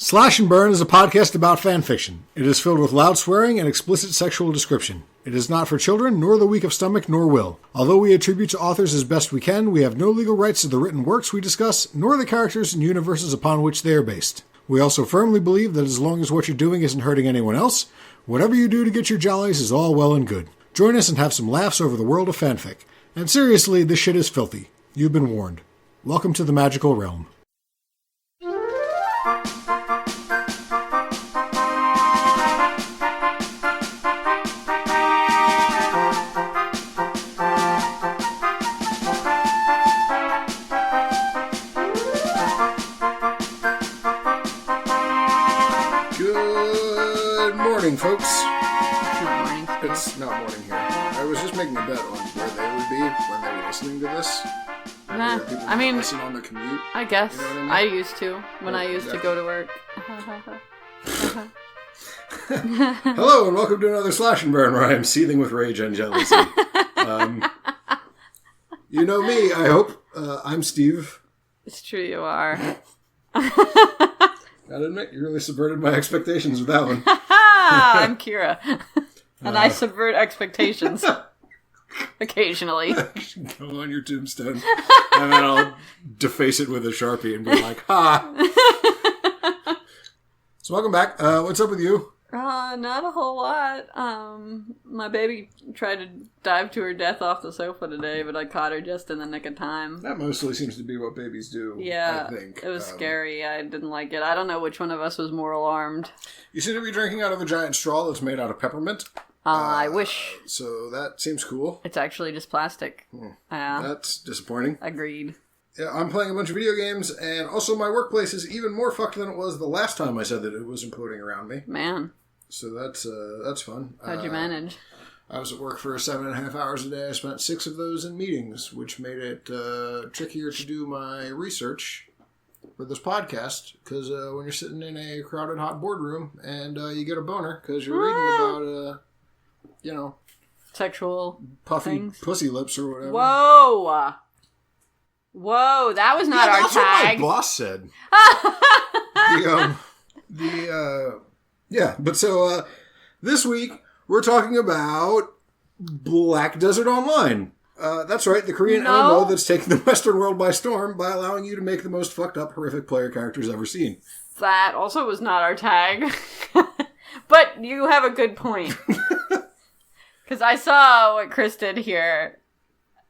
Slash and Burn is a podcast about fanfiction. It is filled with loud swearing and explicit sexual description. It is not for children, nor the weak of stomach, nor will. Although we attribute to authors as best we can, we have no legal rights to the written works we discuss, nor the characters and universes upon which they are based. We also firmly believe that as long as what you're doing isn't hurting anyone else, whatever you do to get your jollies is all well and good. Join us and have some laughs over the world of fanfic. And seriously, this shit is filthy. You've been warned. Welcome to the magical realm. Folks, it's not morning. It's not morning here. I was just making a bet on where they would be when they were listening to this. Nah, I mean, listen on the commute. I guess. You know what I mean? I used to when I used to go to work. Hello and welcome to another Slash and Burn where I am seething with rage and jealousy. You know me, I hope. I'm Steve. It's true, you are. Gotta admit, you really subverted my expectations with that one. I'm Kera. And I subvert expectations. Occasionally. Go on your tombstone. And then I'll deface it with a Sharpie and be like, ha! So welcome back. What's up with you? Not a whole lot. My baby tried to dive to her death off the sofa today, but I caught her just in the nick of time. That mostly seems to be what babies do, yeah, I think. It was scary. I didn't like it. I don't know which one of us was more alarmed. You seem to be drinking out of a giant straw that's made out of peppermint. I wish. So that seems cool. It's actually just plastic. That's disappointing. Agreed. Yeah, I'm playing a bunch of video games, and also my workplace is even more fucked than it was the last time I said that it was imploding around me. Man. So that's fun. How'd you manage? I was at work for 7.5 hours a day. I spent 6 of those in meetings, which made it trickier to do my research for this podcast. Because when you're sitting in a crowded, hot boardroom and you get a boner because you're reading about, sexual puffy things. Pussy lips or whatever. Whoa, that was not our that's tag. What my boss said. But so this week we're talking about Black Desert Online. That's right, the Korean MMO that's taking the Western world by storm by allowing you to make the most fucked up, horrific player characters ever seen. That also was not our tag. But you have a good point. Because I saw what Chris did here,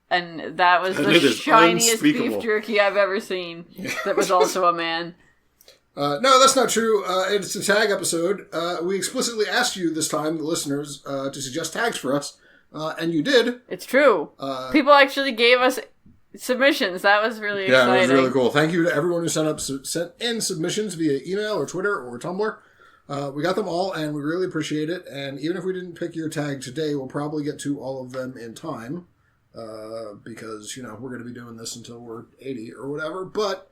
and that was the shiniest beef jerky I've ever seen. That was also a man. No, that's not true. It's a tag episode. We explicitly asked you this time, the listeners, to suggest tags for us, and you did. It's true. People actually gave us submissions. That was really exciting. Yeah, it was really cool. Thank you to everyone who sent in submissions via email or Twitter or Tumblr. We got them all, and we really appreciate it. And even if we didn't pick your tag today, we'll probably get to all of them in time, because, we're going to be doing this until we're 80 or whatever. But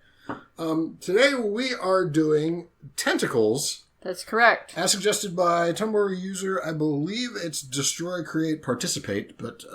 today we are doing Tentacles. That's correct. As suggested by Tumblr user, I believe it's Destroy, Create, Participate, but...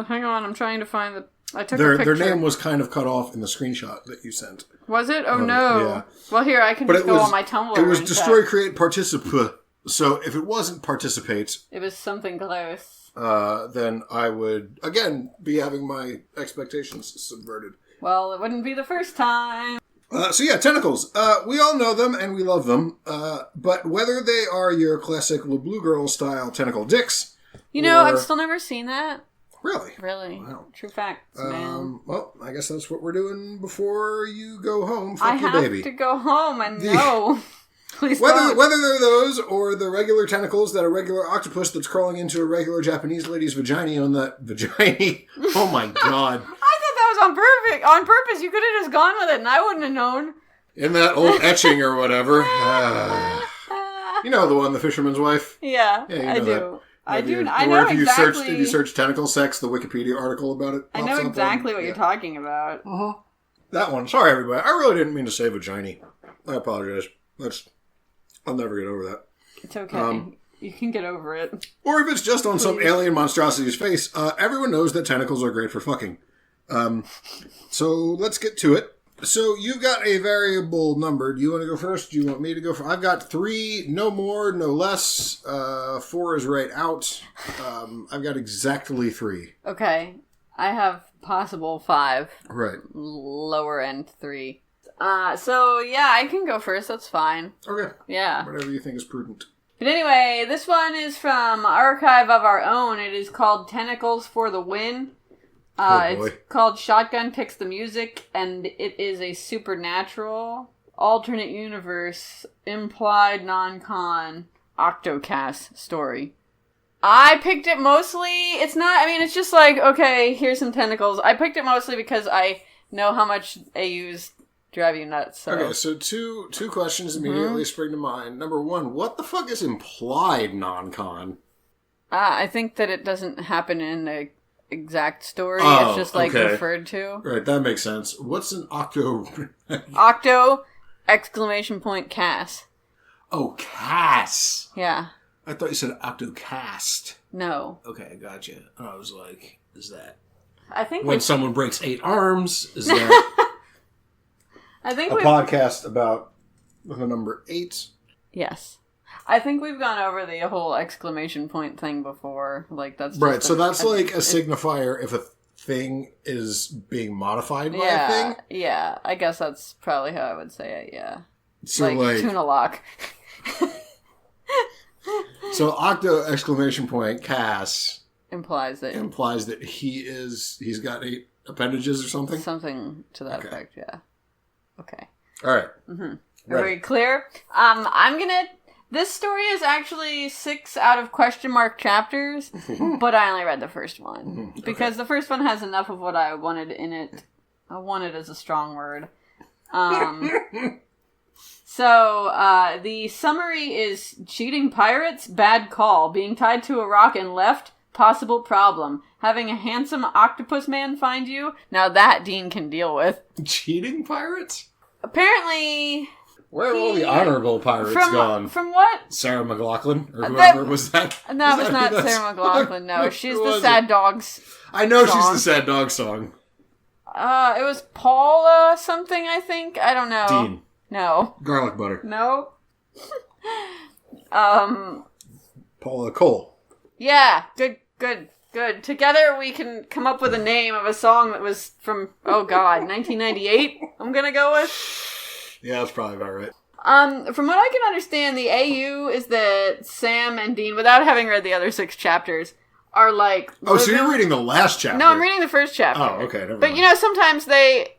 hang on, I'm trying to find the... I took a picture. Their name was kind of cut off in the screenshot that you sent. Was it? Oh, no. Yeah. Well, here, I can just go on my Tumblr. It was Destroy, Create, Participate. So if it wasn't Participate... It was something close. Then I would, again, be having my expectations subverted. Well, it wouldn't be the first time. Tentacles. We all know them and we love them. But whether they are your classic Blue Girl style tentacle dicks... I've still never seen that. Really? Wow. True facts, man. Well, I guess that's what we're doing before you go home. Fuck your baby. I have to go home, and no. Please whether don't. Whether they're those or the regular tentacles that a regular octopus that's crawling into a regular Japanese lady's vagina on that vagina. Oh my god. I thought that was on purpose. You could have just gone with it, and I wouldn't have known. In that old etching or whatever. The one, the fisherman's wife? Yeah, I do. That. I do. I know exactly. If you search tentacle sex, the Wikipedia article about it I know exactly what you're talking about. Uh-huh. That one. Sorry, everybody. I really didn't mean to say vagina. I apologize. I'll never get over that. It's okay. You can get over it. Or if it's just on some alien monstrosity's face, everyone knows that tentacles are great for fucking. So let's get to it. So you've got a variable number. Do you want to go first? Do you want me to go first? I've got 3, no more, no less. 4 is right out. I've got exactly 3. Okay. I have possible 5. Right. Lower end 3. So yeah, I can go first. That's fine. Okay. Yeah. Whatever you think is prudent. But anyway, this one is from Archive of Our Own. It is called Tentacles for the Win. Oh boy. It's called Shotgun Picks the Music, and it is a supernatural, alternate universe, implied non-con, Octocast story. I picked it mostly, it's just like, okay, here's some tentacles. I picked it mostly because I know how much AUs drive you nuts. So. Okay, so two questions immediately spring to mind. Number 1, what the fuck is implied non-con? I think that it doesn't happen in the exact story. It's just referred to. Right, that makes sense. What's an octo? Octo! Exclamation point Cass. Oh, Cass. Yeah. I thought you said octocast. No. Okay, gotcha. I was like, is that I think when someone breaks 8 arms? Is that I think a podcast about the number 8? Yes. I think we've gone over the whole exclamation point thing before. Like that's just right. So that's like a signifier if a thing is being modified by a thing. Yeah. I guess that's probably how I would say it. Yeah. So like tuna lock. So octo exclamation point Cass implies that he's got 8 appendages or something. Something to that effect. Yeah. Okay. All right. Mm-hmm. Are we clear? This story is actually 6 out of question mark chapters, but I only read the first one. Because the first one has enough of what I wanted in it. I wanted as a strong word. So, the summary is cheating pirates, bad call. Being tied to a rock and left, possible problem. Having a handsome octopus man find you, now that Dean can deal with. Cheating pirates? Apparently... Where have all the honorable pirates gone? From what? Sarah McLachlan? Or whoever was that? No, it was not Sarah McLachlan. No, she's the Sad Dogs I know song. She's the Sad Dog song. It was Paula something, I think. I don't know. Dean. No. Garlic butter. No. Paula Cole. Yeah, good. Together we can come up with a name of a song that was from, 1998, I'm gonna go with. Yeah, that's probably about right. From what I can understand, the AU is that Sam and Dean, without having read the other 6 chapters, are like... Oh, so you're reading the last chapter? No, I'm reading the first chapter. Oh, okay. Never mind. But, sometimes they,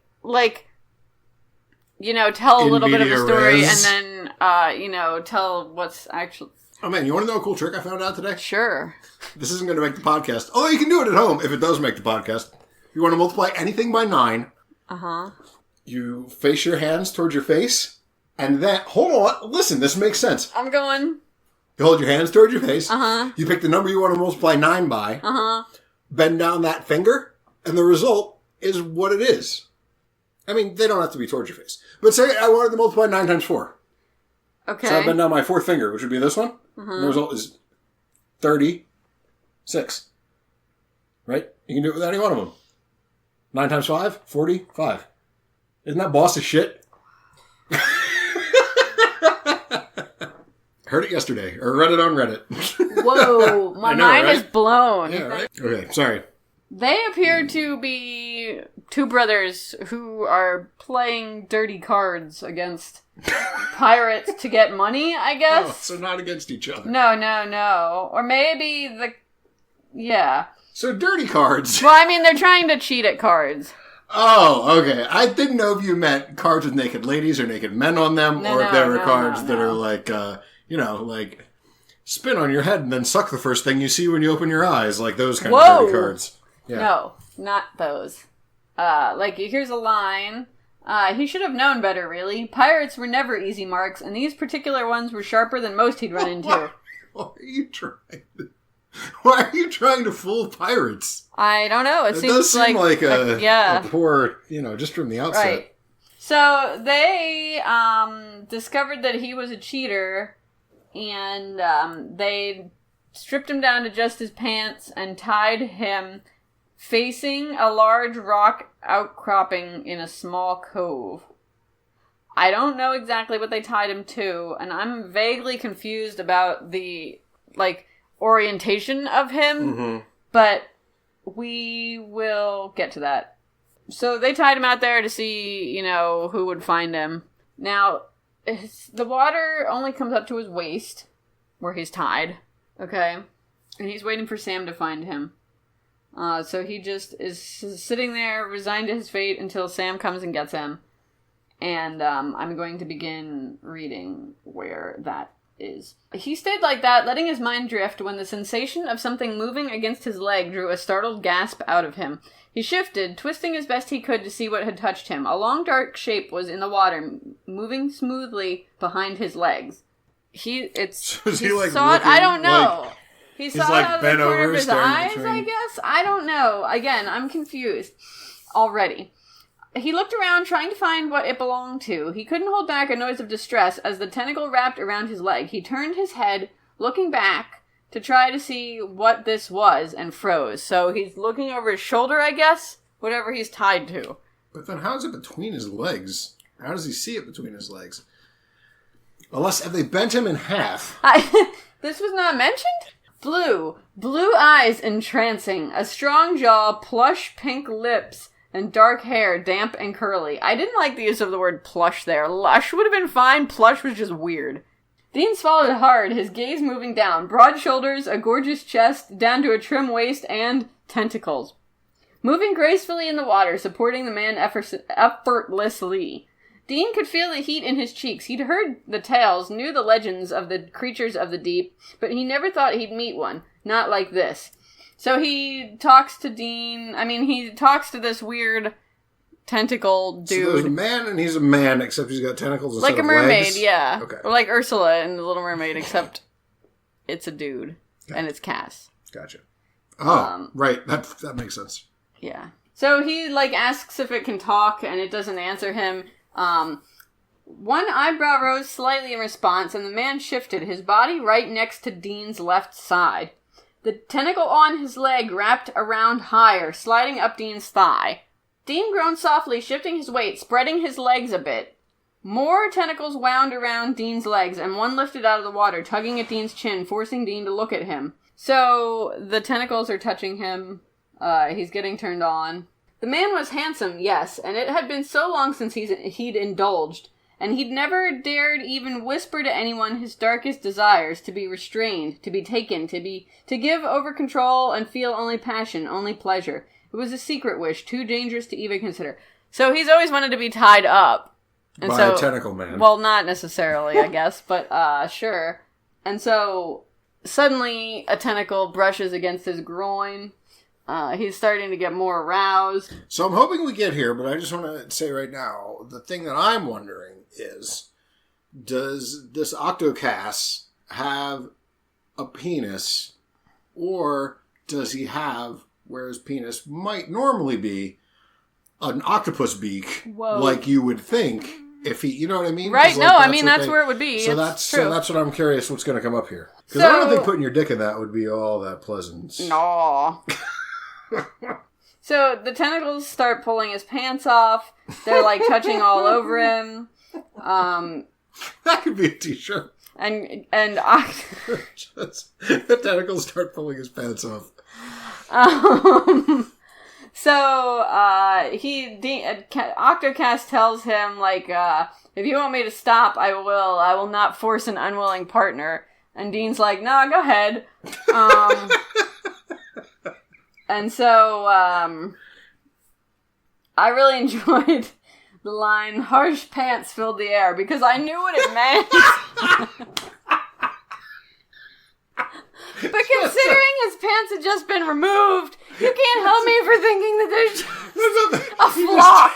tell a little bit of the story res. and then, tell what's actually... Oh, man, you want to know a cool trick I found out today? Sure. This isn't going to make the podcast. Although you can do it at home if it does make the podcast. If you want to multiply anything by 9... Uh-huh. You face your hands towards your face, and then... Hold on. Listen, this makes sense. I'm going... You hold your hands towards your face. Uh-huh. You pick the number you want to multiply 9 by. Uh-huh. Bend down that finger, and the result is what it is. I mean, they don't have to be towards your face. But say I wanted to multiply 9 times 4. Okay. So I bend down my 4th finger, which would be this one. Uh-huh. And the result is 36. Right? You can do it with any one of them. 9 times 5, 45. Isn't that boss of shit? Heard it yesterday, or read it on Reddit. Whoa, my mind is blown. Yeah, right? Okay, sorry. They appear to be 2 brothers who are playing dirty cards against pirates to get money, I guess. Oh, so not against each other. No. Or maybe yeah. So dirty cards. Well, I mean, they're trying to cheat at cards. Oh, okay. I didn't know if you meant cards with naked ladies or naked men on them, or if there were cards that are like, like spin on your head and then suck the first thing you see when you open your eyes, like those kind of dirty cards. Yeah. No, not those. Here's a line. He should have known better, really. Pirates were never easy marks, and these particular ones were sharper than most he'd run into. Why are you trying to fool pirates? I don't know. It does seem like a poor, just from the outset. Right. So they discovered that he was a cheater, and they stripped him down to just his pants and tied him facing a large rock outcropping in a small cove. I don't know exactly what they tied him to, and I'm vaguely confused about the, orientation of him, but we will get to that. So they tied him out there to see, who would find him. Now, the water only comes up to his waist, where he's tied, okay? And he's waiting for Sam to find him. So he just is sitting there, resigned to his fate, until Sam comes and gets him. And I'm going to begin reading where that is. He stayed like that, letting his mind drift, when the sensation of something moving against his leg drew a startled gasp out of him. He shifted, twisting as best he could to see what had touched him. A long dark shape was in the water, moving smoothly behind his legs. He saw it. I don't know. He saw it out of the corner of his eyes, I guess? I don't know. Again, I'm confused already. He looked around, trying to find what it belonged to. He couldn't hold back a noise of distress as the tentacle wrapped around his leg. He turned his head, looking back, to try to see what this was, and froze. So he's looking over his shoulder, I guess? Whatever he's tied to. But then how is it between his legs? How does he see it between his legs? Unless, have they bent him in half? This was not mentioned? Blue eyes entrancing, a strong jaw, plush pink lips, and dark hair, damp and curly. I didn't like the use of the word plush there. Lush would have been fine, plush was just weird. Dean swallowed hard, his gaze moving down. Broad shoulders, a gorgeous chest, down to a trim waist, and tentacles. Moving gracefully in the water, supporting the man effortlessly. Dean could feel the heat in his cheeks. He'd heard the tales, knew the legends of the creatures of the deep, but he never thought he'd meet one. Not like this. So he talks to Dean. He talks to this weird tentacle dude. So there's a man, and he's a man, except he's got tentacles instead of legs? Like a mermaid, yeah. Okay. Or like Ursula in The Little Mermaid, except it's a dude, and it's Cass. Gotcha. Oh, right. That makes sense. Yeah. So he, asks if it can talk, and it doesn't answer him. One eyebrow rose slightly in response, and the man shifted, his body right next to Dean's left side. The tentacle on his leg wrapped around higher, sliding up Dean's thigh. Dean groaned softly, shifting his weight, spreading his legs a bit. More tentacles wound around Dean's legs, and one lifted out of the water, tugging at Dean's chin, forcing Dean to look at him. So, the tentacles are touching him. He's getting turned on. The man was handsome, yes, and it had been so long since he'd indulged, and he'd never dared even whisper to anyone his darkest desires, to be restrained, to be taken, to give over control and feel only passion, only pleasure. It was a secret wish, too dangerous to even consider. So he's always wanted to be tied up. And by a tentacle man. Well, not necessarily, I guess, but sure. And so suddenly a tentacle brushes against his groin. He's starting to get more aroused. So I'm hoping we get here, but I just want to say right now, the thing that I'm wondering is, does this Octocass have a penis, or does he have, where his penis might normally be, an octopus beak, like you would think, if he, you know what I mean? Right, that's where it would be. So that's what I'm curious what's going to come up here. Because I don't think putting your dick in that would be all that pleasant. No. So the tentacles start pulling his pants off. They're touching all over him. That could be a t-shirt. And the tentacles start pulling his pants off. So Octocass tells him if you want me to stop, I will. I will not force an unwilling partner. And Dean's like, nah, go ahead. And so, I really enjoyed the line, harsh pants filled the air, because I knew what it meant. But considering his pants had just been removed, you can't help me for thinking that there's just a flock.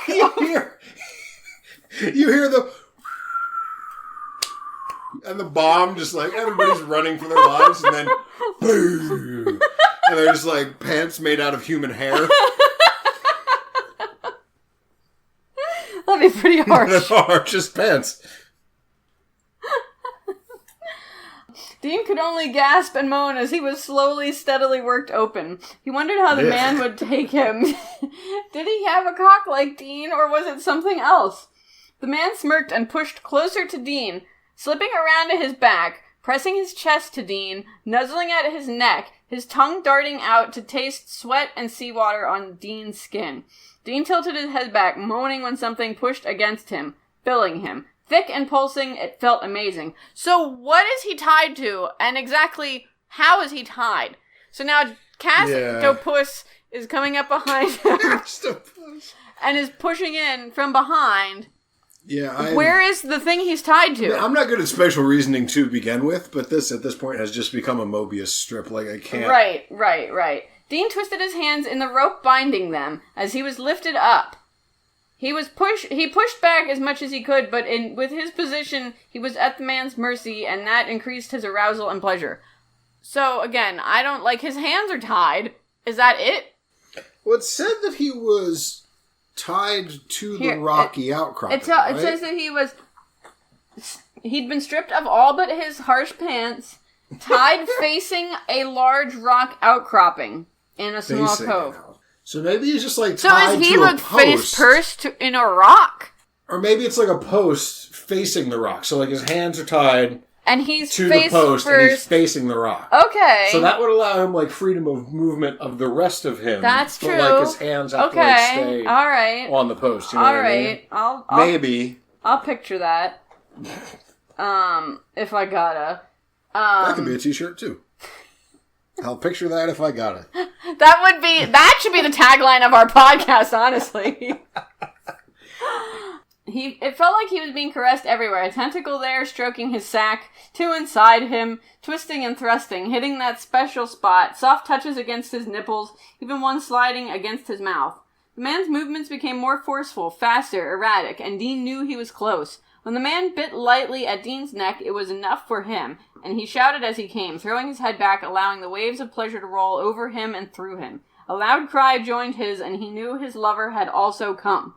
You hear the... And the bomb, just everybody's running for their lives, and then boom! And they're just pants made out of human hair. That'd be pretty harsh. Harshest pants. Dean could only gasp and moan as he was slowly, steadily worked open. He wondered how the man would take him. Did he have a cock like Dean, or was it something else? The man smirked and pushed closer to Dean, slipping around to his back, pressing his chest to Dean, nuzzling at his neck, his tongue darting out to taste sweat and seawater on Dean's skin. Dean tilted his head back, moaning when something pushed against him, filling him. Thick and pulsing, it felt amazing. So what is he tied to, and exactly how is he tied? So now Castopus is coming up behind him and is pushing in from behind. Yeah, where is the thing he's tied to? I'm not good at spatial reasoning to begin with, but this at this point has just become a Mobius strip. Like, I can't... Right. Dean twisted his hands in the rope binding them as he was lifted up. He pushed back as much as he could, but with his position, he was at the man's mercy, and that increased his arousal and pleasure. So, again, I don't... Like, his hands are tied. Is that it? Well, it said that he was tied to the rocky outcropping, It says that he'd been stripped of all but his harsh pants, tied facing a large rock outcropping in a small cove. So maybe he's just like tied to a post. So is he like face first in a rock? Or maybe it's like a post facing the rock. So like his hands are tied and he's to the post and he's facing the rock. Okay. So that would allow him like freedom of movement of the rest of him. That's true. But like his hands have to like stay on the post. You know what I mean? Maybe. I'll picture that. If I gotta. That could be a t-shirt too. I'll picture that if I got it. That should be the tagline of our podcast, honestly. It felt like he was being caressed everywhere. A tentacle there, stroking his sack, two inside him, twisting and thrusting, hitting that special spot, soft touches against his nipples, even one sliding against his mouth. The man's movements became more forceful, faster, erratic, and Dean knew he was close. When the man bit lightly at Dean's neck, it was enough for him, and he shouted as he came, throwing his head back, allowing the waves of pleasure to roll over him and through him. A loud cry joined his, and he knew his lover had also come.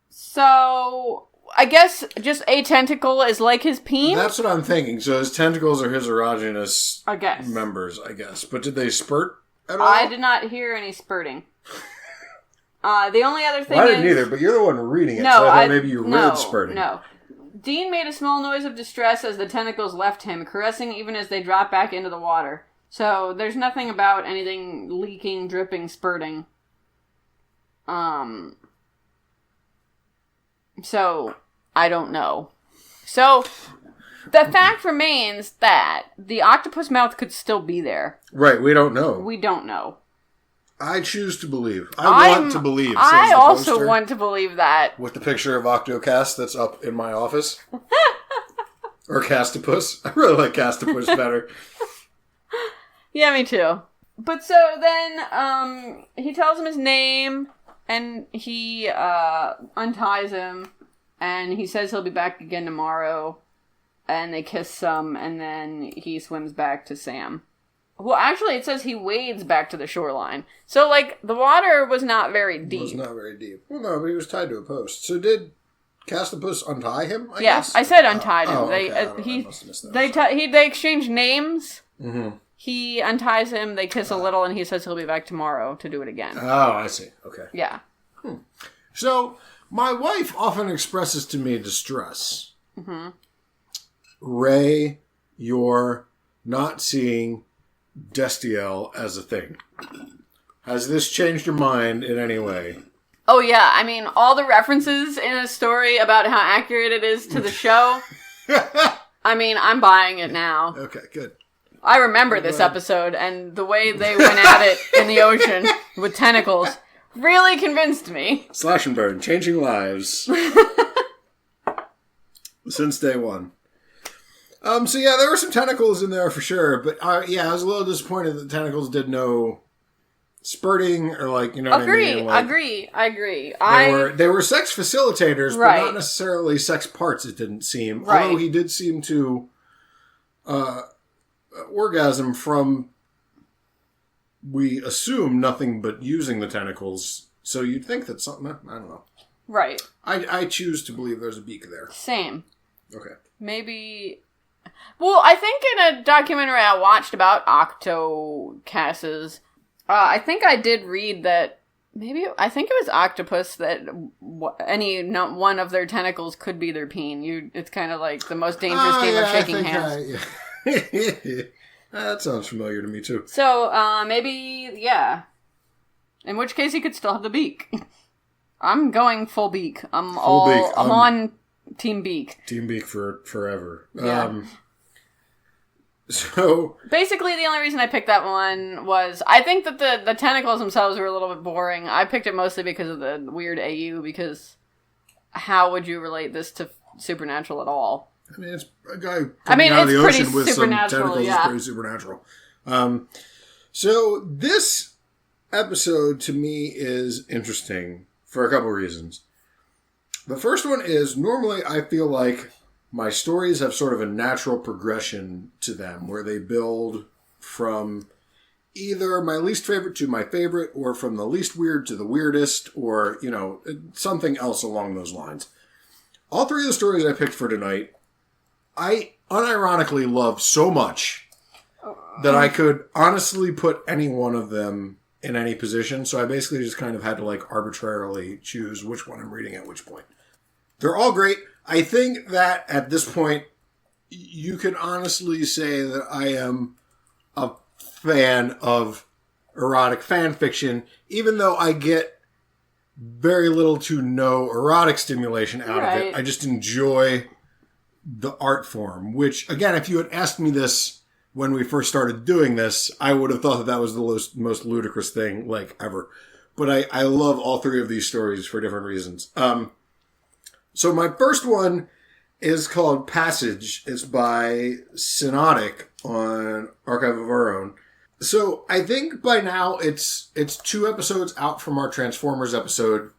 So, I guess just a tentacle is like his peen? That's what I'm thinking. So his tentacles are his erogenous members, I guess. But did they spurt at all? I did not hear any spurting. The only other thing I didn't either, but you're the one reading it, so I thought maybe you read spurting. No. Dean made a small noise of distress as the tentacles left him, caressing even as they dropped back into the water. So, there's nothing about anything leaking, dripping, spurting. So, I don't know. So, the fact remains that the octopus mouth could still be there. Right, we don't know. We don't know. I choose to believe. I want to believe. I also want to believe that. With the picture of Octocast that's up in my office. Or Castopus. I really like Castopus better. Yeah, me too. But so then, he tells him his name, and he unties him, and he says he'll be back again tomorrow, and they kiss some, and then he swims back to Sam. Well, actually, it says he wades back to the shoreline. So, like, the water was not very deep. It was not very deep. Well, no, but he was tied to a post. So did Castopus untie him, I guess? I said untied him. Okay. I must have missed that. They exchange names. Mm-hmm. He unties him, they kiss a little, and he says he'll be back tomorrow to do it again. Oh, I see. Okay. Yeah. So, my wife often expresses to me distress. Mm-hmm. Ray, you're not seeing Destiel as a thing. Has this changed your mind in any way? Oh, yeah. I mean, all the references in a story about how accurate it is to the show. I mean, I'm buying it now. Okay, good. I remember this episode, and the way they went at it in the ocean with tentacles really convinced me. Slash and burn, changing lives. Since day one. So yeah, there were some tentacles in there for sure, but yeah, I was a little disappointed that the tentacles did no spurting or like, you know what I mean? Like, I agree. They were sex facilitators, but not necessarily sex parts, it didn't seem. Right. Although he did seem to orgasm from, we assume, nothing but using the tentacles. So you'd think that something, I don't know. Right. I choose to believe there's a beak there. Same. Okay. Maybe Well, I think in a documentary I watched about octocasses, I think I did read that I think it was octopus that one of their tentacles could be their peen. It's kind of like the most dangerous game of shaking hands. That sounds familiar to me too. So, maybe, yeah. In which case he could still have the beak. I'm going full beak. I'm on Team Beak. Team Beak for forever. Yeah. So basically, the only reason I picked that one was I think that the tentacles themselves were a little bit boring. I picked it mostly because of the weird AU. Because how would you relate this to Supernatural at all? I mean, it's a guy coming out of the ocean with some tentacles. Yeah. Is pretty supernatural. So this episode to me is interesting for a couple of reasons. The first one is normally I feel like my stories have sort of a natural progression to them where they build from either my least favorite to my favorite or from the least weird to the weirdest or, something else along those lines. All three of the stories I picked for tonight, I unironically love so much that I could honestly put any one of them in any position. So I basically just kind of had to arbitrarily choose which one I'm reading at which point. They're all great. I think that at this point, you can honestly say that I am a fan of erotic fan fiction, even though I get very little to no erotic stimulation out of it. I just enjoy the art form, which, again, if you had asked me this when we first started doing this, I would have thought that was the most ludicrous thing, ever. But I love all three of these stories for different reasons. So my first one is called Passage. It's by Synodic on Archive of Our Own. So I think by now it's 2 episodes out from our Transformers episode.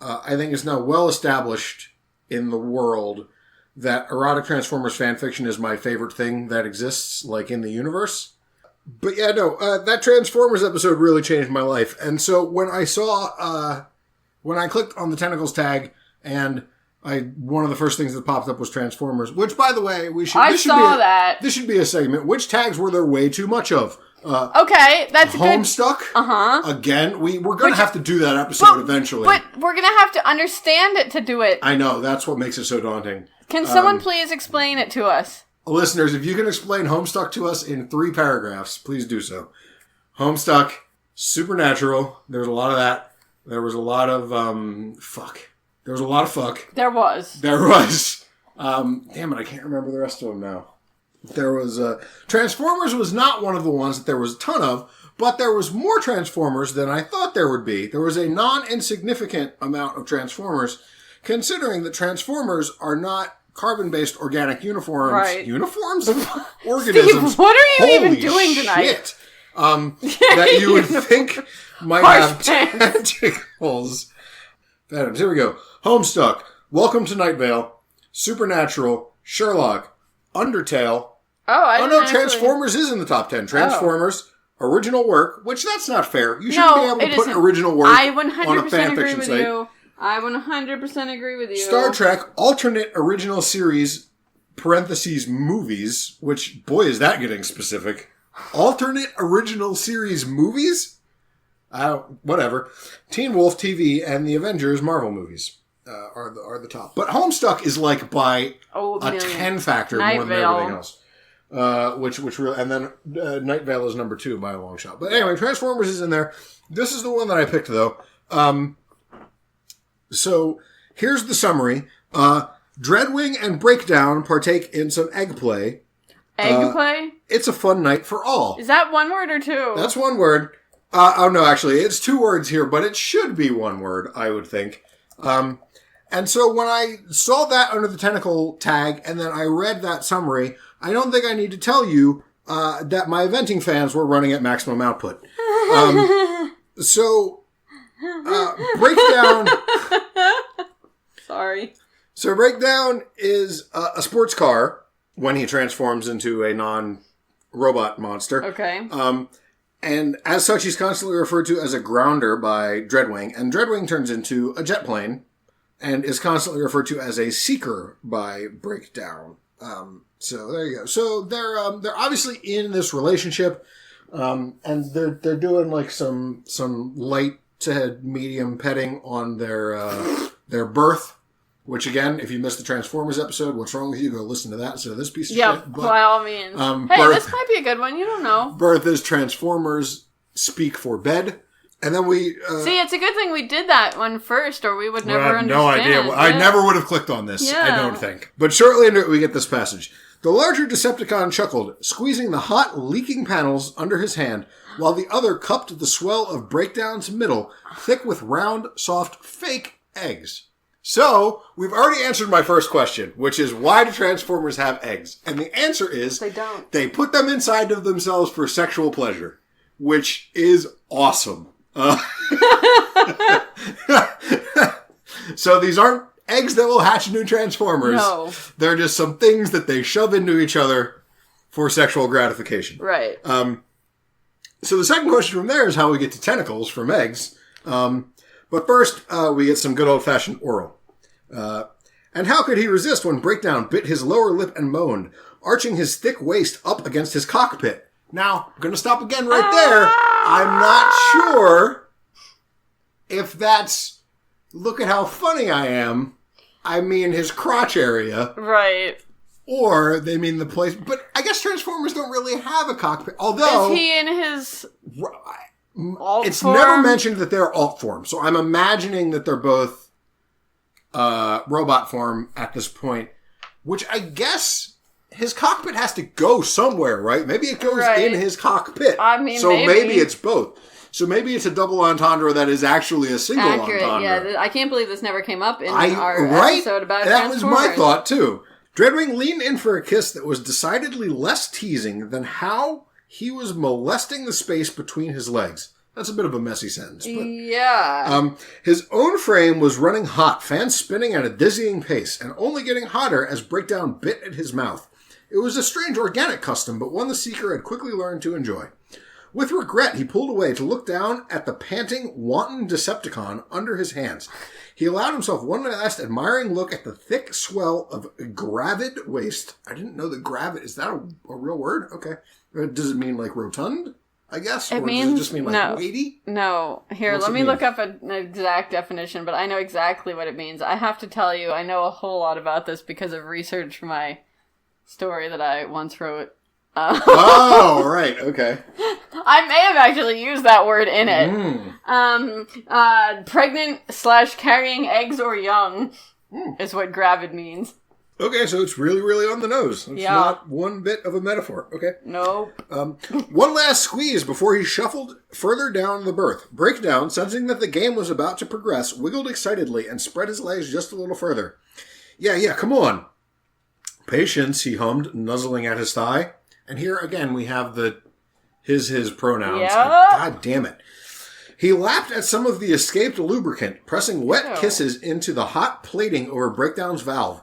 I think it's now well established in the world that erotic Transformers fanfiction is my favorite thing that exists, in the universe. But yeah, no, that Transformers episode really changed my life. And so when I saw, when I clicked on the Tentacles tag and one of the first things that popped up was Transformers, which, by the way, this should be a segment. Which tags were there way too much of? Okay, that's Homestuck. Again, we're going to have to do that episode eventually. But we're going to have to understand it to do it. I know, that's what makes it so daunting. Can someone please explain it to us? Listeners, if you can explain Homestuck to us in 3 paragraphs, please do so. Homestuck, Supernatural, there was a lot of that. There was a lot of, fuck. There was a lot of fuck. There was. Damn it, I can't remember the rest of them now. There was, Transformers was not one of the ones that there was a ton of, but there was more Transformers than I thought there would be. There was a non-insignificant amount of Transformers, considering that Transformers are not carbon-based organic uniforms. Right. Uniforms? Organisms. Steve, what are you even Holy doing tonight? Shit. That you would think might have tentacles. Here we go. Homestuck, Welcome to Night Vale, Supernatural, Sherlock, Undertale. Transformers is in the top 10. Transformers, original work, which that's not fair. You shouldn't be able to put original work on a fanfiction site. I 100% agree with you. Star Trek, alternate original series, parentheses, movies, which, boy, is that getting specific. Alternate original series movies? Whatever. Teen Wolf TV and the Avengers Marvel movies are the top. But Homestuck is by a 10 factor more than everything else. Which really, and then Night Vale is number 2 by a long shot. But anyway, Transformers is in there. This is the one that I picked, though. So here's the summary. Dreadwing and Breakdown partake in some egg play. Egg play? It's a fun night for all. Is that one word or 2? That's one word. No, actually, it's 2 words here, but it should be 1 word, I would think. And so when I saw that under the tentacle tag, and then I read that summary, I don't think I need to tell you that my eventing fans were running at maximum output. Breakdown... Sorry. So Breakdown is a sports car when he transforms into a non-robot monster. Okay. And as such, he's constantly referred to as a grounder by Dreadwing. And Dreadwing turns into a jet plane and is constantly referred to as a seeker by Breakdown. So there you go. So they're obviously in this relationship, and they're doing like some light to medium petting on their birth. Which again, if you missed the Transformers episode, what's wrong with you? Go listen to that instead of this piece of shit. Yeah, by all means. Hey, this might be a good one. You don't know. Birth is Transformers speak for bed. And then we... See, it's a good thing we did that one first, or we would never understand. No idea. Yeah. I never would have clicked on this, I don't think. But shortly into it, we get this passage. The larger Decepticon chuckled, squeezing the hot, leaking panels under his hand, while the other cupped the swell of Breakdown's middle, thick with round, soft, fake eggs. So, we've already answered my first question, which is, why do Transformers have eggs? And the answer is... They don't. They put them inside of themselves for sexual pleasure, which is awesome. So these aren't eggs that will hatch new Transformers. No. They're just some things that they shove into each other for sexual gratification. Right. So the second question from there is how we get to tentacles from eggs. But first, we get some good old-fashioned oral. And how could he resist when Breakdown bit his lower lip and moaned, arching his thick waist up against his cockpit? Now, I'm going to stop again right there. I'm not sure if that's, look at how funny I am. I mean his crotch area. Right. Or they mean the place. But I guess Transformers don't really have a cockpit. Although... Is he in his alt It's form? never mentioned that they're alt form. So I'm imagining that they're both robot form at this point. Which I guess... His cockpit has to go somewhere, right? Maybe it goes in his cockpit. I mean, so maybe it's both. So maybe it's a double entendre that is actually a single entendre. Yeah, I can't believe this never came up in our episode about That was Transformers. my thought, too. Dreadwing leaned in for a kiss that was decidedly less teasing than how he was molesting the space between his legs. That's a bit of a messy sentence. But, yeah. His own frame was running hot, fans spinning at a dizzying pace, and only getting hotter as Breakdown bit at his mouth. It was a strange organic custom, but one the Seeker had quickly learned to enjoy. With regret, he pulled away to look down at the panting, wanton Decepticon under his hands. He allowed himself one last admiring look at the thick swell of gravid waist. I didn't know that gravid, is that a real word? Okay. Does it mean like rotund, I guess? It or means, does it just mean like weighty? No. Here, let me look up an exact definition, but I know exactly what it means. I have to tell you, I know a whole lot about this because of research for my story that I once wrote. Oh, right, okay. I may have actually used that word in it. Pregnant/carrying eggs or young is what gravid means. Okay, so it's really, really on the nose. It's not one bit of a metaphor. Okay. Nope. One last squeeze before he shuffled further down the berth. Breakdown, sensing that the game was about to progress, wiggled excitedly and spread his legs just a little further. Yeah, come on. Patience, he hummed, nuzzling at his thigh. And here again we have the his pronouns. Yep. God damn it. He lapped at some of the escaped lubricant, pressing wet kisses into the hot plating over Breakdown's valve.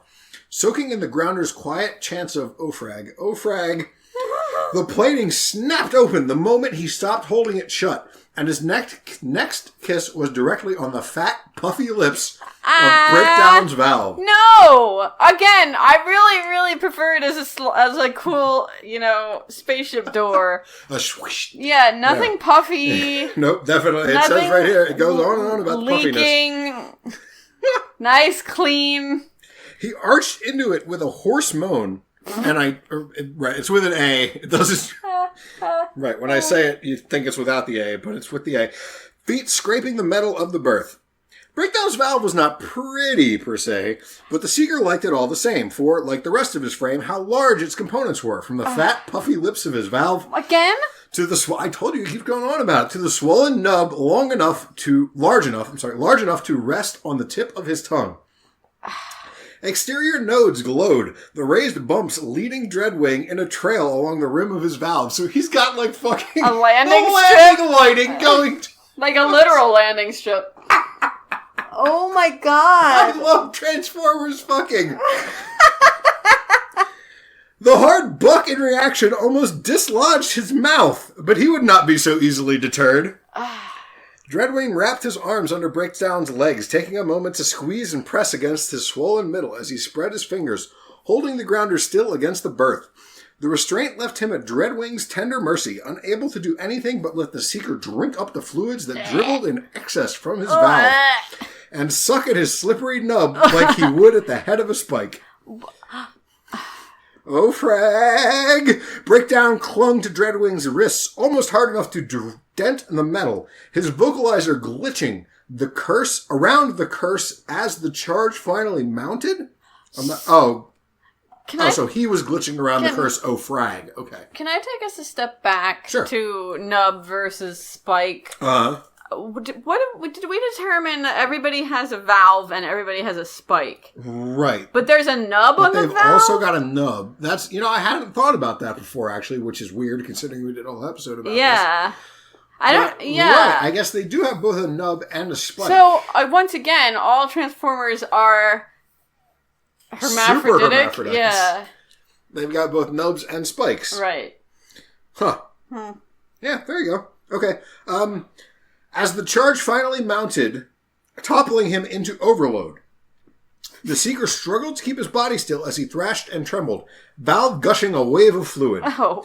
Soaking in the grounder's quiet chants of "Oh frag, oh frag." The plating snapped open the moment he stopped holding it shut, and his next kiss was directly on the fat, puffy lips of Breakdown's valve. No! Again, I really, really prefer it as a cool, spaceship door. A swish. Yeah, nothing puffy. Nope, definitely. It says right here, it goes on and on about the puffiness. Leaking. Nice, clean. He arched into it with a hoarse moan, and it's with an A. It doesn't... Right, when I say it, you think it's without the A, but it's with the A. Feet scraping the metal of the berth. Breakdown's valve was not pretty, per se, but the Seeker liked it all the same, for, like the rest of his frame, how large its components were, from the fat, puffy lips of his valve... Again? To the I told you, you keep going on about it. To the swollen nub large enough to rest on the tip of his tongue. Exterior nodes glowed, the raised bumps leading Dreadwing in a trail along the rim of his valve. So he's got like fucking a landing strip? Lighting going. Like a literal landing strip. Oh my god. I love Transformers fucking. The hard buck in reaction almost dislodged his mouth, but he would not be so easily deterred. Dreadwing wrapped his arms under Breakdown's legs, taking a moment to squeeze and press against his swollen middle as he spread his fingers, holding the grounder still against the berth. The restraint left him at Dreadwing's tender mercy, unable to do anything but let the Seeker drink up the fluids that dribbled in excess from his valve, and suck at his slippery nub like he would at the head of a spike. Oh, frag! Breakdown clung to Dreadwing's wrists, almost hard enough to dent the metal, his vocalizer glitching around the curse as the charge finally mounted? So he was glitching around the curse, oh frag. Okay. Can I take us a step back Sure. to Nub versus Spike? Uh-huh. Did we determine that everybody has a valve and everybody has a spike? Right. But there's a nub on the valve? They've also got a nub. That's, I hadn't thought about that before, actually, which is weird considering we did a whole episode about this. Yeah. Right. I guess they do have both a nub and a spike. So, once again, all Transformers are hermaphroditic. Super hermaphrodites. Yeah. They've got both nubs and spikes. Right. Huh. Yeah, there you go. Okay. As the charge finally mounted, toppling him into overload, the Seeker struggled to keep his body still as he thrashed and trembled, valve gushing a wave of fluid. Oh.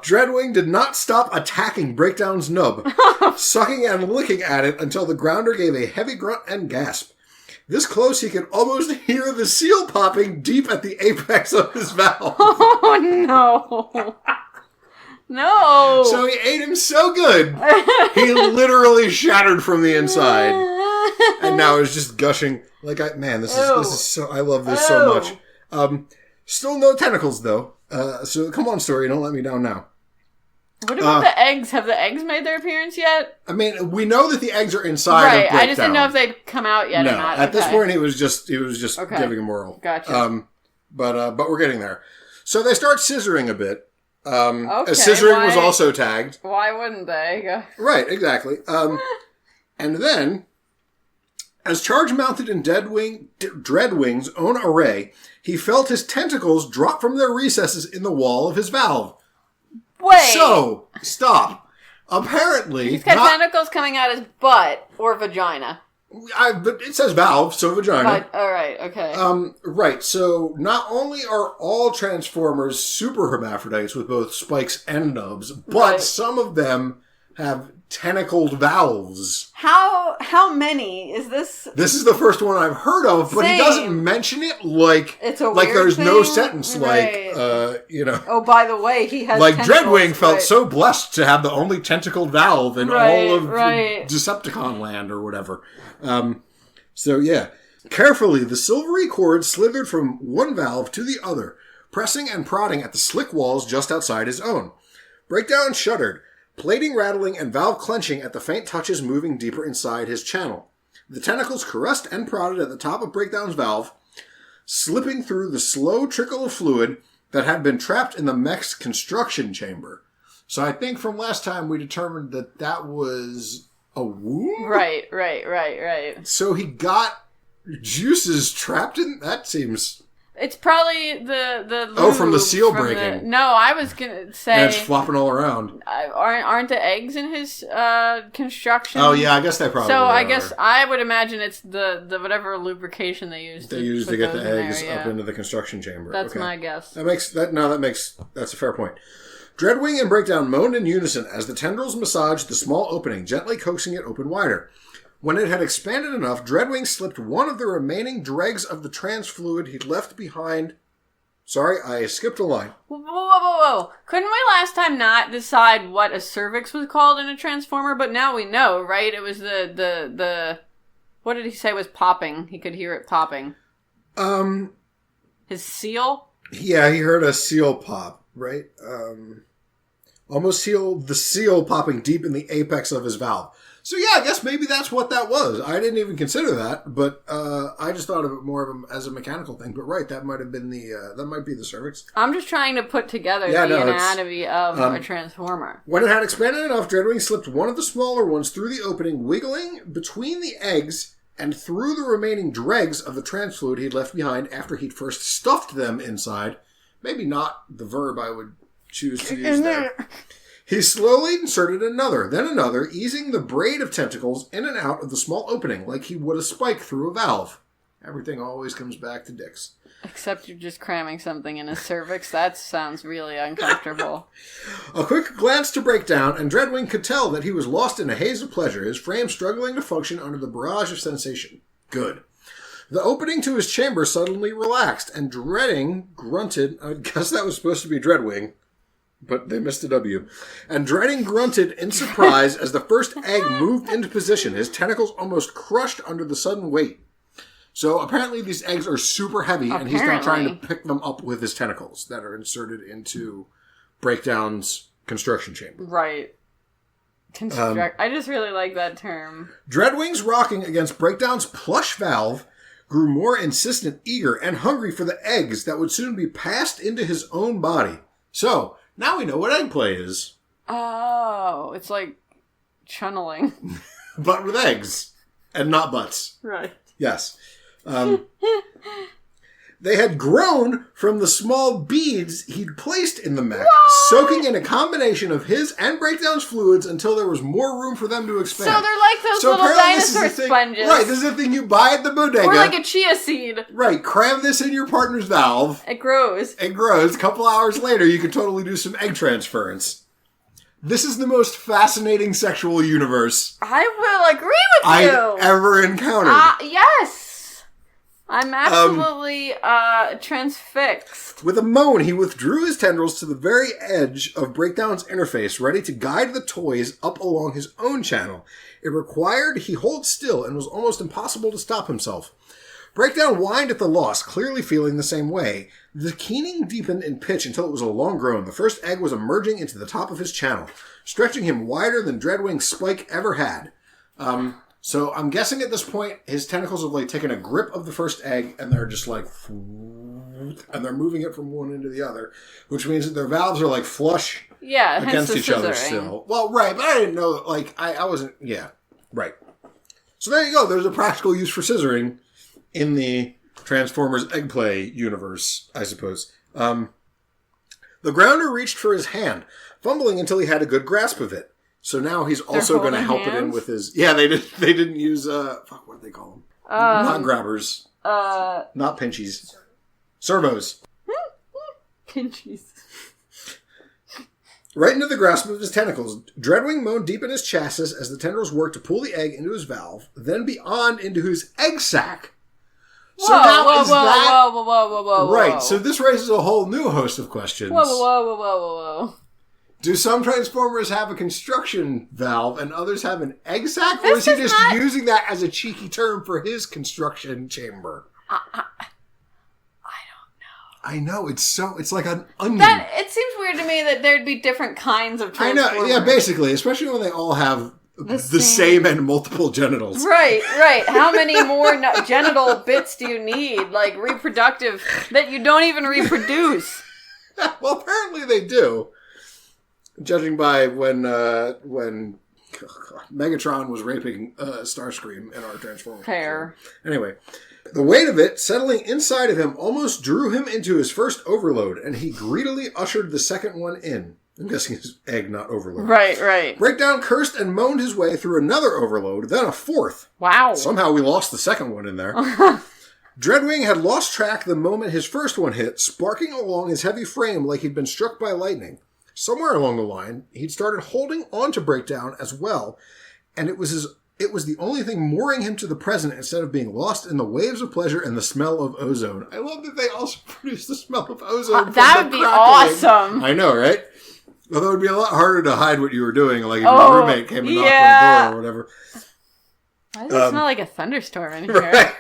Dreadwing did not stop attacking Breakdown's nub, sucking and licking at it until the grounder gave a heavy grunt and gasp. This close, he could almost hear the seal popping deep at the apex of his valve. Oh, no. No. So he ate him so good, he literally shattered from the inside. And now it's just gushing. This is so, I love this so much. Still no tentacles, though. So come on, story, don't let me down now. What about the eggs? Have the eggs made their appearance yet? I mean, we know that the eggs are inside of Breakdown. I just didn't know if they'd come out yet or not. At this point, he was just giving a moral. Gotcha. But we're getting there. So they start scissoring a bit. Scissoring was also tagged. Why wouldn't they? Right, exactly. And then, as charge mounted in Dreadwing's own array, he felt his tentacles drop from their recesses in the wall of his valve. Wait. So, stop. Apparently, he's got tentacles coming out his butt or vagina. But it says valve, so vagina. All right, okay. Right. So not only are all Transformers super hermaphrodites with both spikes and nubs, but some of them have tentacled valves. How many is this? This is the first one I've heard of, but he doesn't mention it like it's a like weird there's thing. no sentence right. Oh, by the way, he has like tentacles. Dreadwing felt so blessed to have the only tentacled valve in all of right. Decepticon land or whatever. So yeah, carefully the silvery cord slithered from one valve to the other, pressing and prodding at the slick walls just outside his own. Breakdown shuddered, plating rattling and valve clenching at the faint touches moving deeper inside his channel. The tentacles caressed and prodded at the top of Breakdown's valve, slipping through the slow trickle of fluid that had been trapped in the mech's construction chamber. So I think from last time we determined that was a womb? Right. So he got juices trapped in... That seems... It's probably the lube. Oh, from the seal breaking. No, I was going to say... And it's flopping all around. Aren't the eggs in his construction? Oh, yeah, I guess they probably So are. I guess I would imagine it's the whatever lubrication they use. They use to get the eggs up into the construction chamber. That's my guess. That's a fair point. Dreadwing and Breakdown moaned in unison as the tendrils massaged the small opening, gently coaxing it open wider. When it had expanded enough, Dreadwing slipped one of the remaining dregs of the trans fluid he'd left behind. Sorry, I skipped a line. Whoa. Couldn't we last time not decide what a cervix was called in a Transformer? But now we know, right? It was the what did he say was popping? He could hear it popping. His seal? Yeah, he heard a seal pop, right? Almost the seal popping deep in the apex of his valve. So yeah, I guess maybe that's what that was. I didn't even consider that, but I just thought of it more of as a mechanical thing. But right, that might have been that might be the cervix. I'm just trying to put together the anatomy of a Transformer. When it had expanded enough, Dreadwing slipped one of the smaller ones through the opening, wiggling between the eggs and through the remaining dregs of the trans fluid he'd left behind after he'd first stuffed them inside. Maybe not the verb I would choose to use there. He slowly inserted another, then another, easing the braid of tentacles in and out of the small opening like he would a spike through a valve. Everything always comes back to dicks. Except you're just cramming something in his cervix. That sounds really uncomfortable. A quick glance to Breakdown, and Dreadwing could tell that he was lost in a haze of pleasure, his frame struggling to function under the barrage of sensation. Good. The opening to his chamber suddenly relaxed, and Dreading grunted... I guess that was supposed to be Dreadwing, but they missed a W. And Dreading grunted in surprise as the first egg moved into position, his tentacles almost crushed under the sudden weight. So apparently these eggs are super heavy, and he's now trying to pick them up with his tentacles that are inserted into Breakdown's construction chamber. Right. I just really like that term. Dreadwing's rocking against Breakdown's plush valve grew more insistent, eager, and hungry for the eggs that would soon be passed into his own body. So, now we know what egg play is. Oh, it's like channeling. But with eggs, and not butts. Right. Yes. They had grown from the small beads he'd placed in the mech, soaking in a combination of his and Breakdown's fluids until there was more room for them to expand. So they're like those little dinosaur sponges. Right, this is the thing you buy at the bodega. Or like a chia seed. Right, cram this in your partner's valve. It grows. It grows. A couple hours later, you can totally do some egg transference. This is the most fascinating sexual universe I will agree with you. I've ever encountered. Yes. I'm absolutely transfixed. With a moan, he withdrew his tendrils to the very edge of Breakdown's interface, ready to guide the toys up along his own channel. It required he hold still and was almost impossible to stop himself. Breakdown whined at the loss, clearly feeling the same way. The keening deepened in pitch until it was a long groan. The first egg was emerging into the top of his channel, stretching him wider than Dreadwing's spike ever had. So I'm guessing at this point, his tentacles have like taken a grip of the first egg, and they're just like, and they're moving it from one end to the other, which means that their valves are like flush against each other still. Well, right, but I didn't know, like, I wasn't, right. So there you go. There's a practical use for scissoring in the Transformers egg play universe, I suppose. The grounder reached for his hand, fumbling until he had a good grasp of it. So now he's also going to help it in with his... Yeah, they didn't use... what do they call them? Not grabbers. Not pinchies. Servos. Pinchies. Right into the grasp of his tentacles, Dreadwing moaned deep in his chassis as the tendrils worked to pull the egg into his valve, then beyond into his egg sac. Whoa. Right, so this raises a whole new host of questions. Whoa. Do some Transformers have a construction valve and others have an egg sac? Or is he just using that as a cheeky term for his construction chamber? I don't know. I know, it's like an onion. It seems weird to me that there'd be different kinds of Transformers. I know, yeah, basically, especially when they all have the same and multiple genitals. Right. How many more genital bits do you need? Like reproductive, that you don't even reproduce. Well, apparently they do. Judging by when Megatron was raping Starscream in our Transformers. Fair. Anyway, the weight of it settling inside of him almost drew him into his first overload, and he greedily ushered the second one in. I'm guessing his egg, not overload. Right. Breakdown cursed and moaned his way through another overload, then a fourth. Wow. Somehow we lost the second one in there. Dreadwing had lost track the moment his first one hit, sparking along his heavy frame like he'd been struck by lightning. Somewhere along the line, he'd started holding on to Breakdown as well, and it was the only thing mooring him to the present instead of being lost in the waves of pleasure and the smell of ozone. I love that they also produce the smell of ozone. That would be awesome. I know, right? Although it would be a lot harder to hide what you were doing, like if your roommate came and knocked on the door or whatever. Why does it smell like a thunderstorm in here? Right.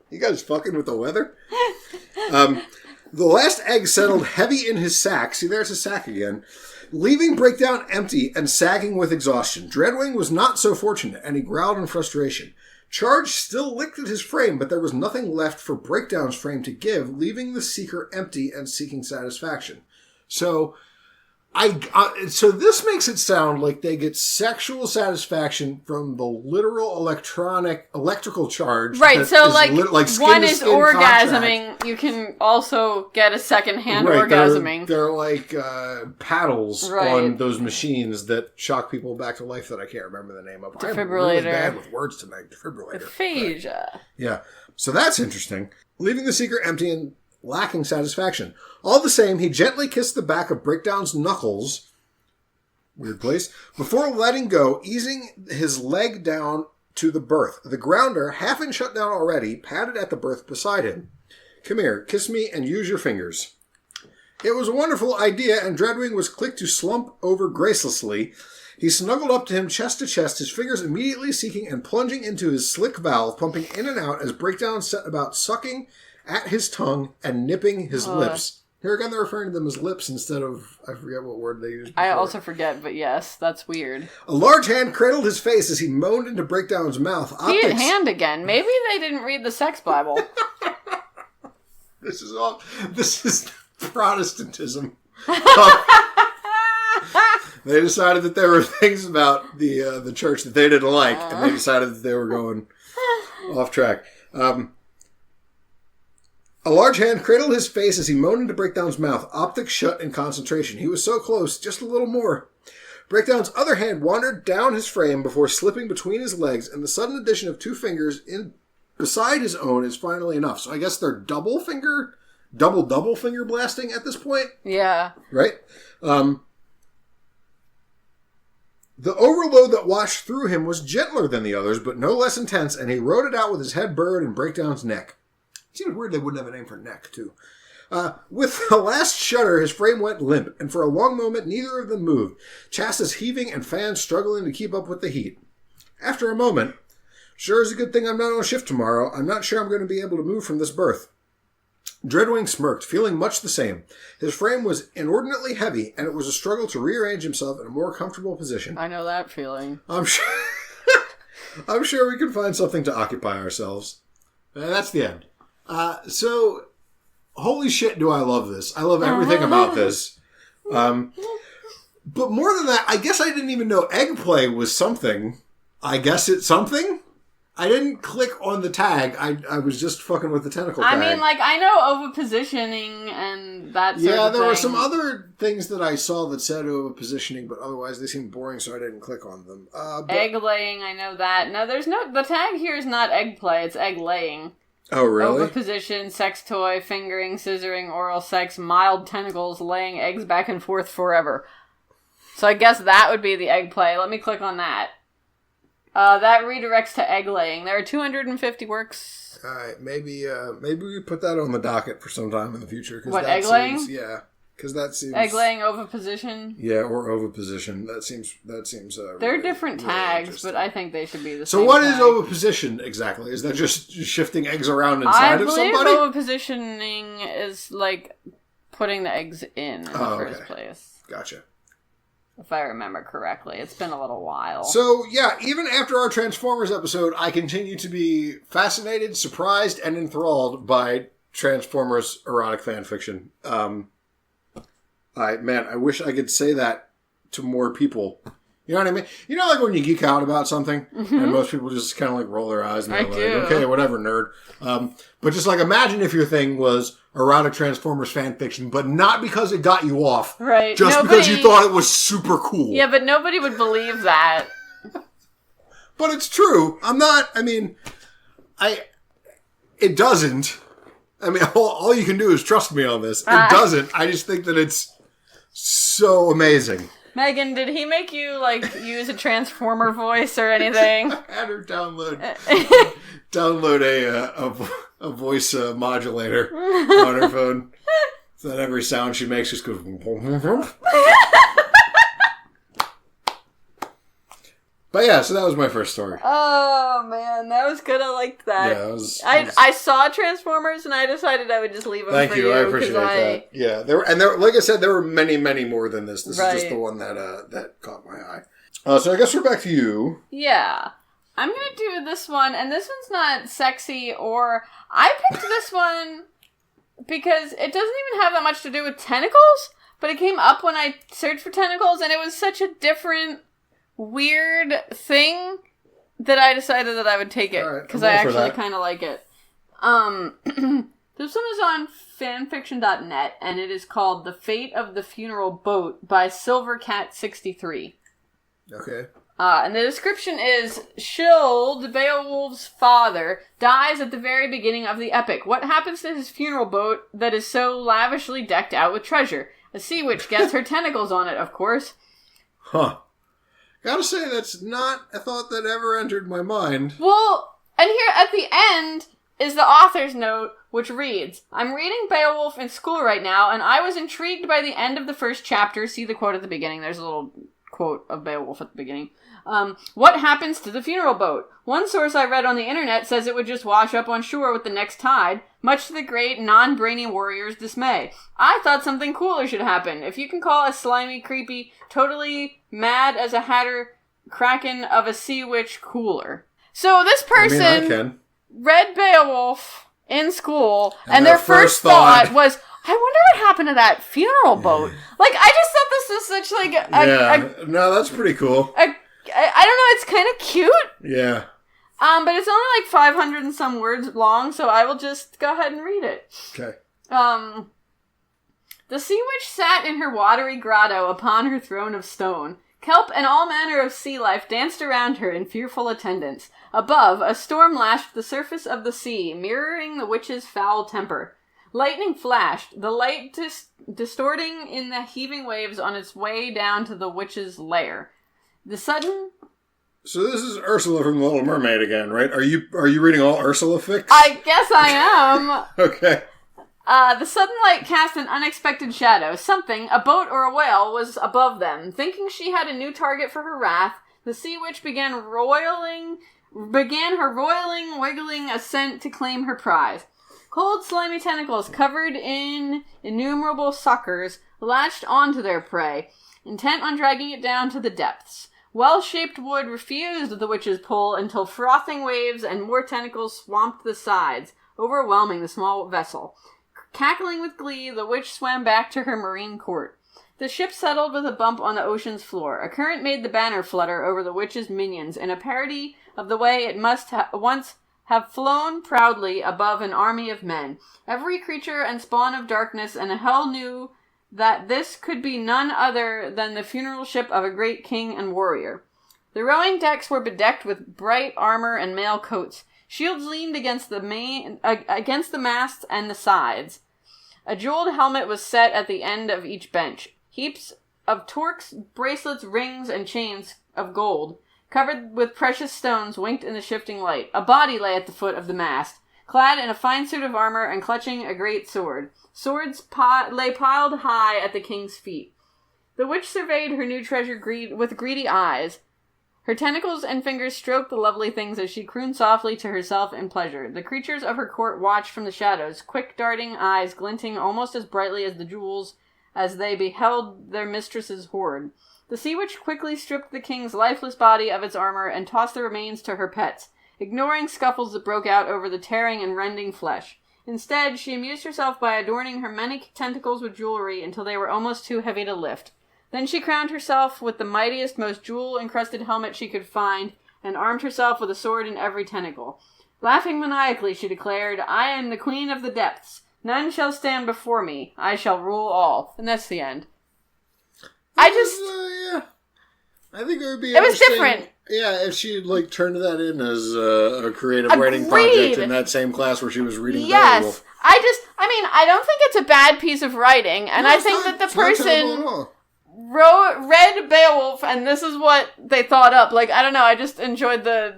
You guys fucking with the weather? The last egg settled heavy in his sack. See, there's his sack again. Leaving Breakdown empty and sagging with exhaustion. Dreadwing was not so fortunate, and he growled in frustration. Charge still licked at his frame, but there was nothing left for Breakdown's frame to give, leaving the Seeker empty and seeking satisfaction. So... so this makes it sound like they get sexual satisfaction from the literal electrical charge. Right, so like one is orgasming, contact. You can also get a second-hand orgasming. They're like paddles on those machines that shock people back to life that I can't remember the name of. Defibrillator. I'm really bad with words tonight. Defibrillator. Aphasia. Yeah, so that's interesting. leaving the seeker empty and lacking satisfaction. All the same, he gently kissed the back of Breakdown's knuckles, weird place, before letting go, easing his leg down to the berth. The grounder, half in shut down already, patted at the berth beside him. Come here, kiss me and use your fingers. It was a wonderful idea, and Dreadwing was clicked to slump over gracelessly. He snuggled up to him chest to chest, his fingers immediately seeking and plunging into his slick valve, pumping in and out as Breakdown set about sucking at his tongue and nipping his lips. Here again, they're referring to them as lips instead of, I forget what word they used before. I also forget, but yes, that's weird. A large hand cradled his face as he moaned into Breakdown's mouth. See, hand again. Maybe they didn't read the sex Bible. This is Protestantism. They decided that there were things about the church that they didn't like, and they decided that they were going off track. A large hand cradled his face as he moaned into Breakdown's mouth, optics shut in concentration. He was so close, just a little more. Breakdown's other hand wandered down his frame before slipping between his legs, and the sudden addition of two fingers in beside his own is finally enough. So I guess they're double finger blasting at this point? Yeah. Right? The overload that washed through him was gentler than the others, but no less intense, and he rode it out with his head buried in Breakdown's neck. It seems weird they wouldn't have a name for neck, too. With the last shudder, his frame went limp, and for a long moment neither of them moved, chassis heaving and fans struggling to keep up with the heat. After a moment, sure is a good thing I'm not on shift tomorrow. I'm not sure I'm going to be able to move from this berth. Dreadwing smirked, feeling much the same. His frame was inordinately heavy, and it was a struggle to rearrange himself in a more comfortable position. I know that feeling. I'm sure we can find something to occupy ourselves. And that's the end. So, holy shit do I love this. I love everything about this. But more than that, I guess I didn't even know egg play was something. I guess it's something? I didn't click on the tag. I was just fucking with the tentacle tag. I mean, like, I know ovopositioning and that sort of thing. Yeah, there were some other things that I saw that said ovopositioning, but otherwise they seemed boring, so I didn't click on them. Egg laying, I know that. No, the tag here is not egg play, it's egg laying. Oh, really? Ovoposition, sex toy, fingering, scissoring, oral sex, mild tentacles, laying eggs back and forth forever. So I guess that would be the egg play. Let me click on that. That redirects to egg laying. There are 250 works. Alright, maybe we put that on the docket for some time in the future. What, egg laying? Yeah, because that seems... Egg laying, oviposition? Yeah, or oviposition. That seems They're different tags, but I think they should be the same. So what tag. Is oviposition exactly? Is that just shifting eggs around inside of somebody? I believe ovipositioning is like putting the eggs in the first place. Gotcha. If I remember correctly. It's been a little while. So, yeah, even after our Transformers episode, I continue to be fascinated, surprised, and enthralled by Transformers erotic fanfiction. I wish I could say that to more people. You know what I mean? You know, like when you geek out about something, and most people just kind of like roll their eyes and they're like, okay, whatever, nerd. But just like imagine if your thing was erotic Transformers fanfiction, but not because it got you off. Right. Just because you thought it was super cool. Yeah, but nobody would believe that. But it's true. It doesn't. I mean, all you can do is trust me on this. It doesn't. I just think that it's so amazing. Megan, did he make you, like, use a Transformer voice or anything? I had her download a voice modulator on her phone. So that every sound she makes just goes... But yeah, so that was my first story. Oh, man, that was good. I liked that. Yeah, I saw Transformers, and I decided I would just leave them for you. Thank you, I appreciate that. Yeah, there, like I said, there were many, many more than this. This is just the one that caught my eye. So I guess we're back to you. Yeah. I'm going to do this one, and this one's not sexy, or... I picked this one because it doesn't even have that much to do with tentacles, but it came up when I searched for tentacles, and it was such a different... weird thing that I decided that I would take it because I actually kind of like it. This one is on fanfiction.net and it is called The Fate of the Funeral Boat by Silvercat63. Okay. And the description is, Scyld, Beowulf's father, dies at the very beginning of the epic. What happens to his funeral boat that is so lavishly decked out with treasure? A sea witch gets her tentacles on it, of course. Huh. Gotta say, that's not a thought that ever entered my mind. Well, and here at the end is the author's note, which reads, I'm reading Beowulf in school right now, and I was intrigued by the end of the first chapter. See the quote at the beginning. There's a little quote of Beowulf at the beginning. What happens to the funeral boat? One source I read on the internet says it would just wash up on shore with the next tide, much to the great, non-brainy warrior's dismay. I thought something cooler should happen. If you can call a slimy, creepy, totally mad as a hatter kraken of a sea witch cooler. So this person read Beowulf in school, and their first thought was, I wonder what happened to that funeral boat. Like, I just thought this was such, like, no, that's pretty cool. I don't know, it's kind of cute. Yeah. But it's only like 500 and some words long, so I will just go ahead and read it. Okay. The sea witch sat in her watery grotto upon her throne of stone. Kelp and all manner of sea life danced around her in fearful attendance. Above, a storm lashed the surface of the sea, mirroring the witch's foul temper. Lightning flashed, the light distorting in the heaving waves on its way down to the witch's lair. The sudden... So this is Ursula from The Little Mermaid again, right? Are you reading all Ursula fics? I guess I am. Okay. The sudden light cast an unexpected shadow. Something, a boat or a whale, was above them. Thinking she had a new target for her wrath, the sea witch began her roiling, wiggling ascent to claim her prize. Cold, slimy tentacles, covered in innumerable suckers, latched onto their prey, intent on dragging it down to the depths. Well-shaped wood refused the witch's pull until frothing waves and more tentacles swamped the sides, overwhelming the small vessel. Cackling with glee, the witch swam back to her marine court. The ship settled with a bump on the ocean's floor. A current made the banner flutter over the witch's minions in a parody of the way it must once have flown proudly above an army of men. Every creature and spawn of darkness and hell knew that this could be none other than the funeral ship of a great king and warrior. The rowing decks were bedecked with bright armor and mail coats. Shields leaned against the masts and the sides. A jeweled helmet was set at the end of each bench. Heaps of torques, bracelets, rings, and chains of gold, covered with precious stones, winked in the shifting light. A body lay at the foot of the mast, clad in a fine suit of armor and clutching a great sword. Swords lay piled high at the king's feet. The witch surveyed her new treasure with greedy eyes. Her tentacles and fingers stroked the lovely things as she crooned softly to herself in pleasure. The creatures of her court watched from the shadows, quick darting eyes glinting almost as brightly as the jewels as they beheld their mistress's hoard. The sea witch quickly stripped the king's lifeless body of its armor and tossed the remains to her pets, ignoring scuffles that broke out over the tearing and rending flesh. Instead, she amused herself by adorning her many tentacles with jewelry until they were almost too heavy to lift. Then she crowned herself with the mightiest, most jewel-encrusted helmet she could find, and armed herself with a sword in every tentacle. Laughing maniacally, she declared, I am the queen of the depths. None shall stand before me. I shall rule all. And that's the end. Yeah. I think it would be It was different. Yeah, if she turned that in as a creative writing project in that same class where she was reading Beowulf. I don't think it's a bad piece of writing, and I think that the person read Beowulf, and this is what they thought up. I don't know, I just enjoyed the...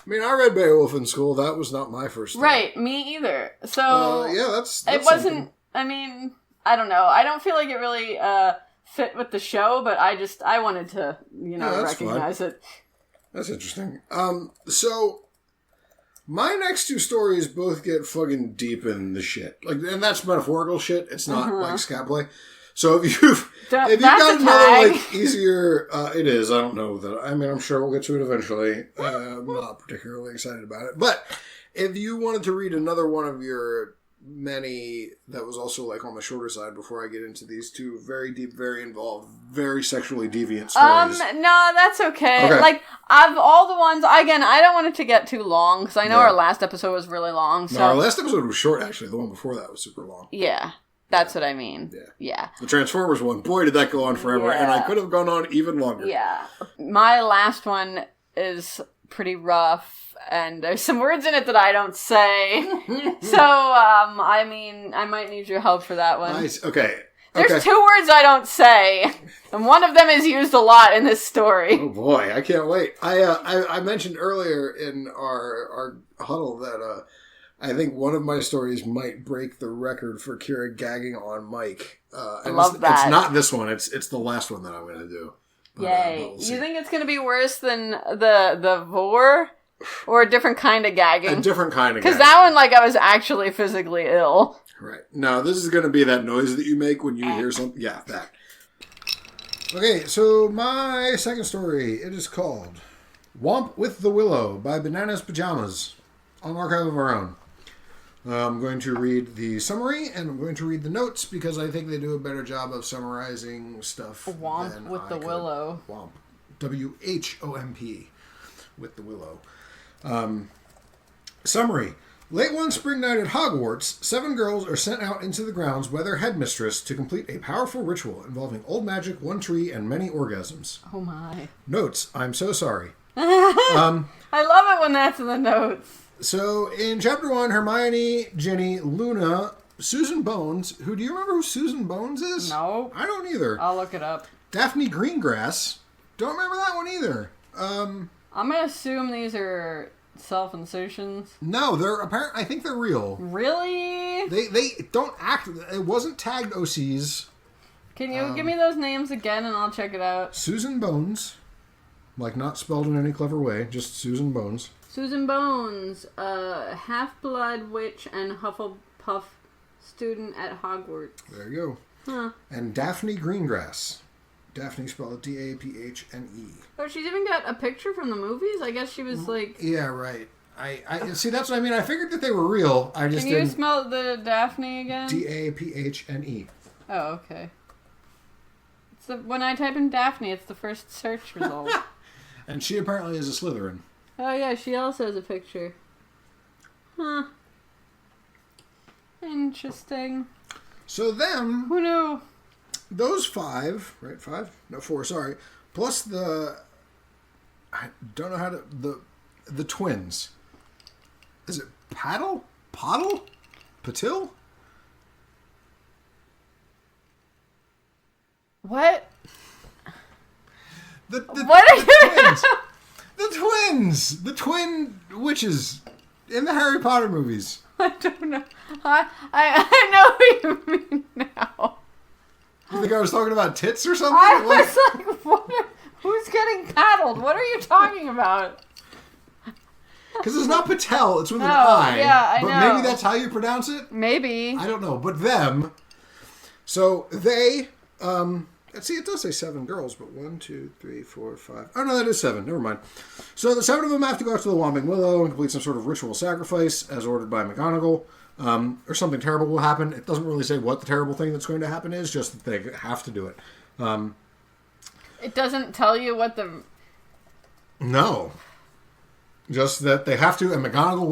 I read Beowulf in school. That was not my first thought. Right, me either. So... that's it wasn't... Something. I don't know. I don't feel like it really fit with the show, but I wanted to, recognize it. That's interesting. So my next two stories both get fucking deep in the shit. And that's metaphorical shit. It's not like scat play. So if you've got another easier, it is. I don't know that. I'm sure we'll get to it eventually. I'm not particularly excited about it. But if you wanted to read another one of your many that was also on the shorter side before I get into these two very deep, very involved, very sexually deviant stories. No, that's okay. Of all the ones, again, I don't want it to get too long because I know our last episode was really long. So our last episode was short, actually. The one before that was super long. Yeah. That's what I mean. Yeah. The Transformers one, boy, did that go on forever, and I could have gone on even longer. Yeah. My last one is pretty rough, and there's some words in it that I don't say. So, I mean, I might need your help for that one. Nice. Okay. There's 2 words I don't say, and one of them is used a lot in this story. Oh boy, I can't wait. I mentioned earlier in our huddle that I think one of my stories might break the record for Kera gagging on mic. I love that. It's not this one. It's the last one that I'm going to do. But, yay! You think it's going to be worse than the vor, or a different kind of gagging? A different kind of gagging. Because that one, like, I was actually physically ill. Right. No, this is going to be that noise that you make when you hear something. Yeah, that. Okay, so my second story, it is called Womp with the Willow by Bananas Pajamas on Archive of Our Own. I'm going to read the summary, and I'm going to read the notes, because I think they do a better job of summarizing stuff. Womp with the Willow. Womp. W-H-O-M-P. With the Willow. Summary. Late one spring night at Hogwarts, 7 girls are sent out into the grounds by their headmistress to complete a powerful ritual involving old magic, one tree, and many orgasms. Oh my. Notes. I'm so sorry. I love it when that's in the notes. So, in Chapter 1, Hermione, Ginny, Luna, Susan Bones. Do you remember who Susan Bones is? No. I don't either. I'll look it up. Daphne Greengrass. Don't remember that one either. I'm going to assume these are self-insertions. No, they're apparent. I think they're real. Really? They don't act. It wasn't tagged OCs. Can you give me those names again and I'll check it out? Susan Bones. Like, not spelled in any clever way. Just Susan Bones. Susan Bones, half-blood witch and Hufflepuff student at Hogwarts. There you go. Huh. And Daphne Greengrass. Daphne spelled D-A-P-H-N-E. Oh, she's even got a picture from the movies? I guess she was like... Yeah, right. I see, that's what I mean. I figured that they were real. I just Can you spell the Daphne again? D-A-P-H-N-E. Oh, okay. When I type in Daphne, it's the first search result. And she apparently is a Slytherin. Oh, yeah, she also has a picture. Huh. Interesting. So them... Who knew? Those 5... Right, 5? No, 4, sorry. Plus the... I don't know how to... The twins. Is it Paddle? Pottle? Patil? What? What are you twins? The twins! The twin witches in the Harry Potter movies. I don't know. I know what you mean now. You think I was talking about tits or something? I was like, what? Who's getting paddled? What are you talking about? Because it's not Patel, it's with an I. Yeah, I know. But maybe that's how you pronounce it? Maybe. I don't know. But them. So they... Let's see, it does say 7 girls, but 1, 2, 3, 4, 5. Oh, no, that is 7. Never mind. So the 7 of them have to go out to the Whomping Willow and complete some sort of ritual sacrifice as ordered by McGonagall. Or something terrible will happen. It doesn't really say what the terrible thing that's going to happen is, just that they have to do it. It doesn't tell you what the... No. Just that they have to, and McGonagall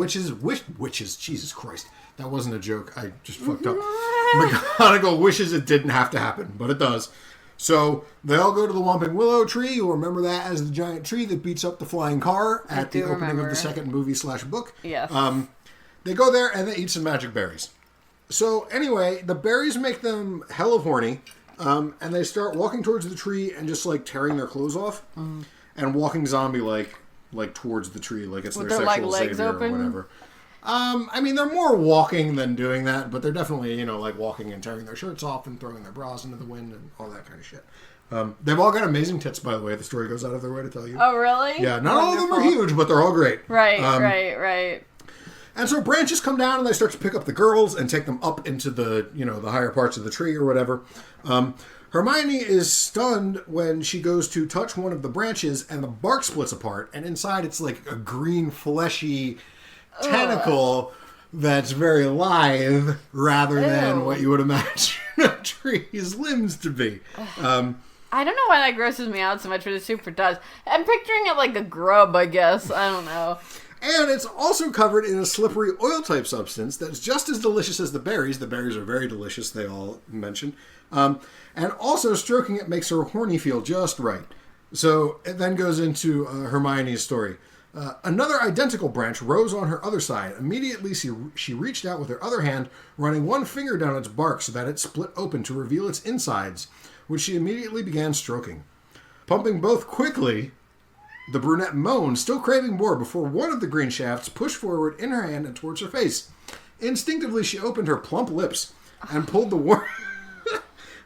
wishes, Jesus Christ. That wasn't a joke. I just fucked up. McGonagall wishes it didn't have to happen, but it does. So they all go to the Whomping Willow tree. You'll remember that as the giant tree that beats up the flying car at the opening of the second movie/book. Yes. They go there and they eat some magic berries. So anyway, the berries make them hella horny, and they start walking towards the tree and just like tearing their clothes off and walking zombie like towards the tree like it's with their sexual legs savior open? or whatever. I mean, they're more walking than doing that, but they're definitely, like walking and tearing their shirts off and throwing their bras into the wind and all that kind of shit. They've all got amazing tits, by the way. The story goes out of their way to tell you. Oh, really? Yeah, not all of them are huge, but they're all great. Right, right. And so branches come down and they start to pick up the girls and take them up into the, the higher parts of the tree or whatever. Hermione is stunned when she goes to touch one of the branches and the bark splits apart, and inside it's like a green, fleshy tentacle that's very lithe rather than what you would imagine a tree's limbs to be. I don't know why that grosses me out so much, but it super does. I'm picturing it like a grub, I guess. I don't know. And it's also covered in a slippery oil-type substance that's just as delicious as the berries. The berries are very delicious, they all mention. And also stroking it makes her horny feel just right. So it then goes into Hermione's story. Another identical branch rose on her other side. Immediately, she reached out with her other hand, running one finger down its bark so that it split open to reveal its insides, which she immediately began stroking. Pumping both quickly, the brunette moaned, still craving more, before one of the green shafts pushed forward in her hand and towards her face. Instinctively, she opened her plump lips and pulled the warm...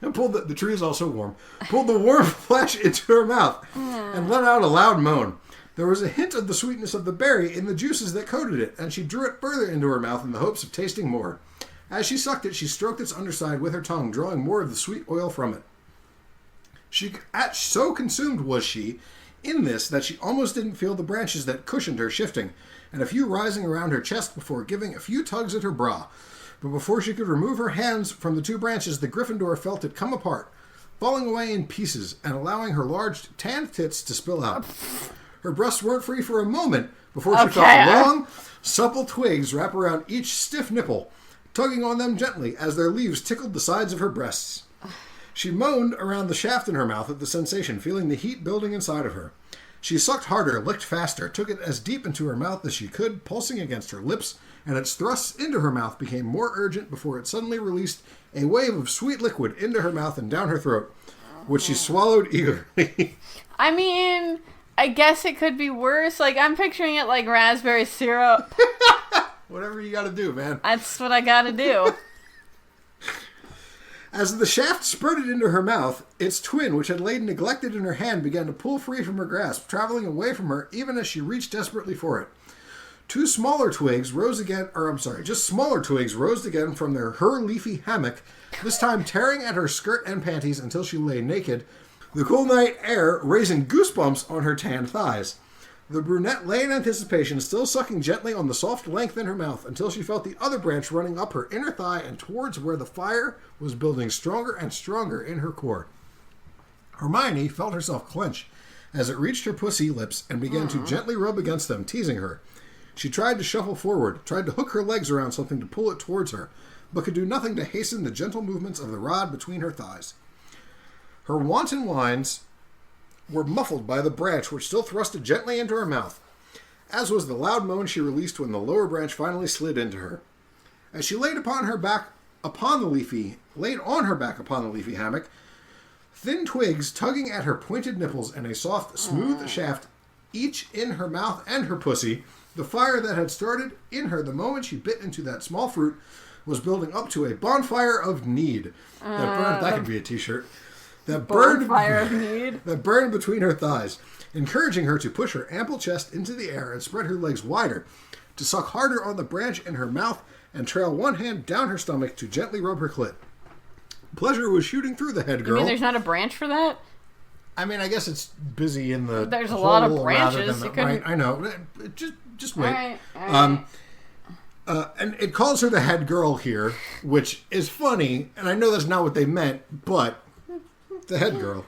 the tree is also warm. Pulled the warm flesh into her mouth and let out a loud moan. There was a hint of the sweetness of the berry in the juices that coated it, and she drew it further into her mouth in the hopes of tasting more. As she sucked it, she stroked its underside with her tongue, drawing more of the sweet oil from it. So consumed was she in this that she almost didn't feel the branches that cushioned her shifting, and a few rising around her chest before giving a few tugs at her bra. But before she could remove her hands from the two branches, the Gryffindor felt it come apart, falling away in pieces and allowing her large tanned tits to spill out. Her breasts weren't free for a moment before she felt long, supple twigs wrap around each stiff nipple, tugging on them gently as their leaves tickled the sides of her breasts. She moaned around the shaft in her mouth at the sensation, feeling the heat building inside of her. She sucked harder, licked faster, took it as deep into her mouth as she could, pulsing against her lips, and its thrusts into her mouth became more urgent before it suddenly released a wave of sweet liquid into her mouth and down her throat, which she swallowed eagerly. I mean, I guess it could be worse. Like, I'm picturing it like raspberry syrup. Whatever you gotta do, man. That's what I gotta do. As the shaft spurted into her mouth, its twin, which had lain neglected in her hand, began to pull free from her grasp, traveling away from her even as she reached desperately for it. Just smaller twigs rose again from her leafy hammock, this time tearing at her skirt and panties until she lay naked, the cool night air raising goosebumps on her tanned thighs. The brunette lay in anticipation, still sucking gently on the soft length in her mouth, until she felt the other branch running up her inner thigh and towards where the fire was building stronger and stronger in her core. Hermione felt herself clench as it reached her pussy lips and began to gently rub against them, teasing her. She tried to shuffle forward, tried to hook her legs around something to pull it towards her, but could do nothing to hasten the gentle movements of the rod between her thighs. Her wanton whines were muffled by the branch which still thrusted gently into her mouth, as was the loud moan she released when the lower branch finally slid into her. As she laid on her back upon the leafy hammock, thin twigs tugging at her pointed nipples and a soft, smooth shaft, each in her mouth and her pussy, the fire that had started in her the moment she bit into that small fruit was building up to a bonfire of need. That could be a t-shirt. That burned between her thighs, encouraging her to push her ample chest into the air and spread her legs wider, to suck harder on the branch in her mouth and trail one hand down her stomach to gently rub her clit. Pleasure was shooting through the head girl. You mean there's not a branch for that? I mean, I guess it's busy in the There's a lot of branches. Right, I know. Just wait. All right. And it calls her the head girl here, which is funny, and I know that's not what they meant, but the head girl.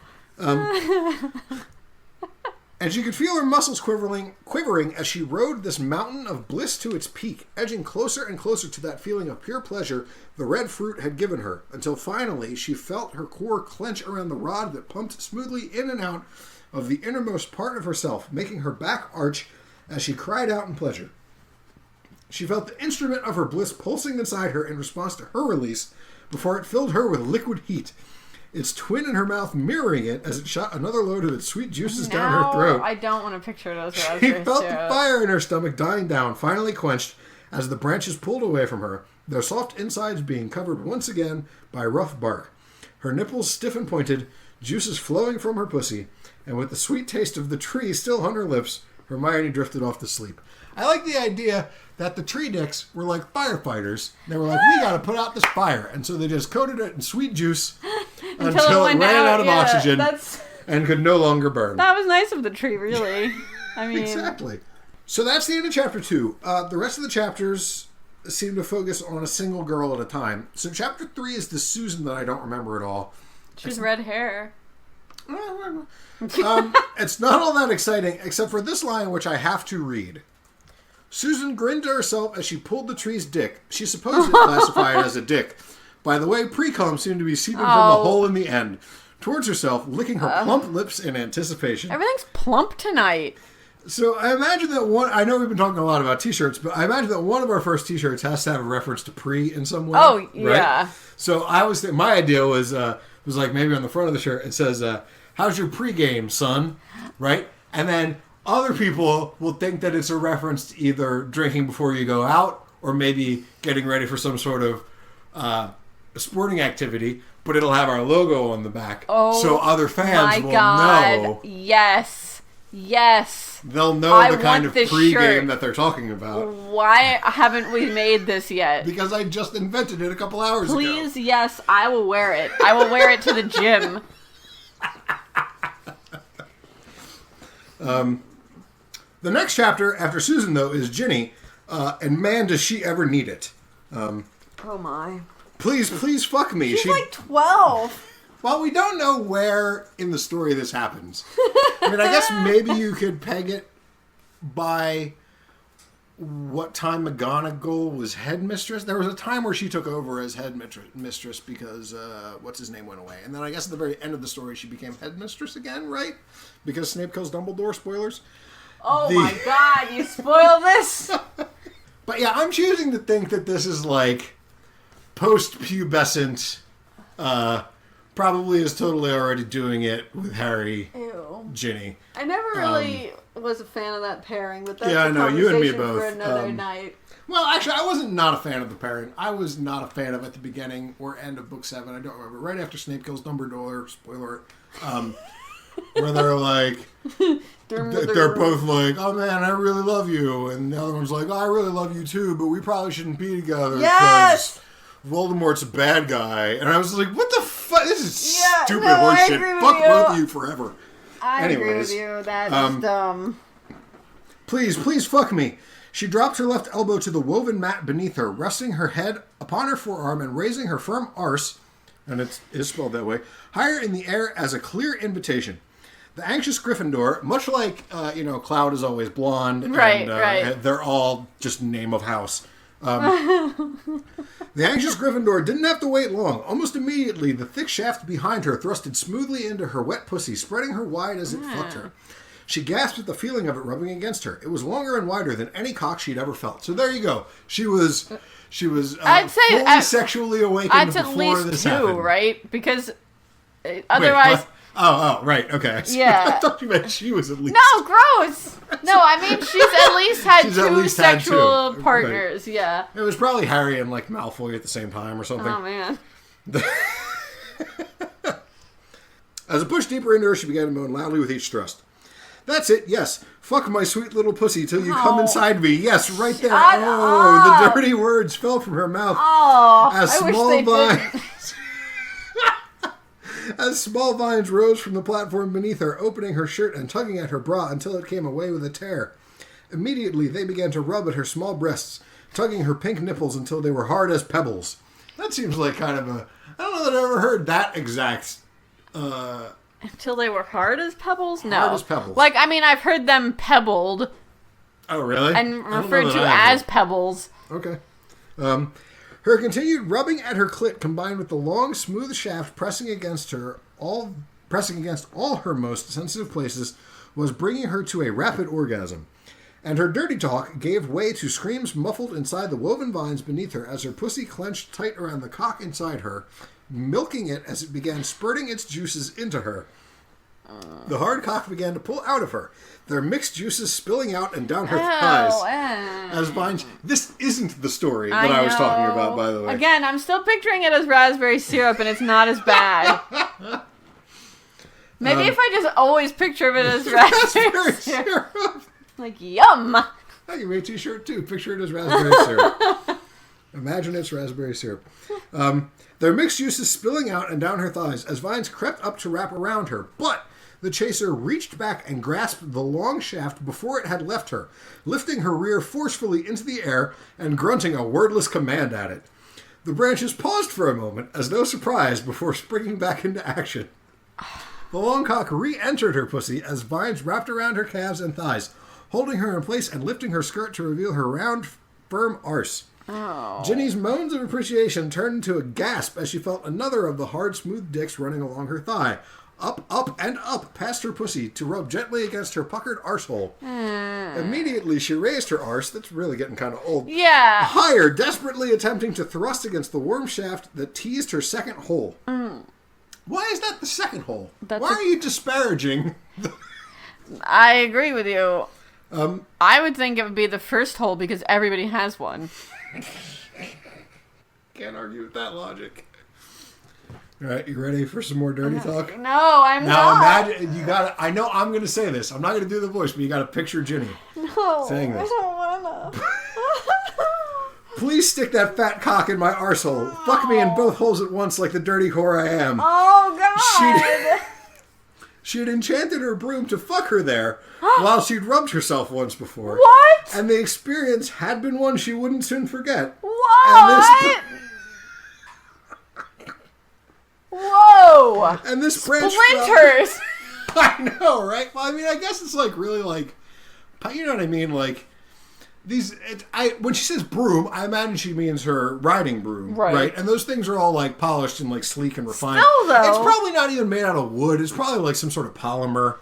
And she could feel her muscles quivering as she rode this mountain of bliss to its peak, edging closer and closer to that feeling of pure pleasure the red fruit had given her, until finally she felt her core clench around the rod that pumped smoothly in and out of the innermost part of herself, making her back arch as she cried out in pleasure. She felt the instrument of her bliss pulsing inside her in response to her release before it filled her with liquid heat, its twin in her mouth mirroring it as it shot another load of its sweet juices down her throat. I don't want to picture those raspberry She felt the fire in her stomach dying down, finally quenched as the branches pulled away from her, their soft insides being covered once again by rough bark. Her nipples stiff and pointed, juices flowing from her pussy, and with the sweet taste of the tree still on her lips, Hermione drifted off to sleep. I like the idea that the tree dicks were like firefighters. They were like, we gotta put out this fire. And so they just coated it in sweet juice until it ran out of oxygen and could no longer burn. That was nice of the tree, really. I mean... Exactly. So that's the end of chapter 2. The rest of the chapters seem to focus on a single girl at a time. So chapter 3 is the Susan that I don't remember at all. She's red hair. It's not all that exciting, except for this line, which I have to read. Susan grinned to herself as she pulled the tree's dick. She supposed it classified as a dick. By the way, pre-cum seemed to be seeping from the hole in the end. Towards herself, licking her plump lips in anticipation. Everything's plump tonight. So I imagine that I know we've been talking a lot about t-shirts, but I imagine that one of our first t-shirts has to have a reference to pre in some way. Oh, yeah. Right? So I was thinking, my idea was like maybe on the front of the shirt, it says, how's your pregame, son? Right? And then other people will think that it's a reference to either drinking before you go out or maybe getting ready for some sort of sporting activity, but it'll have our logo on the back. Oh, so other fans will know. Yes. They'll know the kind of pregame that they're talking about. Why haven't we made this yet? Because I just invented it a couple hours ago. Please, yes, I will wear it. I will wear it to the gym. The next chapter after Susan, though, is Ginny, and man, does she ever need it. Oh my. Please fuck me. She's like 12. Well, we don't know where in the story this happens. I mean, I guess maybe you could peg it by what time McGonagall was headmistress. There was a time where she took over as headmistress because what's his name went away. And then I guess at the very end of the story she became headmistress again, right? Because Snape kills Dumbledore, spoilers. Oh my god, you spoiled this? But yeah, I'm choosing to think that this is like post-pubescent, probably is totally already doing it with Harry, Ginny. I never really was a fan of that pairing, but that's I know, you and me both. For another night. Well, actually, I wasn't not a fan of the pairing. I was not a fan of at the beginning or end of book 7. I don't remember. Right after Snape kills Dumbledore, spoiler, where they're like, they're both like, oh man, I really love you. And the other one's like, oh, I really love you too, but we probably shouldn't be together. Yes! Voldemort's a bad guy. And I was like, what the fuck? This is stupid no, horseshit. Fuck both of you forever. I agree with you. That is dumb. Please fuck me. She dropped her left elbow to the woven mat beneath her, resting her head upon her forearm and raising her firm arse, and it is spelled that way, higher in the air as a clear invitation. The anxious Gryffindor, much like, Cloud is always blonde. Right. They're all just name of house. The anxious Gryffindor didn't have to wait long. Almost immediately, the thick shaft behind her thrusted smoothly into her wet pussy, spreading her wide as it fucked her. She gasped at the feeling of it rubbing against her. It was longer and wider than any cock she'd ever felt. So there you go. She was I'd say fully sexually awakened before at least this 2, happened. Right? Because otherwise... Wait, oh, right, okay. Yeah. I thought you meant she was at least... No, gross! No, I mean, she's at least had She's two at least had sexual two. partners, yeah. It was probably Harry and, Malfoy at the same time or something. Oh, man. As it pushed deeper into her, she began to moan loudly with each thrust. That's it, yes. Fuck my sweet little pussy till you come inside me. Yes, right there. The dirty words fell from her mouth. Oh, as I small wish they vines, as small vines rose from the platform beneath her, opening her shirt and tugging at her bra until it came away with a tear. Immediately, they began to rub at her small breasts, tugging her pink nipples until they were hard as pebbles. That seems like kind of a... I don't know that I ever heard that exact... Until they were hard as pebbles? No. Hard as pebbles. I've heard them pebbled. Oh, really? And referred to as pebbles. Okay. Her continued rubbing at her clit, combined with the long, smooth shaft pressing against all her most sensitive places, was bringing her to a rapid orgasm. And her dirty talk gave way to screams muffled inside the woven vines beneath her as her pussy clenched tight around the cock inside her, milking it as it began spurting its juices into her. The hard cock began to pull out of her, their mixed juices spilling out and down her thighs. As vines... This isn't the story that I was talking about, by the way. Again, I'm still picturing it as raspberry syrup, and it's not as bad. Maybe if I just always picture it as raspberry syrup. Yum! I can make a t-shirt, too. Picture it as raspberry syrup. Imagine it's raspberry syrup. Their mixed juices spilling out and down her thighs as vines crept up to wrap around her. But the chaser reached back and grasped the long shaft before it had left her, lifting her rear forcefully into the air and grunting a wordless command at it. The branches paused for a moment, as though surprised, before springing back into action. The long cock re-entered her pussy as vines wrapped around her calves and thighs, holding her in place and lifting her skirt to reveal her round, firm arse. Oh. Ginny's moans of appreciation turned into a gasp as she felt another of the hard, smooth dicks running along her thigh. Up, and up past her pussy to rub gently against her puckered arsehole. Immediately, she raised her arse, that's really getting kind of old, higher, desperately attempting to thrust against the warm shaft that teased her second hole. Why is that the second hole? Why are you disparaging? I agree with you. I would think it would be the first hole because everybody has one. Can't argue with that logic. All right, you ready for some more dirty talk? No, I'm not. Now imagine, you gotta, I know I'm gonna say this. I'm not gonna do the voice, but you gotta picture Ginny saying this. I don't wanna. Please stick that fat cock in my arsehole. Oh. Fuck me in both holes at once like the dirty whore I am. Oh, God. She'd enchanted her broom to fuck her there while she'd rubbed herself once before. What? And the experience had been one she wouldn't soon forget. What? Whoa! And this branch Splinters! I know, right? Well, I mean, I guess it's like really like, you know what I mean? Like, when she says broom, I imagine she means her riding broom, right? And those things are all like polished and like sleek and refined. Still, though, it's probably not even made out of wood. It's probably like some sort of polymer.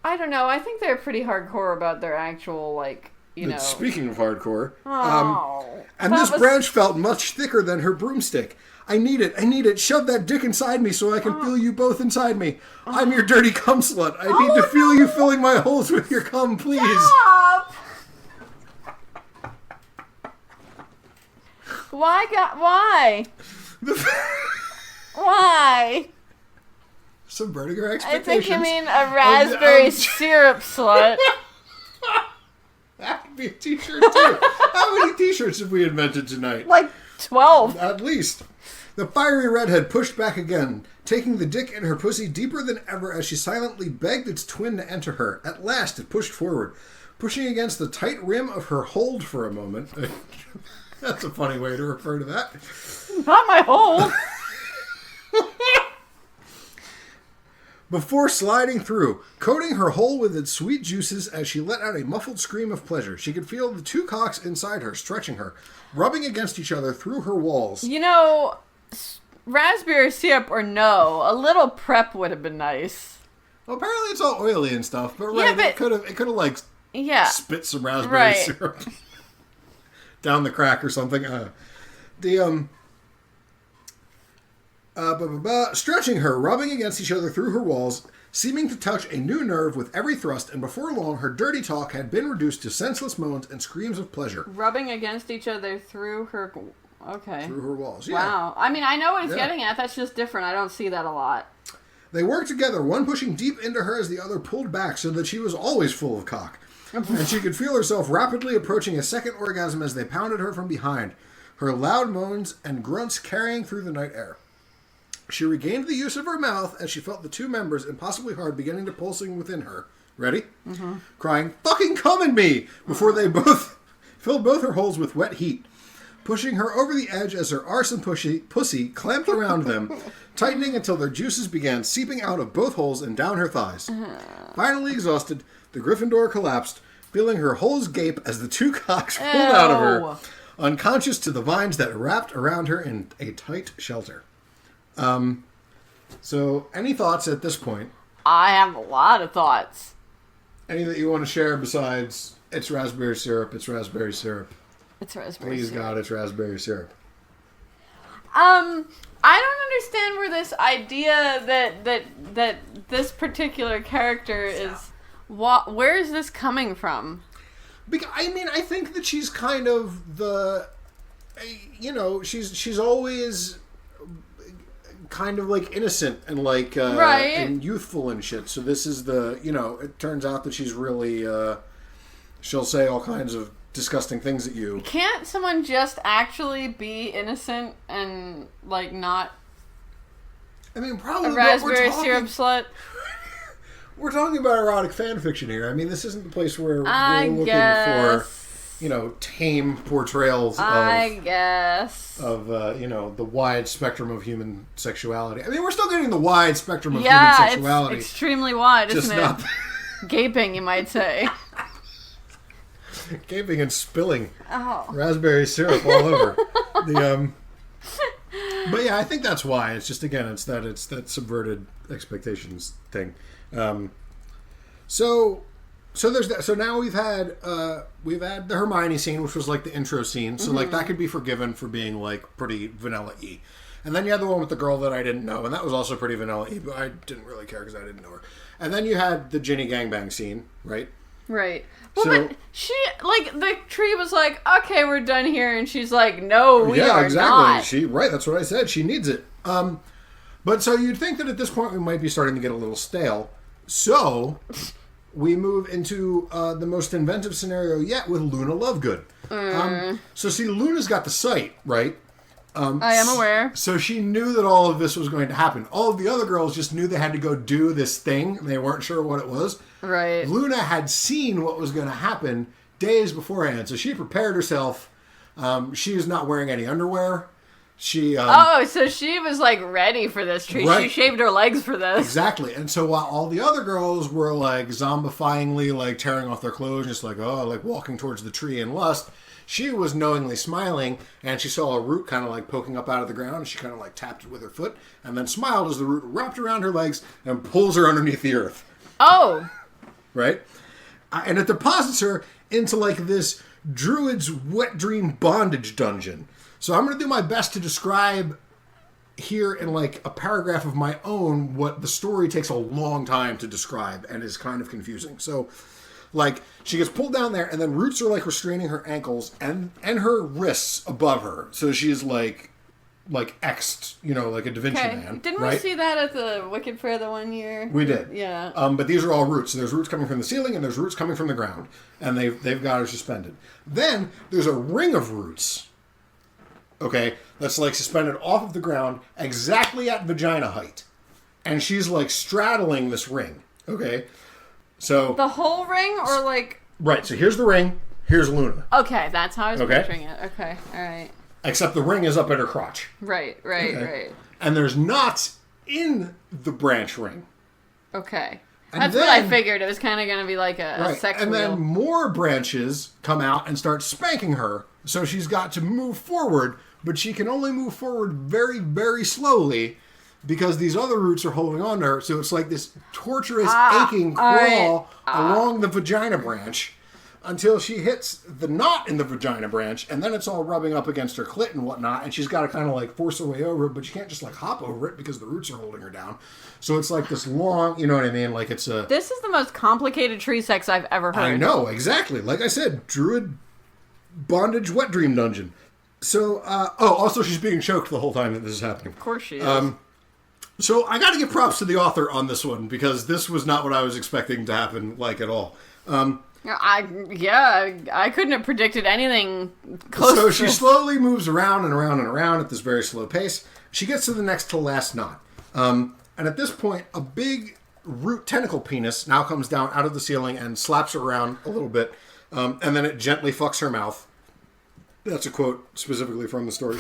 I don't know. I think they're pretty hardcore about their actual, like, you know. Speaking of hardcore, oh, and this branch felt much thicker than her broomstick. I need it. Shove that dick inside me so I can feel you both inside me. I'm your dirty cum slut. I need to feel you filling my holes with your cum, please. Stop! Why? Why? Subverting her expectations. I think you mean a raspberry syrup slut. That could be a t-shirt too. How many t-shirts have we invented tonight? Like 12. At least. The fiery redhead pushed back again, taking the dick in her pussy deeper than ever as she silently begged its twin to enter her. At last it pushed forward, pushing against the tight rim of her hold for a moment. That's a funny way to refer to that. Not my hole. Before sliding through, coating her hole with its sweet juices as she let out a muffled scream of pleasure. She could feel the two cocks inside her, stretching her, rubbing against each other through her walls. You know, raspberry syrup or no, a little prep would have been nice. Well, apparently it's all oily and stuff, but it could have like spit some raspberry syrup down the crack or something. Stretching her, rubbing against each other through her walls, seeming to touch a new nerve with every thrust, and before long her dirty talk had been reduced to senseless moans and screams of pleasure. Rubbing against each other through her... Okay. Through her walls, yeah. Wow. I mean, I know what he's getting at. That's just different. I don't see that a lot. They worked together, one pushing deep into her as the other pulled back so that she was always full of cock. And she could feel herself rapidly approaching a second orgasm as they pounded her from behind, her loud moans and grunts carrying through the night air. She regained the use of her mouth as she felt the two members, impossibly hard, beginning to pulsing within her. Ready? Mm-hmm. Crying, "Fucking come at me!" before they both filled both her holes with wet heat, pushing her over the edge as her arse and pussy clamped around them, tightening until their juices began seeping out of both holes and down her thighs. Finally exhausted, the Gryffindor collapsed, feeling her holes gape as the two cocks pulled out of her, unconscious to the vines that wrapped around her in a tight shelter. So, any thoughts at this point? I have a lot of thoughts. Any that you want to share besides, it's raspberry syrup, it's raspberry syrup. It's raspberry Please syrup. God, it's raspberry syrup. I don't understand where this idea that this particular character is... where is this coming from? Because, I mean, I think that she's kind of the... You know, she's always... kind of like innocent and like and youthful and shit. So this is the, you know, it turns out that she's really she'll say all kinds of disgusting things at you. Can't someone just actually be innocent and like not I mean, probably a raspberry syrup slut? We're talking about erotic fan fiction here. I mean, this isn't the place where we're looking for, you know, tame portrayals of you know, the wide spectrum of human sexuality. I mean, we're still getting the wide spectrum of human sexuality. It's extremely wide, just isn't it? Gaping, you might say. Gaping and spilling raspberry syrup all over. But yeah, I think that's why. It's just, again, it's that subverted expectations thing. So there's that. So now we've had the Hermione scene, which was like the intro scene. So like that could be forgiven for being like pretty vanilla-y. And then you had the one with the girl that I didn't know, and that was also pretty vanilla-y, but I didn't really care because I didn't know her. And then you had the Ginny gangbang scene, right? Right. Well, but she, like, the tree was like, okay, we're done here, and she's like, no, we are not. Right, that's what I said. She needs it. But so you'd think that at this point we might be starting to get a little stale. So we move into the most inventive scenario yet with Luna Lovegood. So see, Luna's got the sight, right? I am aware. So she knew that all of this was going to happen. All of the other girls just knew they had to go do this thing. They weren't sure what it was. Right. Luna had seen what was going to happen days beforehand. So she prepared herself. She was not wearing any underwear. So she was like ready for this tree. Right. She shaved her legs for this. Exactly. And so while all the other girls were like zombifyingly like tearing off their clothes, just like, like walking towards the tree in lust, she was knowingly smiling, and she saw a root kind of like poking up out of the ground, and she kind of like tapped it with her foot, and then smiled as the root wrapped around her legs and pulls her underneath the earth. Oh. Right? And it deposits her into like this druid's wet dream bondage dungeon. So I'm going to do my best to describe here in like a paragraph of my own what the story takes a long time to describe and is kind of confusing. So like she gets pulled down there and then roots are like restraining her ankles and her wrists above her. So she's like X'd, like a Da Vinci man. Didn't we see that at the Wicked Fair the one year? We did. Yeah. But these are all roots. So there's roots coming from the ceiling and there's roots coming from the ground. And they've got her suspended. Then there's a ring of roots. Okay, that's like suspended off of the ground exactly at vagina height. And she's like straddling this ring. Okay. So the whole ring or like... Right, so here's the ring, here's Luna. Okay, that's how I was picturing it. Okay, alright. Except the ring is up at her crotch. Right. And there's knots in the branch ring. Okay. That's what I figured. It was kind of going to be like a sex and wheel. Then more branches come out and start spanking her. So she's got to move forward, but she can only move forward very, very slowly because these other roots are holding on to her. So it's like this torturous, aching crawl along the vagina branch until she hits the knot in the vagina branch, and then it's all rubbing up against her clit and whatnot, and she's got to kind of like force her way over it, but she can't just like hop over it because the roots are holding her down. So it's like this long, you know what I mean? Like it's a... This is the most complicated tree sex I've ever heard. I know, exactly. Like I said, druid bondage wet dream dungeon. So, also she's being choked the whole time that this is happening. Of course she is. So I got to give props to the author on this one because this was not what I was expecting to happen like at all. I couldn't have predicted anything close. So she slowly moves around and around and around at this very slow pace. She gets to the next to last knot. And at this point, a big root tentacle penis now comes down out of the ceiling and slaps her around a little bit. And then it gently fucks her mouth. That's a quote specifically from the story.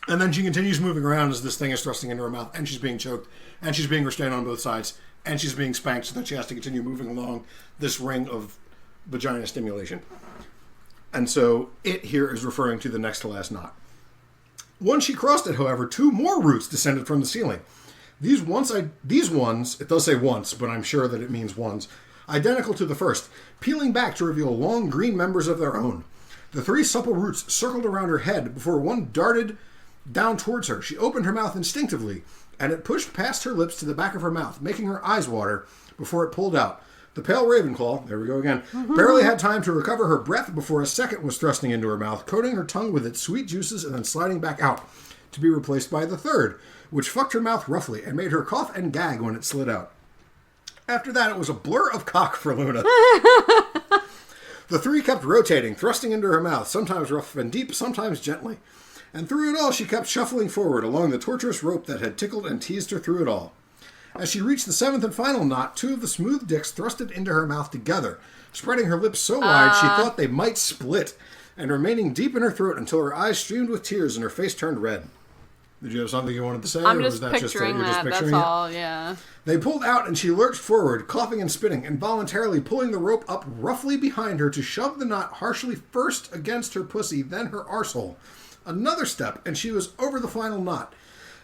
And then she continues moving around as this thing is thrusting into her mouth, and she's being choked, and she's being restrained on both sides, and she's being spanked so that she has to continue moving along this ring of vagina stimulation. And so it here is referring to the next to last knot. Once she crossed it, however, 2 more roots descended from the ceiling. These ones, it does say once, but I'm sure that it means ones, identical to the first, peeling back to reveal long green members of their own. The 3 supple roots circled around her head before one darted down towards her. She opened her mouth instinctively, and it pushed past her lips to the back of her mouth, making her eyes water before it pulled out. The pale Ravenclaw, there we go again, barely had time to recover her breath before a second was thrusting into her mouth, coating her tongue with its sweet juices and then sliding back out, to be replaced by the third, which fucked her mouth roughly and made her cough and gag when it slid out. After that, it was a blur of cock for Luna. The 3 kept rotating, thrusting into her mouth, sometimes rough and deep, sometimes gently. And through it all, she kept shuffling forward along the tortuous rope that had tickled and teased her through it all. As she reached the 7th and final knot, 2 of the smooth dicks thrusted into her mouth together, spreading her lips so wide she thought they might split, and remaining deep in her throat until her eyes streamed with tears and her face turned red. Did you have something you wanted to say? I'm or just was that picturing just that. picturing That's it? all. Yeah. They pulled out and she lurched forward, coughing and spitting, involuntarily pulling the rope up roughly behind her to shove the knot harshly first against her pussy, then her arsehole. Another step, and she was over the final knot.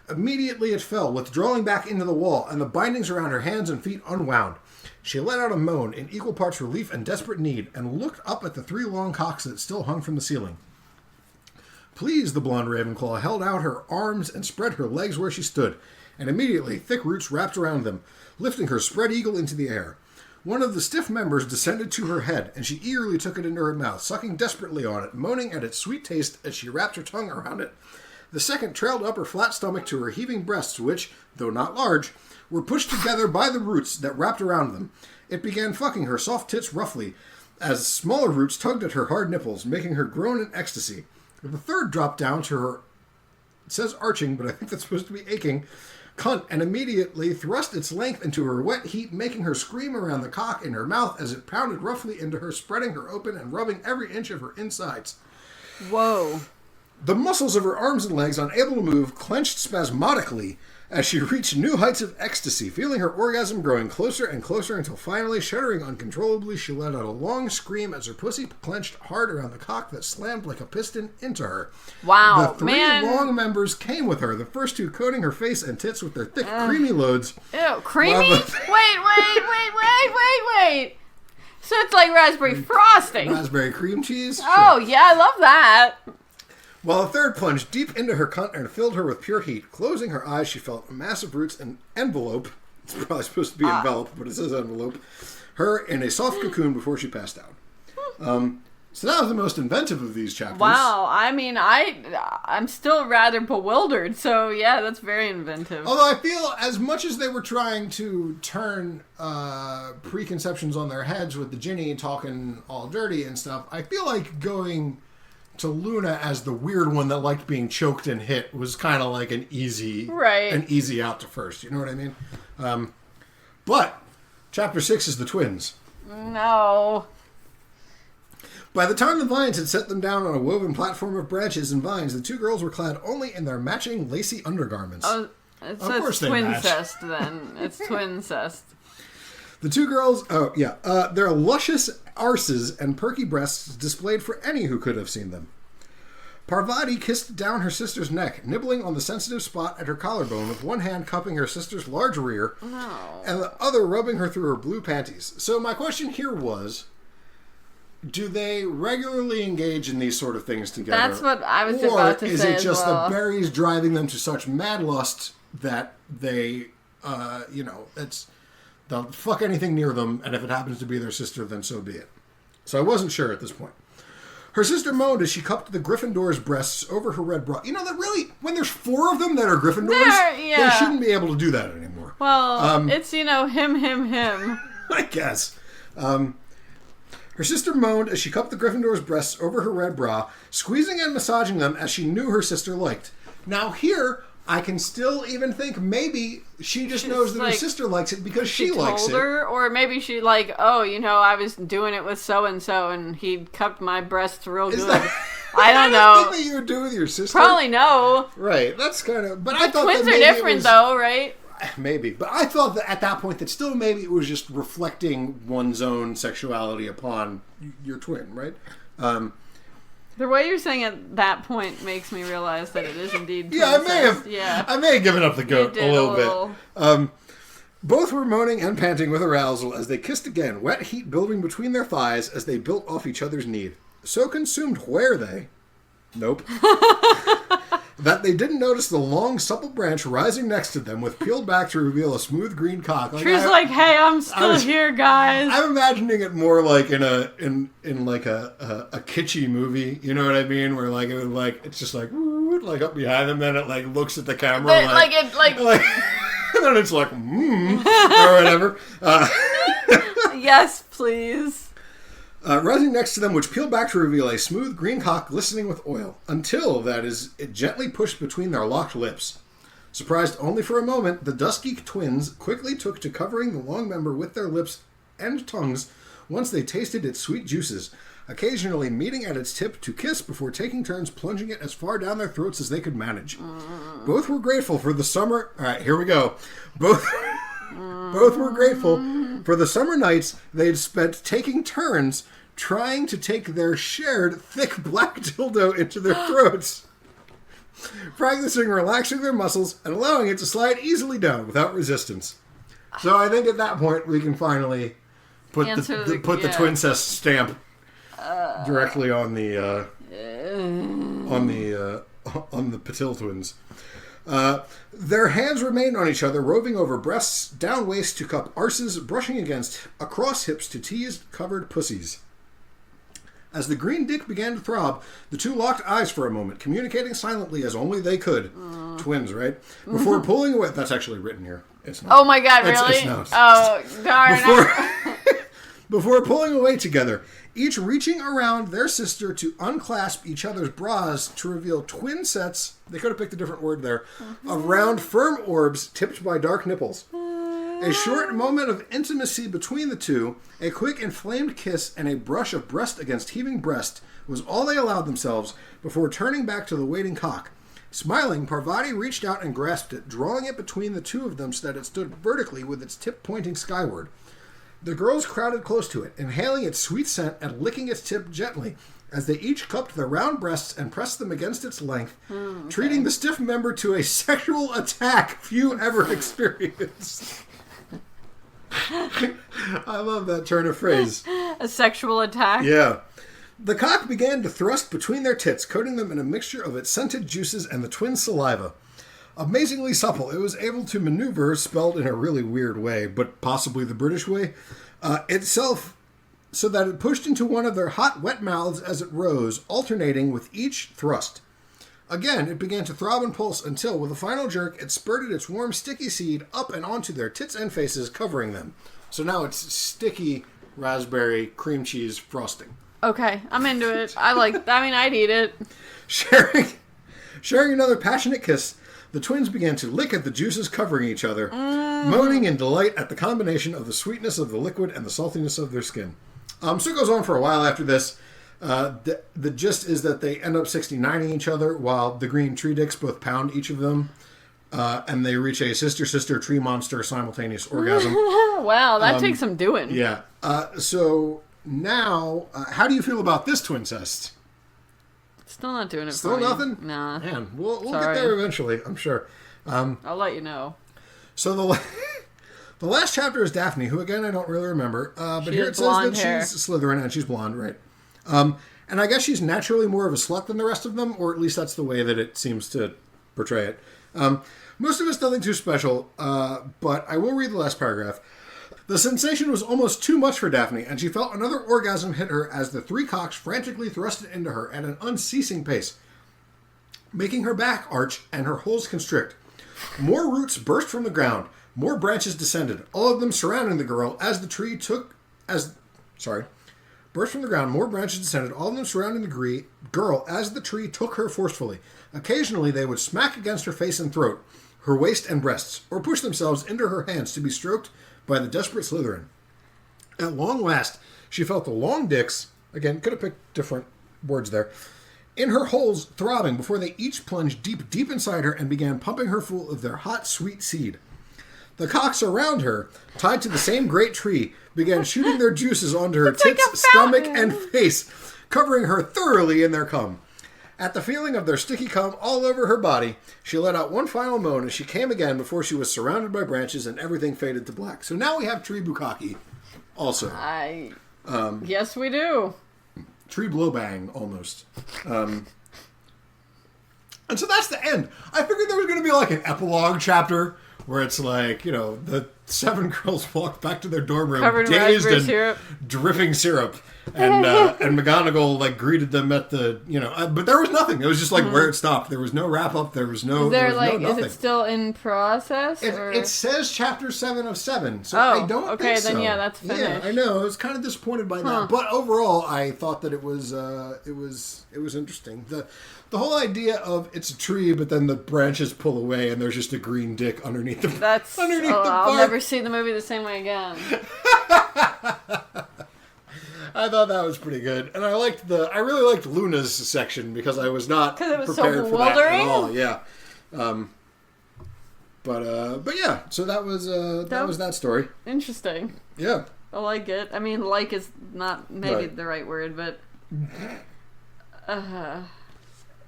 Immediately it fell, withdrawing back into the wall, and the bindings around her hands and feet unwound. She let out a moan in equal parts relief and desperate need, and looked up at the 3 long cocks that still hung from the ceiling. Pleased, the blonde Ravenclaw held out her arms and spread her legs where she stood, and immediately thick roots wrapped around them, lifting her spread eagle into the air. One of the stiff members descended to her head, and she eagerly took it into her mouth, sucking desperately on it, moaning at its sweet taste as she wrapped her tongue around it. The second trailed up her flat stomach to her heaving breasts, which, though not large, were pushed together by the roots that wrapped around them. It began fucking her soft tits roughly, as smaller roots tugged at her hard nipples, making her groan in ecstasy. The third dropped down to her, it says arching, but I think that's supposed to be aching, cunt, and immediately thrust its length into her wet heat, making her scream around the cock in her mouth as it pounded roughly into her, spreading her open and rubbing every inch of her insides. Whoa. The muscles of her arms and legs, unable to move, clenched spasmodically as she reached new heights of ecstasy, feeling her orgasm growing closer and closer until finally, shuddering uncontrollably, she let out a long scream as her pussy clenched hard around the cock that slammed like a piston into her. Wow, the 3 long members came with her, the first 2 coating her face and tits with their thick, creamy loads. Ew, creamy? Wait. So it's like raspberry frosting. Raspberry cream cheese? Oh, Sure. yeah, I love that. While a third plunged deep into her cunt and filled her with pure heat. Closing her eyes, she felt a massive roots and envelope. It's probably supposed to be envelope, but it says envelope. Her in a soft cocoon before she passed out. So that was the most inventive of these chapters. Wow, I mean, I'm still rather bewildered, so yeah, that's very inventive. Although I feel as much as they were trying to turn preconceptions on their heads with the Ginny talking all dirty and stuff, I feel like going to Luna as the weird one that liked being choked and hit was kind of like an easy out to first. You know what I mean? But chapter 6 is the twins. No. By the time the vines had set them down on a woven platform of branches and vines, the 2 girls were clad only in their matching lacy undergarments. Oh, of course it's twincest then. It's twincest. The 2 girls, their luscious arses and perky breasts displayed for any who could have seen them. Parvati kissed down her sister's neck, nibbling on the sensitive spot at her collarbone with one hand cupping her sister's large rear and the other rubbing her through her blue panties. So my question here was, do they regularly engage in these sort of things together? That's what I was about to say. Or is it just the berries driving them to such mad lust that they, they'll fuck anything near them, and if it happens to be their sister, then so be it. So I wasn't sure at this point. Her sister moaned as she cupped the Gryffindor's breasts over her red bra. You know, that really, when there's 4 of them that are Gryffindors, they shouldn't be able to do that anymore. Well, it's, him. I guess. Her sister moaned as she cupped the Gryffindor's breasts over her red bra, squeezing and massaging them as she knew her sister liked. Now here, I can still even think maybe she just knows that her sister likes it because she likes it. Her, or maybe she I was doing it with so-and-so and he cupped my breasts real good. I don't know. Something that you would do with your sister? Probably no. Right, that's kind of... But I thought twins are different though, right? Maybe. But I thought that at that point that still maybe it was just reflecting one's own sexuality upon your twin, right? The way you're saying at that point makes me realize that it is indeed I may have given up the goat a little bit. Both were moaning and panting with arousal as they kissed again, wet heat building between their thighs as they built off each other's need. So consumed were they? Nope. That they didn't notice the long, supple branch rising next to them with peeled back to reveal a smooth green cock. True's like, hey, I'm still here, guys. I'm imagining it more like in a kitschy movie, you know what I mean? Where like it would it's just like up behind them, then it like looks at the camera and then it's like or whatever. Yes, please. Rising next to them, which peeled back to reveal a smooth green cock glistening with oil, until, that is, it gently pushed between their locked lips. Surprised only for a moment, the dusky twins quickly took to covering the long member with their lips and tongues, once they tasted its sweet juices, occasionally meeting at its tip to kiss before taking turns plunging it as far down their throats as they could manage. Both were grateful for the summer... All right, here we go. Both were grateful for the summer nights they had spent taking turns trying to take their shared thick black dildo into their throats, practicing relaxing their muscles and allowing it to slide easily down without resistance. So I think at that point we can finally put the twincest stamp directly on the Patil twins. Their hands remained on each other, roving over breasts, down waist to cup arses, brushing across hips to teased, covered pussies. As the green dick began to throb, the two locked eyes for a moment, communicating silently as only they could. Twins, right? Before pulling away... That's actually written here. It's not. Oh my god, really? Oh, darn. Before pulling away together, each reaching around their sister to unclasp each other's bras to reveal twin sets, they could have picked a different word there, of round, firm orbs tipped by dark nipples. A short moment of intimacy between the two, a quick inflamed kiss, and a brush of breast against heaving breast was all they allowed themselves before turning back to the waiting cock. Smiling, Parvati reached out and grasped it, drawing it between the two of them so that it stood vertically with its tip pointing skyward. The girls crowded close to it, inhaling its sweet scent and licking its tip gently as they each cupped their round breasts and pressed them against its length, treating the stiff member to a sexual attack few ever experienced. I love that turn of phrase. A sexual attack? Yeah. The cock began to thrust between their tits, coating them in a mixture of its scented juices and the twins' saliva. Amazingly supple, it was able to maneuver, spelled in a really weird way, but possibly the British way, itself so that it pushed into one of their hot, wet mouths as it rose, alternating with each thrust. Again, it began to throb and pulse until, with a final jerk, it spurted its warm, sticky seed up and onto their tits and faces, covering them. So now it's sticky raspberry cream cheese frosting. Okay, I'm into it. I'd eat it. Sharing another passionate kiss, the twins began to lick at the juices covering each other, moaning in delight at the combination of the sweetness of the liquid and the saltiness of their skin. So it goes on for a while after this. The gist is that they end up 69ing each other while the green tree dicks both pound each of them, and they reach a sister-sister tree monster simultaneous orgasm. Wow, that takes some doing. Yeah. So now, how do you feel about this twincest? Still not doing it Still for nothing? you. Nah. Man, we'll get there eventually, I'm sure. I'll let you know. So the last chapter is Daphne, who, again, I don't really remember. But here it says that she's Slytherin and she's blonde, right? And I guess she's naturally more of a slut than the rest of them, or at least that's the way that it seems to portray it. Most of it's nothing too special, but I will read the last paragraph. The sensation was almost too much for Daphne, and she felt another orgasm hit her as the three cocks frantically thrust it into her at an unceasing pace, making her back arch and her holes constrict. More roots burst from the ground. More branches descended, all of them surrounding the girl as the tree burst from the ground. More branches descended, all of them surrounding the girl as the tree took her forcefully. Occasionally, they would smack against her face and throat, her waist and breasts, or push themselves into her hands to be stroked by the desperate Slytherin. At long last, she felt the long dicks, again, could have picked different words there, in her holes throbbing before they each plunged deep, deep inside her and began pumping her full of their hot, sweet seed. The cocks around her, tied to the same great tree, began shooting their juices onto her tits, stomach, and face, covering her thoroughly in their cum. At the feeling of their sticky cum all over her body, she let out one final moan as she came again before she was surrounded by branches and everything faded to black. So now we have tree bukkake also. Yes, we do. Tree blowbang, almost. And so that's the end. I figured there was going to be like an epilogue chapter where it's like, the 7 girls walked back to their dorm room covered in dazed and syrup. dripping syrup. And McGonagall greeted them at the but there was nothing. It was just where it stopped. There was no wrap up. There was no. Nothing. Is it still in process? It says chapter 7 of 7, so I don't think so. Then yeah, that's finished. Yeah, I know. I was kind of disappointed by that, but overall, I thought that it was interesting. The whole idea of it's a tree, but then the branches pull away and there's just a green dick underneath the. That's underneath the bark. I'll never see the movie the same way again. I thought that was pretty good, and I really liked Luna's section because I was not prepared for that at all. Yeah, but yeah, so that was that story. Interesting. Yeah, I like it. I mean, like is not maybe the right word, but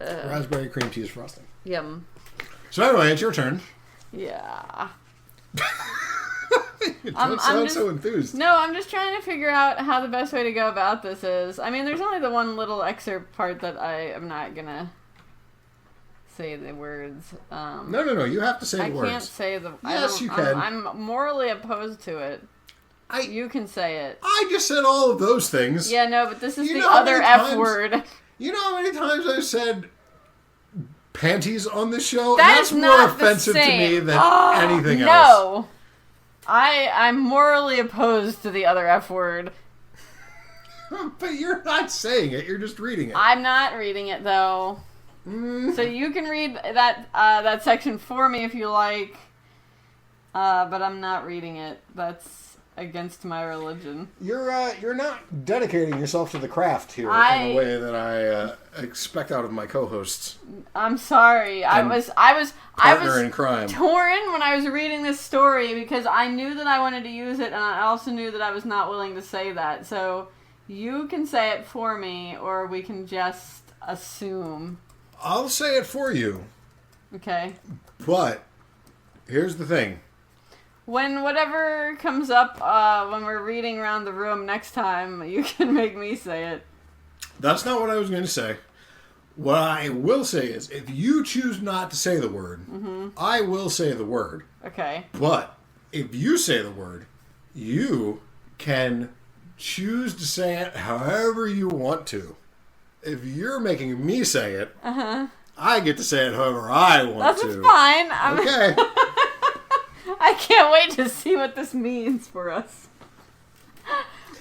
raspberry cream cheese frosting. Yum. So anyway, it's your turn. Yeah. You don't sound so enthused. No, I'm just trying to figure out how the best way to go about this is. I mean, there's only the one little excerpt part that I am not gonna say the words. No. You have to say the words. I can't say the. Yes, you can. I'm morally opposed to it. You can say it. I just said all of those things. Yeah, no, but this is the other F word. You know how many times I've said panties on this show? That's more offensive to me than anything else. No. I'm morally opposed to the other F word. But you're not saying it, you're just reading it. I'm not reading it, though. So you can read that section for me if you like. But I'm not reading it. That's against my religion. You're not dedicating yourself to the craft here in a way that I expect out of my co-hosts. I'm sorry. I was in crime. Torn when I was reading this story because I knew that I wanted to use it, and I also knew that I was not willing to say that. So you can say it for me, or we can just assume. I'll say it for you. Okay. But here's the thing. When whatever comes up when we're reading around the room next time, you can make me say it. That's not what I was going to say. What I will say is, if you choose not to say the word, I will say the word. Okay. But if you say the word, you can choose to say it however you want to. If you're making me say it, I get to say it however I want to. That's fine. Okay. I can't wait to see what this means for us.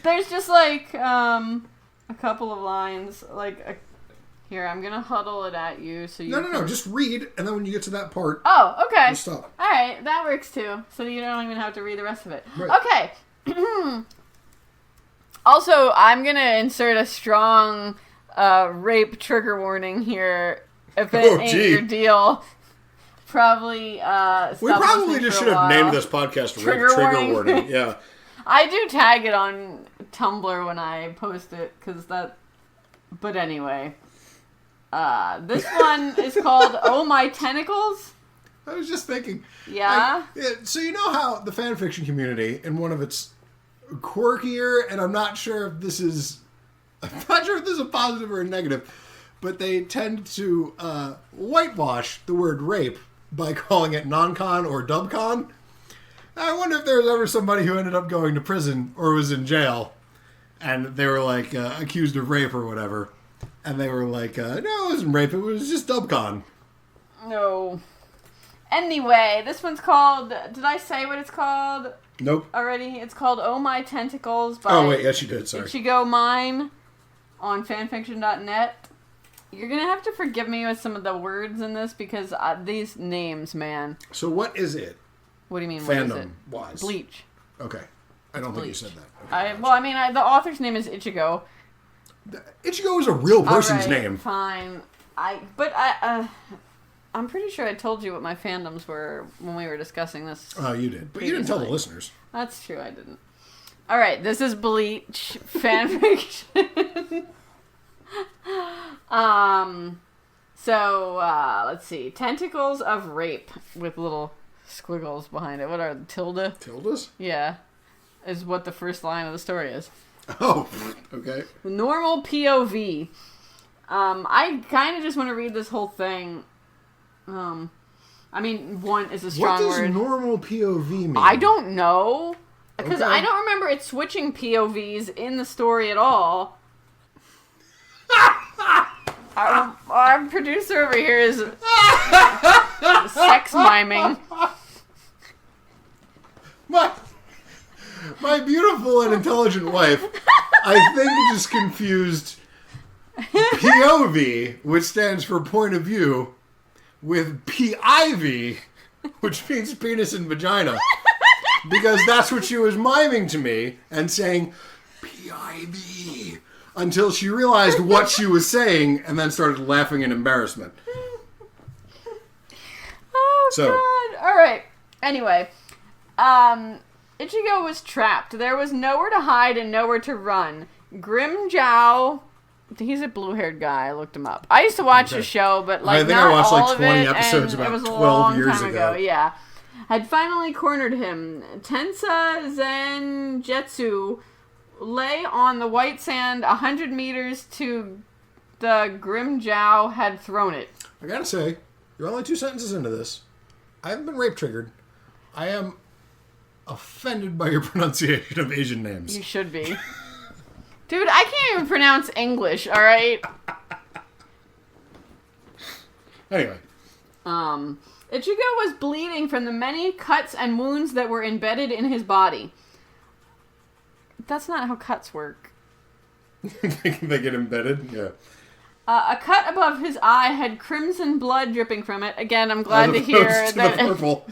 There's just like a couple of lines. Here, I'm going to huddle it at you so you No, just read, and then when you get to that part... Oh, okay. We'll stop. Alright, that works too. So you don't even have to read the rest of it. Right. Okay. Also, I'm going to insert a strong rape trigger warning here. If it ain't your deal... Probably. We probably just should have named this podcast Trigger Warning. Yeah. I do tag it on Tumblr when I post it because that. But anyway, this one is called "Oh My Tentacles." I was just thinking. Yeah. So you know how the fanfiction community, in one of its quirkier, and I'm not sure if this is a positive or a negative, but they tend to whitewash the word rape by calling it non-con or dub-con. I wonder if there was ever somebody who ended up going to prison or was in jail, and they were like accused of rape or whatever, and they were like, no, it wasn't rape, it was just dub-con. No. Anyway, this one's called, did I say what it's called? Nope. Already? It's called Oh My Tentacles by Oh, wait, yes you did, sorry. Ichigo Mine on fanfiction.net. You're going to have to forgive me with some of the words in this because these names, man. So what is it? What do you mean, fandom-wise? Bleach. Okay. I don't think you said that. Okay, the author's name is Ichigo. Ichigo is a real person's name. Fine. I'm pretty sure I told you what my fandoms were when we were discussing this. Oh, you did. But you didn't tell the listeners. That's true, I didn't. Alright, this is Bleach fanfiction. Let's see. Tentacles of Rape with little squiggles behind it. What are the tilde? Tildes? Yeah. Is what the first line of the story is. Oh, okay. Normal POV. I kind of just want to read this whole thing. I mean, one is a strong word. What does normal POV mean? I don't know. Because I don't remember it switching POVs in the story at all. Our producer over here is sex miming. My beautiful and intelligent wife, I think, just confused POV, which stands for point of view, with PIV, which means penis and vagina. Because that's what she was miming to me and saying, PIV. until she realized what she was saying and then started laughing in embarrassment. Oh, God. All right. Anyway, Ichigo was trapped. There was nowhere to hide and nowhere to run. Grimmjow... He's a blue-haired guy. I looked him up. I used to watch the show, but like not all of it. I think I watched like 20 episodes about 12 years ago. Yeah, had finally cornered him. Tensa Zenjetsu lay on the white sand 100 meters to the Grimmjow had thrown it. I gotta say, you're only 2 sentences into this. I haven't been rape triggered. I am offended by your pronunciation of Asian names. You should be. Dude, I can't even pronounce English, alright? Anyway. Ichigo was bleeding from the many cuts and wounds that were embedded in his body. That's not how cuts work. They get embedded? Yeah. A cut above his eye had crimson blood dripping from it. Again, I'm glad to hear that. Purple.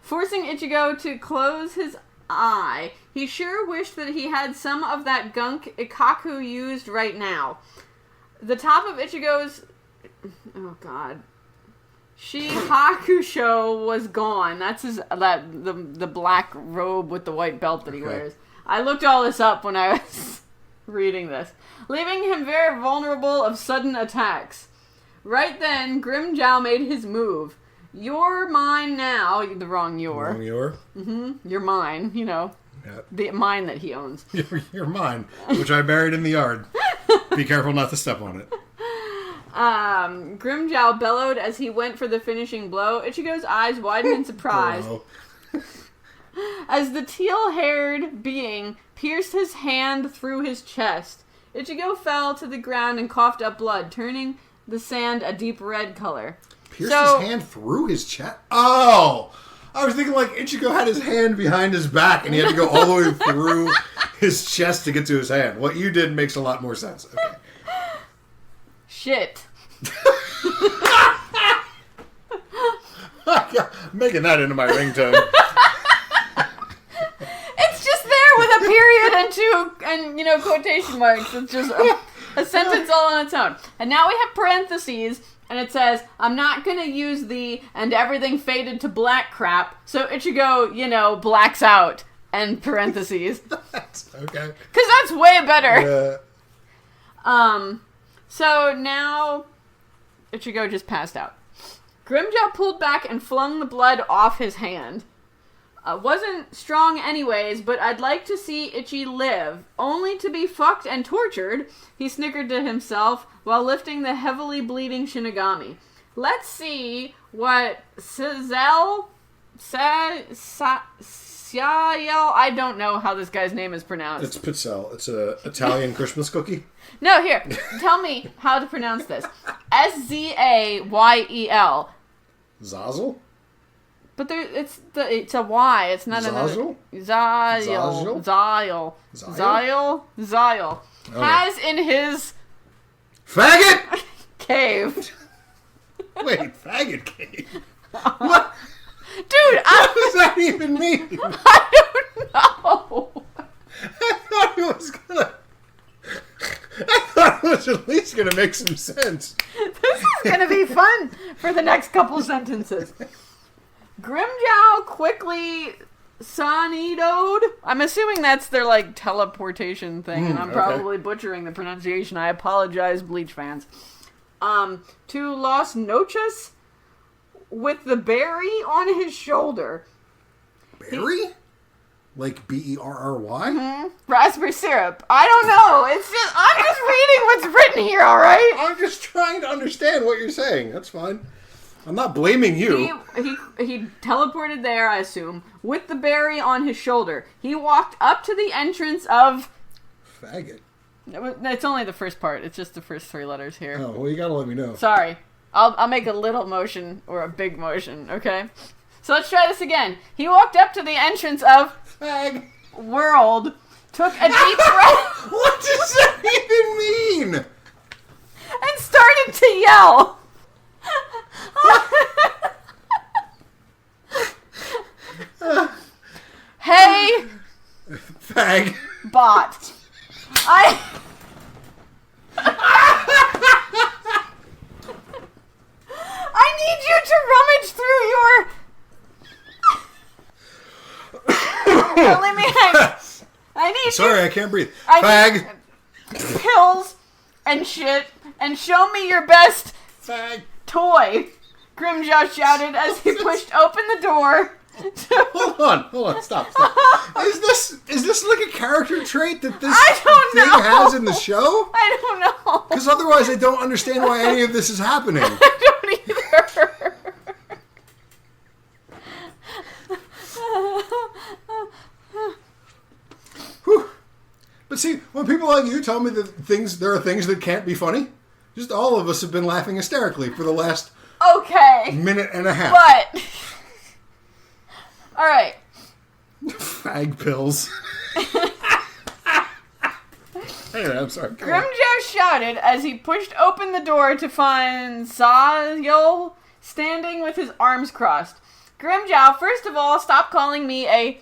Forcing Ichigo to close his eye. He sure wished that he had some of that gunk Ikaku used right now. The top of Ichigo's... Oh, God. Shihakusho was gone. That's the black robe with the white belt that he wears. I looked all this up when I was reading this. Leaving him very vulnerable of sudden attacks. Right then, Grimmjow made his move. You're mine now. The wrong your. Wrong your? Mm-hmm. You're mine, you know. Yep. The mine that he owns. You're mine, which I buried in the yard. Be careful not to step on it. Grimmjow bellowed as he went for the finishing blow. Ichigo's eyes widened in surprise. As the teal-haired being pierced his hand through his chest. Ichigo fell to the ground and coughed up blood, turning the sand a deep red color. Pierced his hand through his chest? Oh! I was thinking like Ichigo had his hand behind his back and he had to go all the way through his chest to get to his hand. What you did makes a lot more sense. Okay. Shit. Making that into my ringtone. It's just there with a period and quotation marks. It's just a sentence all on its own. And now we have parentheses. And it says, I'm not going to use the and everything faded to black crap. So Ichigo, blacks out. And parentheses. That's okay. Because that's way better. Yeah. So now Ichigo just passed out. Grimmjow pulled back and flung the blood off his hand. Wasn't strong anyways, but I'd like to see Ichi live. Only to be fucked and tortured, he snickered to himself while lifting the heavily bleeding Shinigami. Let's see what Sizel... I don't know how this guy's name is pronounced. It's Pitzel. It's an Italian Christmas cookie. No, here. Tell me how to pronounce this. Szayel. Zazel? But it's a Y. It's not Zazel? Another... Zayel. Oh. Has in his... Faggot! Cave. Wait, faggot cave? What? Dude, what does that even mean? I don't know. I thought it was at least gonna make some sense. This is gonna be fun for the next couple sentences. Grimmjow quickly sonidoed. I'm assuming that's their teleportation thing, and I'm probably butchering the pronunciation. I apologize, Bleach fans. To Las Noches with the berry on his shoulder. Berry? Like Berry? Mm-hmm. Raspberry syrup. I don't know. I'm just reading what's written here, alright? I'm just trying to understand what you're saying. That's fine. I'm not blaming you. He teleported there, I assume, with the berry on his shoulder. He walked up to the entrance of... Faggot. It's only the first part. It's just the first 3 letters here. Oh, well, you gotta let me know. Sorry. I'll make a little motion or a big motion, okay? So let's try this again. He walked up to the entrance of... Fag. World, took a deep breath... What does that even mean? And started to yell. Hey, fag bot. going to rummage through your... Don't leave me hang. I need Sorry, I can't breathe. Fag. Pills and shit, and show me your best Fag. toy. Grimjaw shouted as he pushed open the door. Hold on, stop. Is this like a character trait that this thing has in the show? I don't know. Because otherwise I don't understand why any of this is happening. I don't either. Whew. But see, when people like you tell me that there are things that can't be funny, just all of us have been laughing hysterically for the last minute and a half. But all right. Fag pills. Anyway, I'm sorry. Grimjaw shouted as he pushed open the door to find Sayol standing with his arms crossed. Grimjaw, first of all, stop calling me a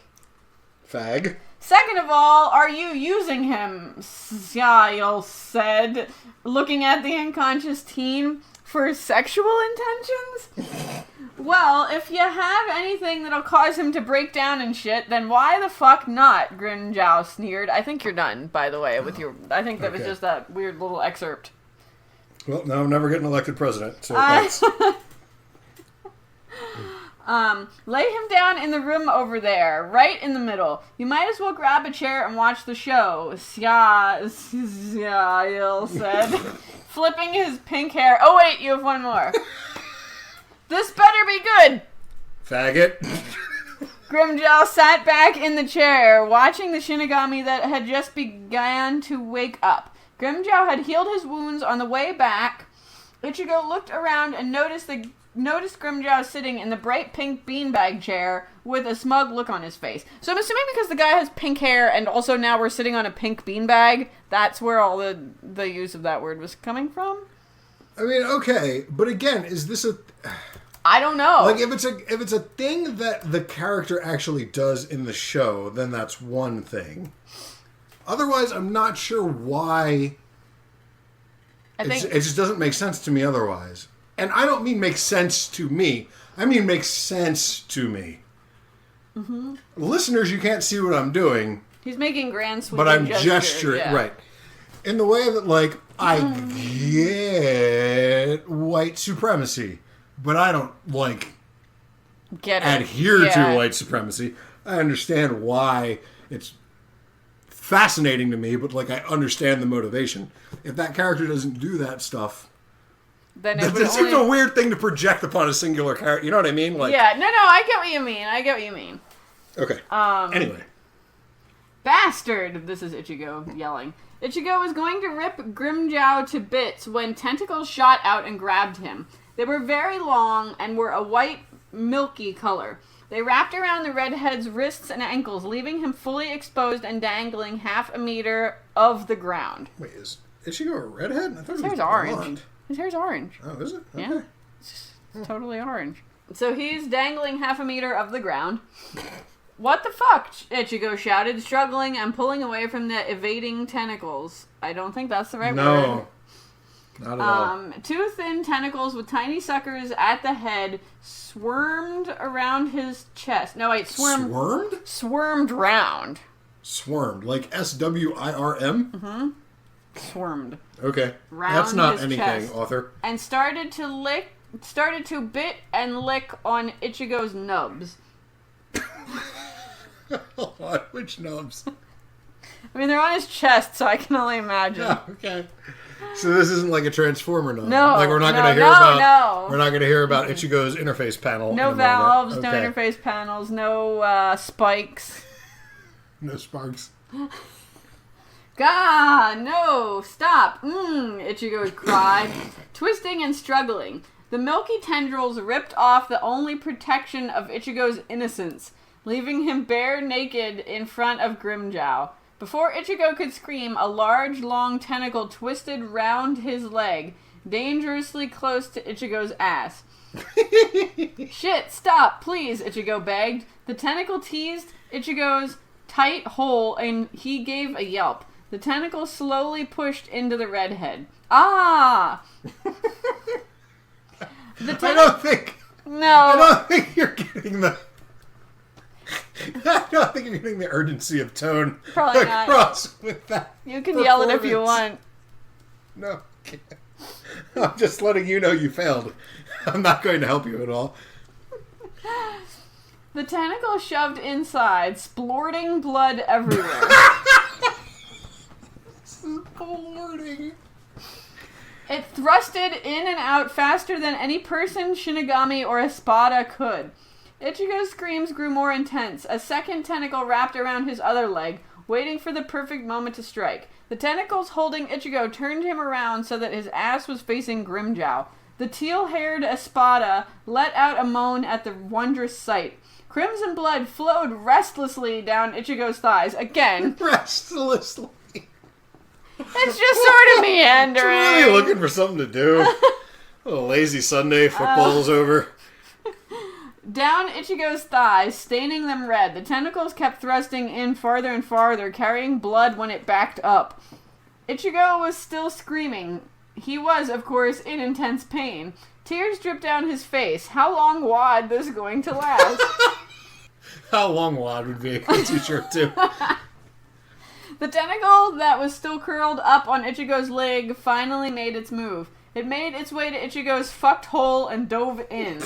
fag. Second of all, are you using him? Sayol said, looking at the unconscious teen for sexual intentions? Well, if you have anything that'll cause him to break down and shit, then why the fuck not? Grimjaw sneered. I think you're done, by the way, with your... I think that was just that weird little excerpt. Well, no, I'm never getting elected president, so thanks. Lay him down in the room over there, right in the middle. You might as well grab a chair and watch the show, Sayol said, flipping his pink hair. Oh wait, you have one more. This better be good. Faggot. Grimjaw sat back in the chair, watching the Shinigami that had just begun to wake up. Grimjaw had healed his wounds on the way back. Ichigo looked around and noticed Grimjaw sitting in the bright pink beanbag chair with a smug look on his face. So I'm assuming because the guy has pink hair and also now we're sitting on a pink beanbag, that's where all the use of that word was coming from? I mean, okay, but again, is this a... I don't know. Like, if it's a thing that the character actually does in the show, then that's one thing. Otherwise, I'm not sure why... It just doesn't make sense to me otherwise. And I don't mean make sense to me. I mean make sense to me. Mm-hmm. Listeners, you can't see what I'm doing. He's making grand sweeping but I'm gesturing. Yeah. Right. In the way that, like, I get white supremacy. But I don't, like, adhere to white supremacy. I understand why it's fascinating to me, but, like, I understand the motivation. If that character doesn't do that stuff... Then it seems a weird thing to project upon a singular character. You know what I mean? Like, yeah, no, I get what you mean. Okay. Anyway. Bastard! This is Ichigo yelling. Ichigo was going to rip Grimjaw to bits when tentacles shot out and grabbed him. They were very long and were a white, milky color. They wrapped around the redhead's wrists and ankles, leaving him fully exposed and dangling half a meter of the ground. Wait, is Ichigo a redhead? I thought his hair's orange. His hair's orange. Oh, is it? Okay. Yeah. It's totally orange. So he's dangling half a meter of the ground. What the fuck? Ichigo shouted, struggling and pulling away from the evading tentacles. I don't think that's the right word. No. Not at all. Two thin tentacles with tiny suckers at the head swarmed around his chest. No, wait, swarmed? Swarmed round. Swarmed. Like SWIRM? Mm-hmm. Swarmed. Okay. Round that's not his anything, chest, author. And started to bit and lick on Ichigo's nubs. Which nubs? I mean, they're on his chest, so I can only imagine. Oh, okay. So this isn't like a Transformer nub. No, like we're not going to hear about. We're not going to hear about Ichigo's interface panel. No valves, no interface panels, no spikes. No sparks. God, no, stop. Ichigo cried, twisting and struggling. The milky tendrils ripped off the only protection of Ichigo's innocence, leaving him bare naked in front of Grimjaw. Before Ichigo could scream, a large, long tentacle twisted round his leg, dangerously close to Ichigo's ass. Shit, stop, please, Ichigo begged. The tentacle teased Ichigo's tight hole, and he gave a yelp. The tentacle slowly pushed into the redhead. Ah! I don't think No. I don't think you're getting the... I don't think you're getting the urgency of tone Probably across not. with that. You can yell it if you want. No. I'm just letting you know you failed. I'm not going to help you at all. The tentacle shoved inside, splorting blood everywhere. Splorting. It thrusted in and out faster than any person, Shinigami, or Espada could. Ichigo's screams grew more intense. A second tentacle wrapped around his other leg, waiting for the perfect moment to strike. The tentacles holding Ichigo turned him around so that his ass was facing Grimjow. The teal-haired Espada let out a moan at the wondrous sight. Crimson blood flowed restlessly down Ichigo's thighs. Again. Restlessly. It's just sort of meandering. It's really looking for something to do. A little lazy Sunday, football's over. Down Ichigo's thighs, staining them red. The tentacles kept thrusting in farther and farther, carrying blood when it backed up. Ichigo was still screaming. He was, of course, in intense pain. Tears dripped down his face. How long wad this going to last? How long wad would be a good t-shirt, too. The tentacle that was still curled up on Ichigo's leg finally made its move. It made its way to Ichigo's fucked hole and dove in.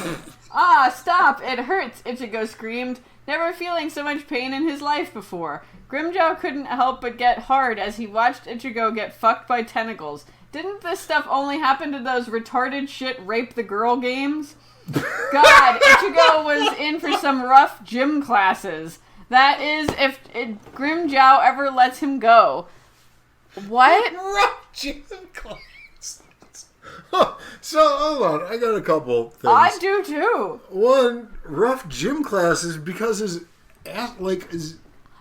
Ah, stop! It hurts, Ichigo screamed, never feeling so much pain in his life before. Grimjow couldn't help but get hard as he watched Ichigo get fucked by tentacles. Didn't this stuff only happen to those retarded shit rape the girl games? God, Ichigo was in for some rough gym classes. That is, if Grimjow ever lets him go. What? Rough gym classes. So, hold on. I got a couple things. I do too. One, rough gym classes because his ass, is...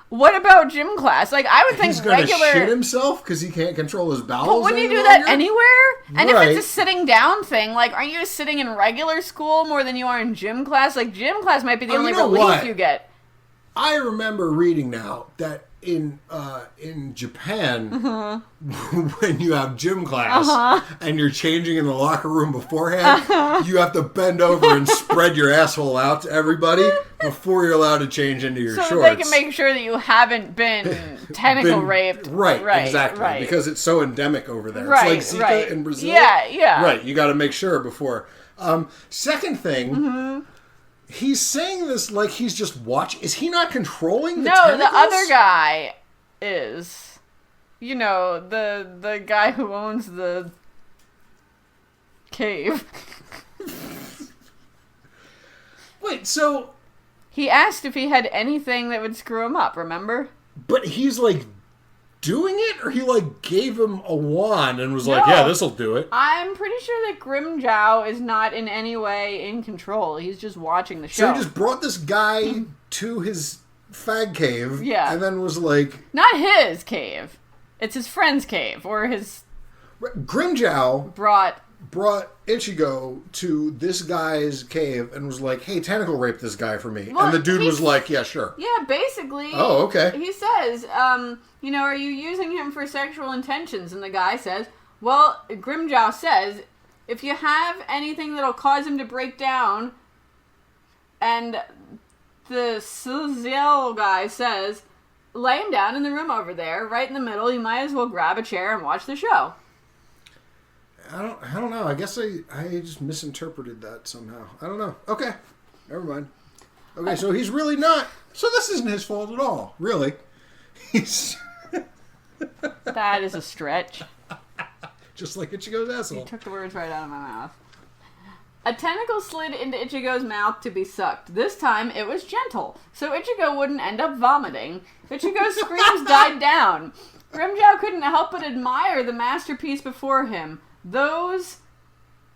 What about gym class? Like, I would think he's gonna regular... shit himself because he can't control his bowels. But wouldn't you do that anywhere? And if it's a sitting down thing, like, aren't you sitting in regular school more than you are in gym class? Like, gym class might be the only relief you get. I remember reading now that in Japan, when you have gym class and you're changing in the locker room beforehand, you have to bend over and spread your asshole out to everybody before you're allowed to change into your shorts. So they can make sure that you haven't been tentacle raped. Right, exactly. Right. Because it's so endemic over there. Right, it's like Zika in Brazil. Yeah. Right, you got to make sure before. Second thing... He's saying this like he's just watching. Is he not controlling the tentacles? No, the other guy is. You know, the guy who owns the cave. Wait, so... He asked if he had anything that would screw him up, remember? But he's doing it, or he gave him a wand and was like, yeah, this'll do it. I'm pretty sure that Grimjow is not in any way in control. He's just watching the show. So he just brought this guy to his fag cave, and then was like... Not his cave. It's his friend's cave, or his... Grimjow brought Ichigo to this guy's cave and was like, hey, tentacle rape this guy for me. Well, and the dude was like, yeah, sure. Yeah, basically. Oh, okay. He says, are you using him for sexual intentions? And the guy says, well, Grimjow says, if you have anything that'll cause him to break down, and the Suziel guy says, lay him down in the room over there, right in the middle, you might as well grab a chair and watch the show. I don't know. I guess I just misinterpreted that somehow. I don't know. Okay. Never mind. Okay, so he's really not... So this isn't his fault at all, really. He's... That is a stretch. Just like Ichigo's asshole. You took the words right out of my mouth. A tentacle slid into Ichigo's mouth to be sucked. This time, it was gentle, so Ichigo wouldn't end up vomiting. Ichigo's screams died down. Grimjow couldn't help but admire the masterpiece before him. Those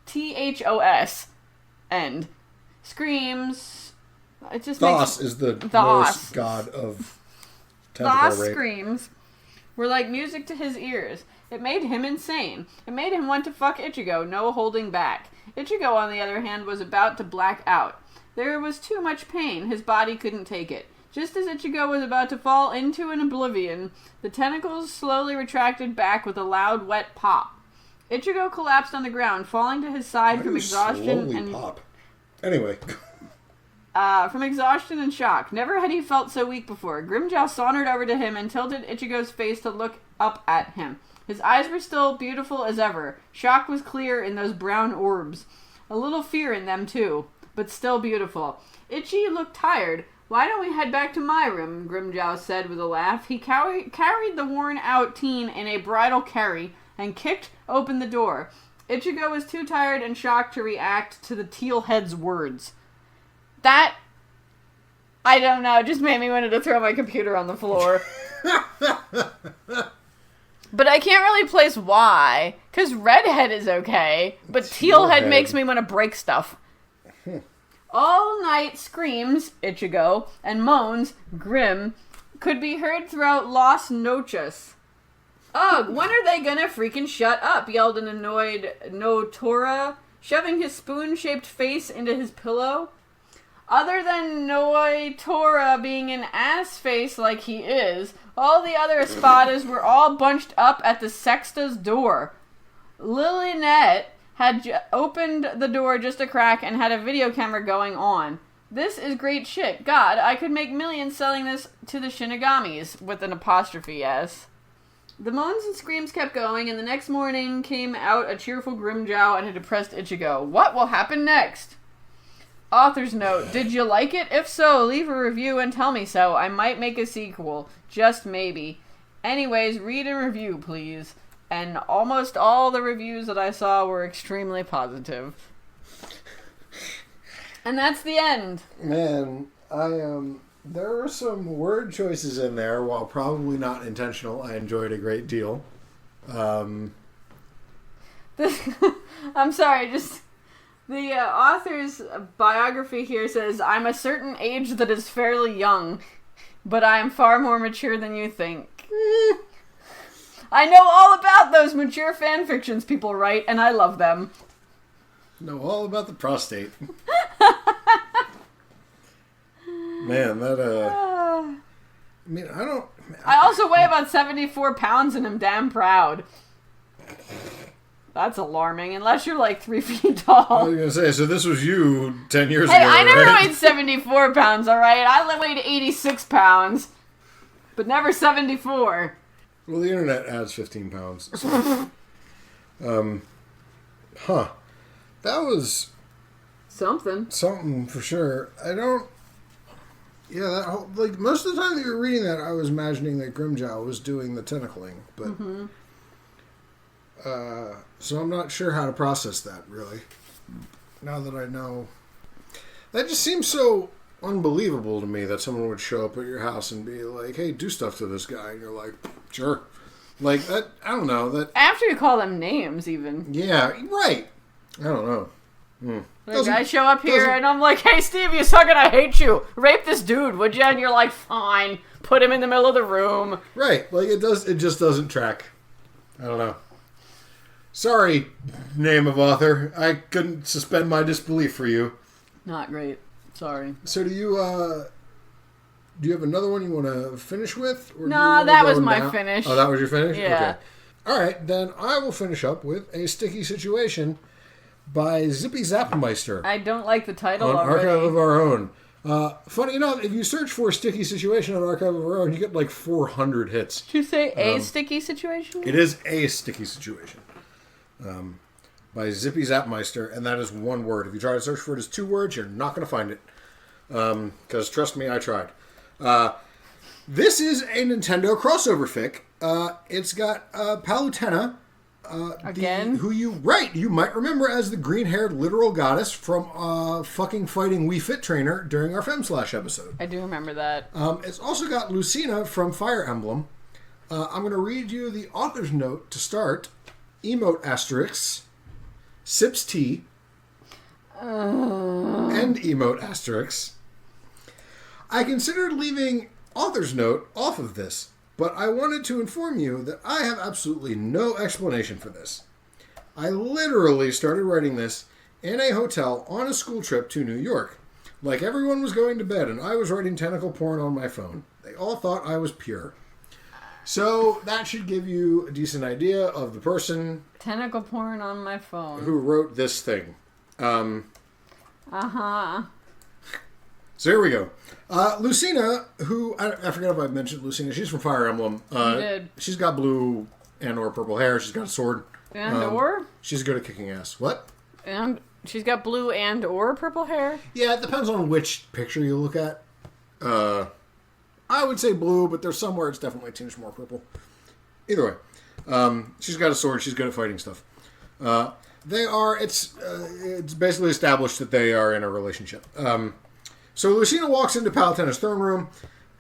THOS end screams. It just Thos is the Norse god of tentacle rape. Screams were like music to his ears. It made him insane. It made him want to fuck Ichigo, no holding back. Ichigo, on the other hand, was about to black out. There was too much pain. His body couldn't take it. Just as Ichigo was about to fall into an oblivion, the tentacles slowly retracted back with a loud, wet pop. Ichigo collapsed on the ground, falling to his side from exhaustion and... pop? Anyway. From exhaustion and shock. Never had he felt so weak before. Grimjow sauntered over to him and tilted Ichigo's face to look up at him. His eyes were still beautiful as ever. Shock was clear in those brown orbs. A little fear in them, too, but still beautiful. Ichi looked tired. Why don't we head back to my room, Grimjow said with a laugh. He carried the worn-out teen in a bridal carry and kicked open the door. Ichigo was too tired and shocked to react to the teal head's words. That, I don't know, just made me want to throw my computer on the floor. But I can't really place why, because redhead is okay, but tealhead makes me want to break stuff. All night screams, Ichigo, and moans, Grim, could be heard throughout Las Noches. Ugh, when are they gonna freaking shut up? Yelled an annoyed Notora, shoving his spoon-shaped face into his pillow. Other than Notora being an ass face like he is, all the other espadas were all bunched up at the sexta's door. Lilynette had opened the door just a crack and had a video camera going on. This is great shit. God, I could make millions selling this to the Shinigamis, with an apostrophe S. The moans and screams kept going, and the next morning came out a cheerful Grimjow and a depressed Ichigo. What will happen next? Author's note, did you like it? If so, leave a review and tell me so. I might make a sequel. Just maybe. Anyways, read and review, please. And almost all the reviews that I saw were extremely positive. And that's the end. Man, there were some word choices in there, while probably not intentional. I enjoyed a great deal. I'm sorry, just... The author's biography here says, I'm a certain age that is fairly young, but I am far more mature than you think. I know all about those mature fanfictions people write, and I love them. Know all about the prostate. Man, that, I mean, I also weigh about 74 pounds and am damn proud. That's alarming, unless you're like 3 feet tall. I was going to say, so this was you 10 years ago, I never right? weighed 74 pounds, alright? I weighed 86 pounds, but never 74. Well, the internet adds 15 pounds. So. That was... Something. Something, for sure. Yeah, that whole... Like, most of the time that you were reading that, I was imagining that Grimjow was doing the tentacling, but... Mm-hmm. So I'm not sure how to process that, really. Now that I know. That just seems so unbelievable to me that someone would show up at your house and be like, hey, do stuff to this guy. And you're like, sure. Like, that, I don't know. That after you call them names, even. Yeah, right. I don't know. Like, I show up here and I'm like, hey, Steve, you suck and I hate you. Rape this dude, would you? And you're like, fine. Put him in the middle of the room. Right. Like, it just doesn't track. I don't know. Sorry, name of author. I couldn't suspend my disbelief for you. Not great. Sorry. So do you have another one you want to finish with? Or no, that was my finish. Oh, that was your finish? Yeah. Okay. All right, then I will finish up with A Sticky Situation by Zippy Zapmeister. I don't like the title on already. Archive of Our Own. Funny enough, if you search for Sticky Situation on Archive of Our Own, you get like 400 hits. Did you say A Sticky Situation? It is A Sticky Situation. By Zippy Zapmeister, and that is one word. If you try to search for it as 2 words, you're not going to find it. Because, trust me, I tried. This is a Nintendo crossover fic. It's got Palutena. Again? Who you might remember as the green-haired literal goddess from fucking fighting Wii Fit Trainer during our Femslash episode. I do remember that. It's also got Lucina from Fire Emblem. I'm going to read you the author's note to start. Emote asterisk, sips tea, and emote asterisk. I considered leaving author's note off of this, but I wanted to inform you that I have absolutely no explanation for this. I literally started writing this in a hotel on a school trip to New York. Like everyone was going to bed and I was writing tentacle porn on my phone. They all thought I was pure. So that should give you a decent idea of the person... Tentacle porn on my phone. ...who wrote this thing. Uh-huh. So here we go. Lucina, who, I forget if I mentioned Lucina, she's from Fire Emblem. You did. She's got blue and or purple hair. She's got a sword. And or? She's good at kicking ass. What? And she's got blue and or purple hair? Yeah, it depends on which picture you look at. I would say blue, but there's somewhere it's definitely tinged more purple. Either way. She's got a sword. She's good at fighting stuff. It's basically established that they are in a relationship. So Lucina walks into Palutena's throne room,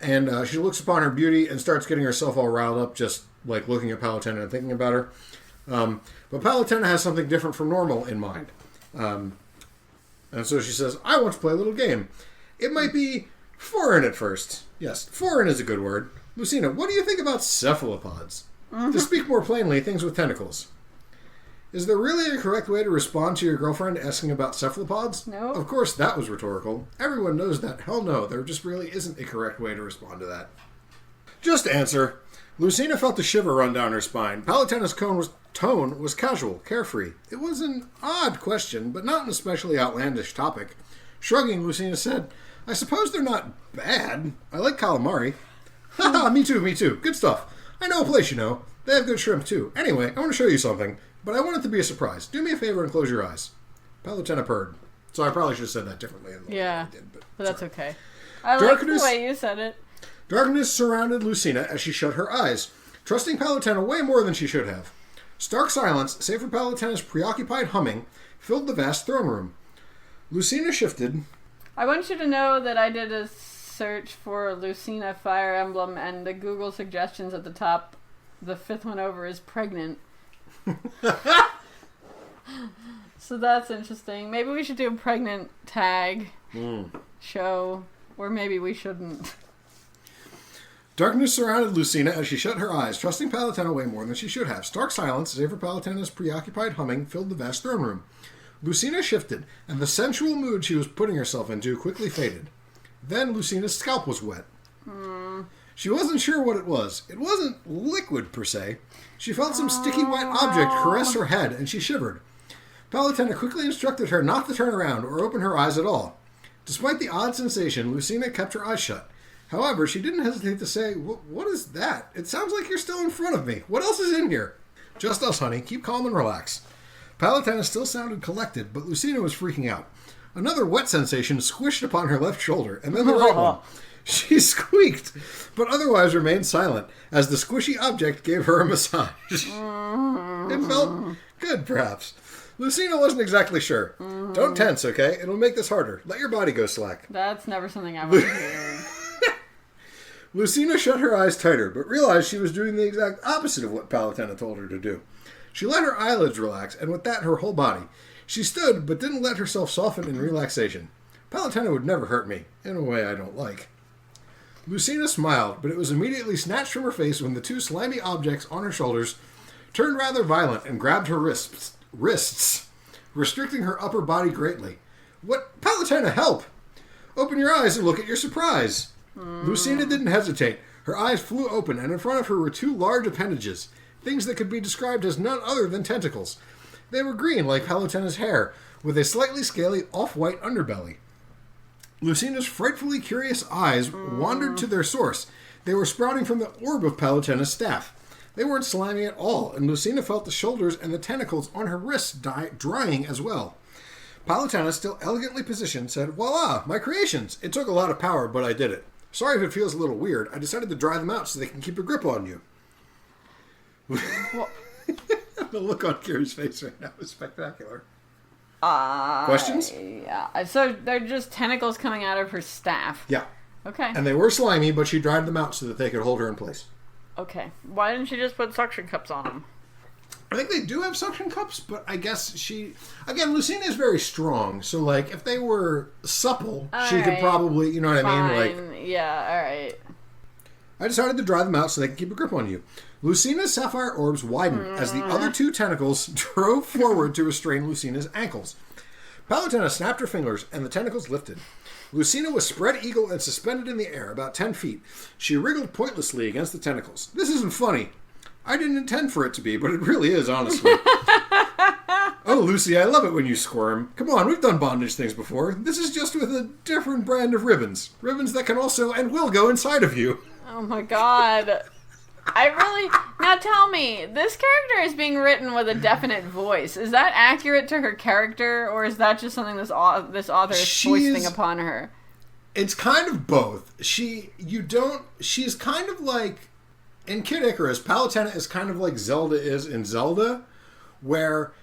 and she looks upon her beauty and starts getting herself all riled up, just like looking at Palutena and thinking about her. But Palutena has something different from normal in mind. And so she says, I want to play a little game. It might be foreign at first. Yes, foreign is a good word. Lucina, what do you think about cephalopods? To speak more plainly, things with tentacles. Is there really a correct way to respond to your girlfriend asking about cephalopods? No. Of course, that was rhetorical. Everyone knows that. Hell no, there just really isn't a correct way to respond to that. Just answer. Lucina felt a shiver run down her spine. Palutena's tone was casual, carefree. It was an odd question, but not an especially outlandish topic. Shrugging, Lucina said, I suppose they're not bad. I like calamari. Haha, me too. Good stuff. I know a place, you know. They have good shrimp, too. Anyway, I want to show you something, but I want it to be a surprise. Do me a favor and close your eyes. Palutena purred. So I probably should have said that differently. Yeah, I did, but that's okay. I like the way you said it. Darkness surrounded Lucina as she shut her eyes, trusting Palutena way more than she should have. Stark silence, save for Palutena's preoccupied humming, filled the vast throne room. Lucina shifted. I want you to know that I did a search for Lucina Fire Emblem, and the Google suggestions at the top, the fifth one over is pregnant. So that's interesting. Maybe we should do a pregnant tag show, or maybe we shouldn't. Darkness surrounded Lucina as she shut her eyes, trusting Palutena way more than she should have. Stark silence, save for Palutena's preoccupied humming, filled the vast throne room. Lucina shifted, and the sensual mood she was putting herself into quickly faded. Then Lucina's scalp was wet. She wasn't sure what it was. It wasn't liquid, per se. She felt some sticky white object caress her head, and she shivered. Palutena quickly instructed her not to turn around or open her eyes at all. Despite the odd sensation, Lucina kept her eyes shut. However, she didn't hesitate to say, what is that? It sounds like you're still in front of me. What else is in here? Just us, honey. Keep calm and relax. Palutena still sounded collected, but Lucina was freaking out. Another wet sensation squished upon her left shoulder, and then the right one. She squeaked, but otherwise remained silent, as the squishy object gave her a massage. It felt good, perhaps. Lucina wasn't exactly sure. Don't tense, okay? It'll make this harder. Let your body go slack. That's never something I want to hear. Lucina shut her eyes tighter, but realized she was doing the exact opposite of what Palutena told her to do. She let her eyelids relax, and with that, her whole body. She stood, but didn't let herself soften in relaxation. Palutena would never hurt me, in a way I don't like. Lucina smiled, but it was immediately snatched from her face when the two slimy objects on her shoulders turned rather violent and grabbed her wrists, restricting her upper body greatly. What? Palutena, help! Open your eyes and look at your surprise. Lucina didn't hesitate. Her eyes flew open, and in front of her were two large appendages, things that could be described as none other than tentacles. They were green, like Palutena's hair, with a slightly scaly off-white underbelly. Lucina's frightfully curious eyes wandered to their source. They were sprouting from the orb of Palutena's staff. They weren't slimy at all, and Lucina felt the shoulders and the tentacles on her wrists drying as well. Palutena, still elegantly positioned, said, Voila, my creations! It took a lot of power, but I did it. Sorry if it feels a little weird. I decided to dry them out so they can keep a grip on you. Well, the look on Kira's face right now is spectacular. Questions? Yeah. So they're just tentacles coming out of her staff. Yeah. Okay. And they were slimy, but she dried them out so that they could hold her in place. Okay. Why didn't she just put suction cups on them? I think they do have suction cups, but I guess again, Lucina is very strong, so like if they were supple, she could probably, you know what I mean? Like, yeah, alright. I decided to dry them out so they can keep a grip on you. Lucina's sapphire orbs widened as the other two tentacles drove forward to restrain Lucina's ankles. Palutena snapped her fingers, and the tentacles lifted. Lucina was spread eagle and suspended in the air about 10 feet. She wriggled pointlessly against the tentacles. This isn't funny. I didn't intend for it to be, but it really is, honestly. Oh, Lucy, I love it when you squirm. Come on, we've done bondage things before. This is just with a different brand of ribbons. Ribbons that can also and will go inside of you. Oh my god. Now tell me, this character is being written with a definite voice. Is that accurate to her character, or is that just something this author is foisting upon her? It's kind of both. She's kind of like, in Kid Icarus, Palutena is kind of like Zelda is in Zelda, where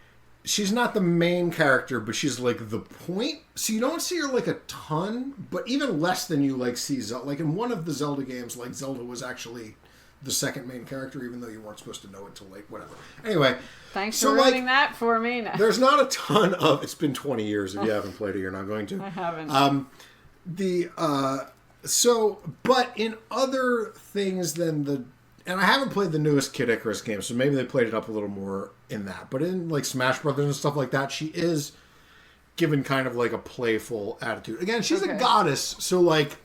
she's not the main character, but she's like the point. So you don't see her like a ton, but even less than you like see Zelda. Like in one of the Zelda games, like Zelda was actually the second main character, even though you weren't supposed to know it till late, whatever. Anyway. Thanks for ruining that for me. No. There's not a ton of... It's been 20 years. If you haven't played it, you're not going to. I haven't. But in other things than the... And I haven't played the newest Kid Icarus game, so maybe they played it up a little more in that. But in like Smash Brothers and stuff like that, she is given kind of like a playful attitude. Again, she's a goddess, so like...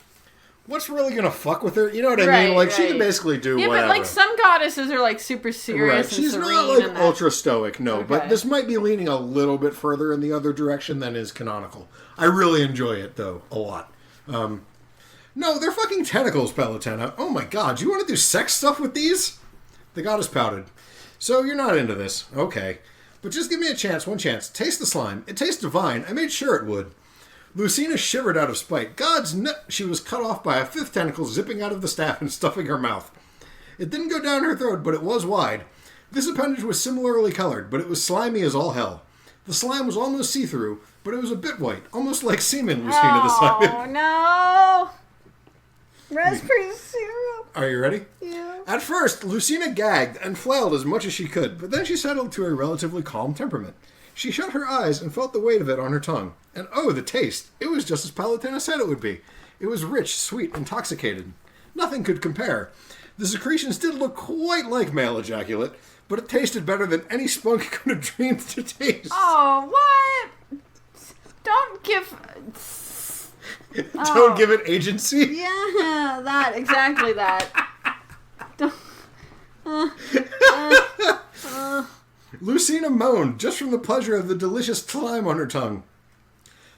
What's really going to fuck with her? You know what I mean? Like, she can basically do whatever. Yeah, but, like, some goddesses are, like, super serious and she's serene. Not, like, ultra stoic, no. Okay. But this might be leaning a little bit further in the other direction than is canonical. I really enjoy it, though, a lot. No, they're fucking tentacles, Palutena. Oh, my God. You want to do sex stuff with these? The goddess pouted. So, you're not into this. Okay. But just give me a chance, one chance. Taste the slime. It tastes divine. I made sure it would. Lucina shivered out of spite. God's nut! She was cut off by a fifth tentacle zipping out of the staff and stuffing her mouth. It didn't go down her throat, but it was wide. This appendage was similarly colored, but it was slimy as all hell. The slime was almost see-through, but it was a bit white, almost like semen, Lucina decided. Oh, no! Raspberry syrup. Are you ready? Yeah. At first, Lucina gagged and flailed as much as she could, but then she settled to a relatively calm temperament. She shut her eyes and felt the weight of it on her tongue. And oh, the taste! It was just as Palutena said it would be. It was rich, sweet, intoxicated. Nothing could compare. The secretions did look quite like male ejaculate, but it tasted better than any Spunk could have dreamed to taste. Oh, what? Don't give... Don't give it agency? Yeah, exactly that. Lucina moaned, just from the pleasure of the delicious slime on her tongue.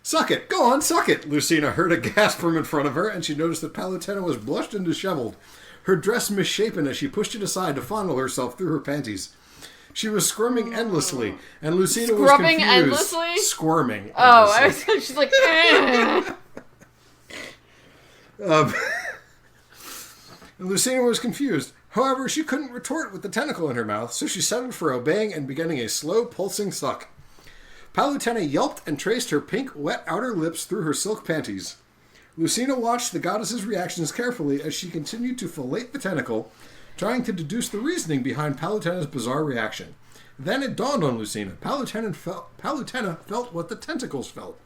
Suck it! Go on, suck it! Lucina heard a gasp from in front of her, and she noticed that Palutena was blushed and disheveled, her dress misshapen as she pushed it aside to fondle herself through her panties. She was squirming endlessly, and Lucina was confused. Endlessly? Squirming endlessly. Oh, she's like, Lucina was confused. However, she couldn't retort with the tentacle in her mouth, so she settled for obeying and beginning a slow, pulsing suck. Palutena yelped and traced her pink, wet outer lips through her silk panties. Lucina watched the goddess's reactions carefully as she continued to fillet the tentacle, trying to deduce the reasoning behind Palutena's bizarre reaction. Then it dawned on Lucina. Palutena felt what the tentacles felt.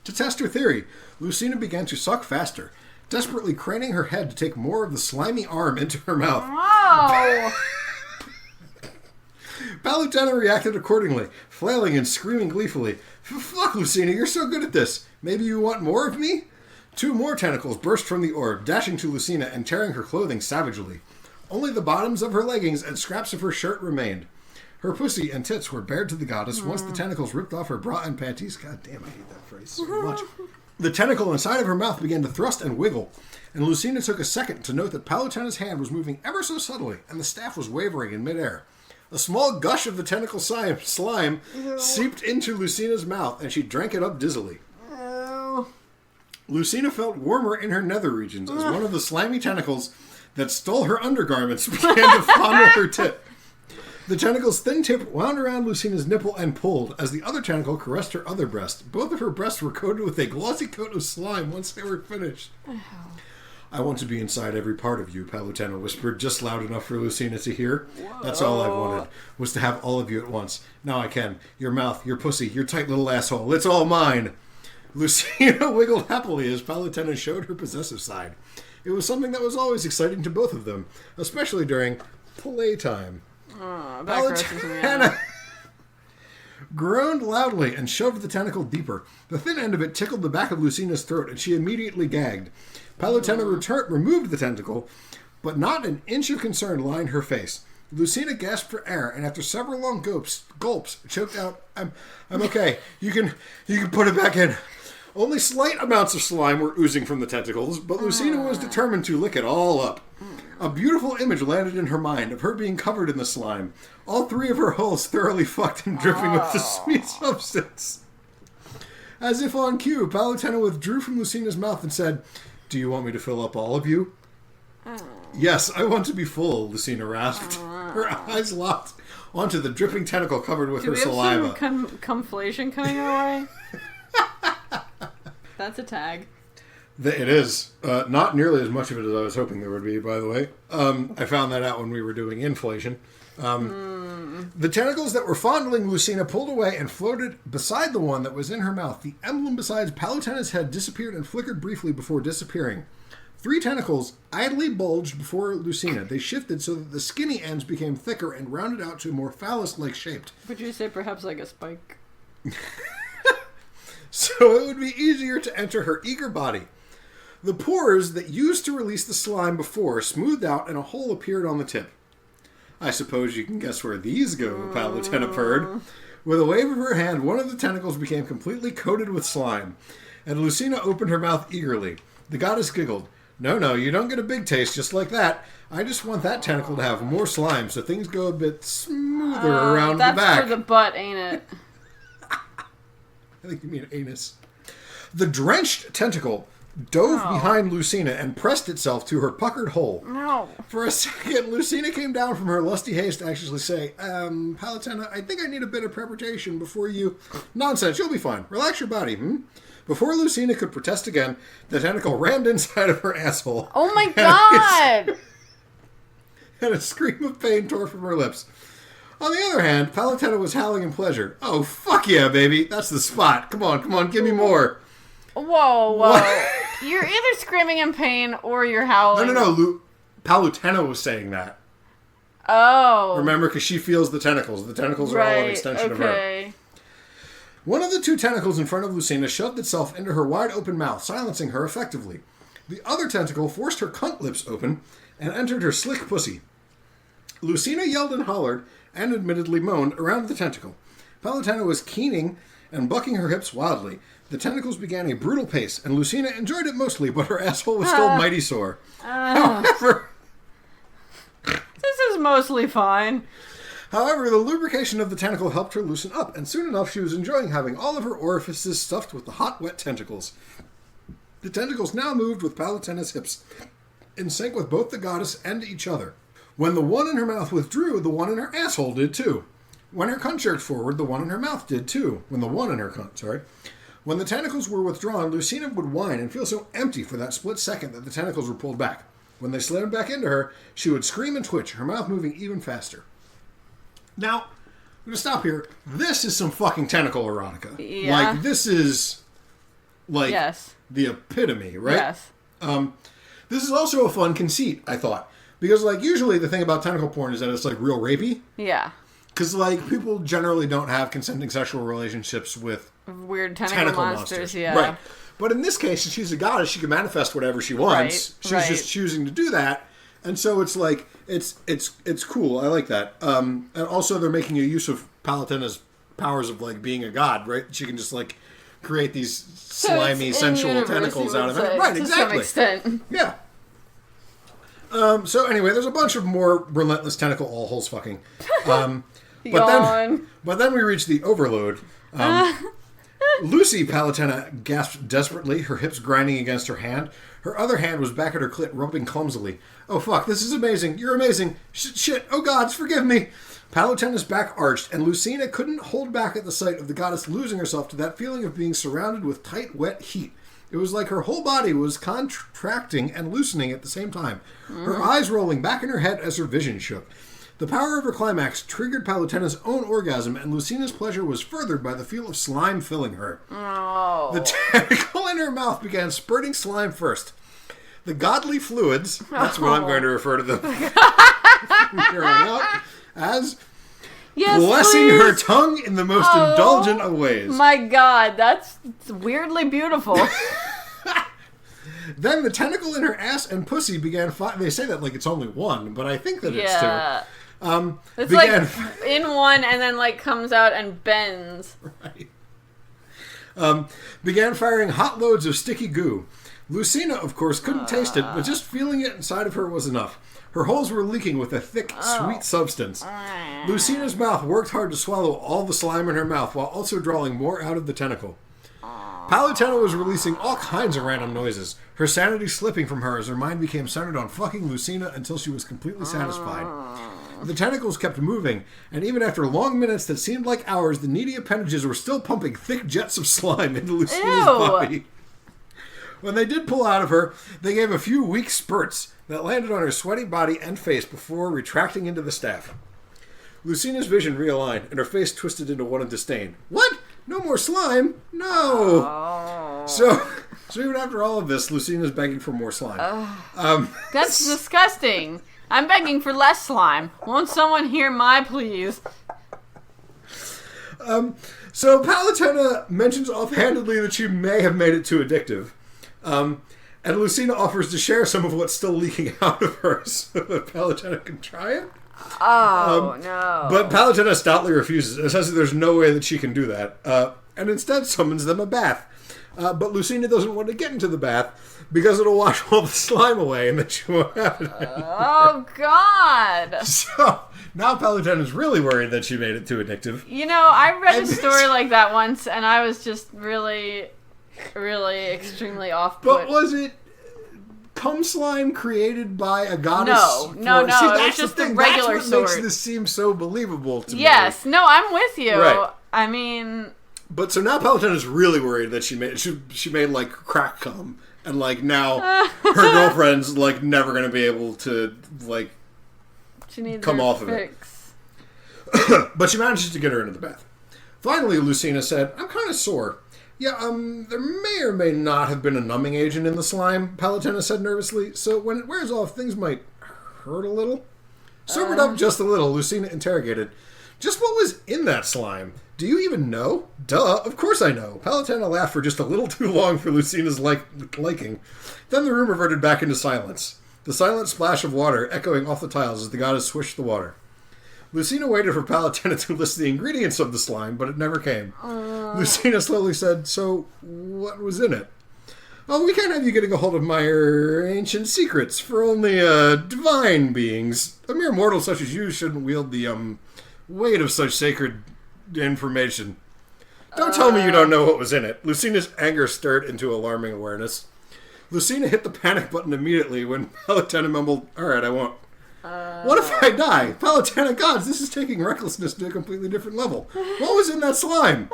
To test her theory, Lucina began to suck faster, desperately craning her head to take more of the slimy arm into her mouth. Wow! Palutena reacted accordingly, flailing and screaming gleefully. Fuck, Lucina, you're so good at this. Maybe you want more of me? 2 more tentacles burst from the orb, dashing to Lucina and tearing her clothing savagely. Only the bottoms of her leggings and scraps of her shirt remained. Her pussy and tits were bared to the goddess once the tentacles ripped off her bra and panties. God damn, I hate that phrase so much. The tentacle inside of her mouth began to thrust and wiggle, and Lucina took a second to note that Palutena's hand was moving ever so subtly, and the staff was wavering in midair. A small gush of the tentacle slime seeped into Lucina's mouth, and she drank it up dizzily. Lucina felt warmer in her nether regions as one of the slimy tentacles that stole her undergarments began to fondle her tit. The tentacle's thin tip wound around Lucina's nipple and pulled as the other tentacle caressed her other breast. Both of her breasts were coated with a glossy coat of slime once they were finished. I want to be inside every part of you, Palutena whispered, just loud enough for Lucina to hear. Whoa. That's all I wanted, was to have all of you at once. Now I can. Your mouth, your pussy, your tight little asshole. It's all mine. Lucina wiggled happily as Palutena showed her possessive side. It was something that was always exciting to both of them, especially during playtime. Palutena groaned loudly and shoved the tentacle deeper. The thin end of it tickled the back of Lucina's throat, and she immediately gagged. Palutena removed the tentacle, but not an inch of concern lined her face. Lucina gasped for air, and after several long gulps, choked out, I'm okay. You can put it back in. Only slight amounts of slime were oozing from the tentacles, but Lucina was determined to lick it all up. A beautiful image landed in her mind of her being covered in the slime, all 3 of her holes thoroughly fucked and dripping with the sweet substance. As if on cue, Palutena withdrew from Lucina's mouth and said, "Do you want me to fill up all of you?" "Yes, I want to be full," Lucina rasped. Her eyes locked onto the dripping tentacle covered with her saliva. Do we have some cumflation coming our way? That's a tag. It is. Not nearly as much of it as I was hoping there would be, by the way. I found that out when we were doing inflation. The tentacles that were fondling Lucina pulled away and floated beside the one that was in her mouth. The emblem beside Palutena's head disappeared and flickered briefly before disappearing. 3 tentacles idly bulged before Lucina. They shifted so that the skinny ends became thicker and rounded out to more phallus-like shaped. Would you say perhaps like a spike? So it would be easier to enter her eager body. The pores that used to release the slime before smoothed out and a hole appeared on the tip. "I suppose you can guess where these go," Palutena purred. With a wave of her hand, one of the tentacles became completely coated with slime, and Lucina opened her mouth eagerly. The goddess giggled. No, you don't get a big taste just like that. I just want that tentacle to have more slime so things go a bit smoother around the back. That's for the butt, ain't it? I think you mean anus. The drenched tentacle dove behind Lucina and pressed itself to her puckered hole. No. For a second, Lucina came down from her lusty haste to actually say, Palutena, I think I need a bit of preparation before you... Nonsense, you'll be fine. Relax your body, Before Lucina could protest again, the tentacle rammed inside of her asshole. Oh my god! And a scream of pain tore from her lips. On the other hand, Palutena was howling in pleasure. "Oh, fuck yeah, baby. That's the spot. Come on, give me more." Whoa. What? You're either screaming in pain or you're howling. No. Palutena was saying that. Oh. Remember, because she feels the tentacles. The tentacles are all an extension of her. One of the 2 tentacles in front of Lucina shoved itself into her wide-open mouth, silencing her effectively. The other tentacle forced her cunt lips open and entered her slick pussy. Lucina yelled and hollered, and admittedly moaned, around the tentacle. Palutena was keening and bucking her hips wildly. The tentacles began a brutal pace, and Lucina enjoyed it mostly, but her asshole was still mighty sore. However... This is mostly fine. However, the lubrication of the tentacle helped her loosen up, and soon enough she was enjoying having all of her orifices stuffed with the hot, wet tentacles. The tentacles now moved with Palutena's hips, in sync with both the goddess and each other. When the one in her mouth withdrew, the one in her asshole did too. When her cunt jerked forward, the one in her mouth did too. When the tentacles were withdrawn, Lucina would whine and feel so empty for that split second that the tentacles were pulled back. When they slammed back into her, she would scream and twitch, her mouth moving even faster. Now, I'm going to stop here. This is some fucking tentacle erotica. Yeah. Like, this is, like, the epitome, right? Yes. This is also a fun conceit, I thought. Because, like, usually the thing about tentacle porn is that it's, like, real rapey. Yeah. Because, like, people generally don't have consenting sexual relationships with weird tentacle monsters. Yeah. Right. But in this case, since she's a goddess, she can manifest whatever she wants. Right. She's just choosing to do that. And so it's, like, it's cool. I like that. And also they're making a use of Palutena's powers of, like, being a god, right? She can just, like, create these slimy, sensual tentacles out of it. Right, exactly. To some extent. Yeah. So anyway, there's a bunch of more relentless tentacle all-holes fucking. But then we reach the overload. Lucy Palutena gasped desperately, her hips grinding against her hand. Her other hand was back at her clit, rubbing clumsily. "Oh fuck, this is amazing. You're amazing. Shit, oh gods, forgive me." Palutena's back arched, and Lucina couldn't hold back at the sight of the goddess losing herself to that feeling of being surrounded with tight, wet heat. It was like her whole body was contracting and loosening at the same time, her eyes rolling back in her head as her vision shook. The power of her climax triggered Palutena's own orgasm, and Lucina's pleasure was furthered by the feel of slime filling her. Oh. The tentacle in her mouth began spurting slime first. The godly fluids, that's what I'm going to refer to them from here on out, as blessing her tongue in the most indulgent of ways. My god, that's weirdly beautiful. Then the tentacle in her ass and pussy began fighting. They say that like it's only one, but I think that it's two. It's like in one and then like comes out and bends. Right. Began firing hot loads of sticky goo. Lucina, of course, couldn't taste it, but just feeling it inside of her was enough. Her holes were leaking with a thick, sweet substance. Lucina's mouth worked hard to swallow all the slime in her mouth while also drawing more out of the tentacle. Palutena was releasing all kinds of random noises, her sanity slipping from her as her mind became centered on fucking Lucina until she was completely satisfied. The tentacles kept moving, and even after long minutes that seemed like hours, the needy appendages were still pumping thick jets of slime into Lucina's body. When they did pull out of her, they gave a few weak spurts that landed on her sweaty body and face before retracting into the staff. Lucina's vision realigned, and her face twisted into one of disdain. What? No more slime? No! Oh. So even after all of this, Lucina's begging for more slime. That's disgusting. I'm begging for less slime. Won't someone hear my pleas? So Palutena mentions offhandedly that she may have made it too addictive. And Lucina offers to share some of what's still leaking out of her so that Palutena can try it. Oh, no. But Palutena stoutly refuses. It says that there's no way that she can do that. And instead summons them a bath. But Lucina doesn't want to get into the bath because it'll wash all the slime away and then she won't have it anymore. Oh, God. So now Palutena's really worried that she made it too addictive. You know, I read a story like that once and I was just really extremely off-put. But was it cum slime created by a goddess? No. See, it was just the regular That's what sort. makes this seem so believable to me. Yes, no, I'm with you. Right. I mean... But so now Palutena's really worried that she made like crack cum. And like now her girlfriend's like never going to be able to like come off of it. But she manages to get her into the bath. Finally, Lucina said, I'm kind of sore. Yeah, there may or may not have been a numbing agent in the slime, Palutena said nervously, so when it wears off, things might hurt a little. Sobered up just a little, Lucina interrogated. Just what was in that slime? Do you even know? Duh, of course I know. Palutena laughed for just a little too long for Lucina's liking. Then the room reverted back into silence. The silent splash of water echoing off the tiles as the goddess swished the water. Lucina waited for Palutena to list the ingredients of the slime, but it never came. Lucina slowly said, so what was in it? Oh, we can't have you getting a hold of my ancient secrets, for only divine beings. A mere mortal such as you shouldn't wield the weight of such sacred information. Don't tell me you don't know what was in it. Lucina's anger stirred into alarming awareness. Lucina hit the panic button immediately when Palutena mumbled, all right, I won't. What if I die? Palutena gods, this is taking recklessness to a completely different level. What was in that slime?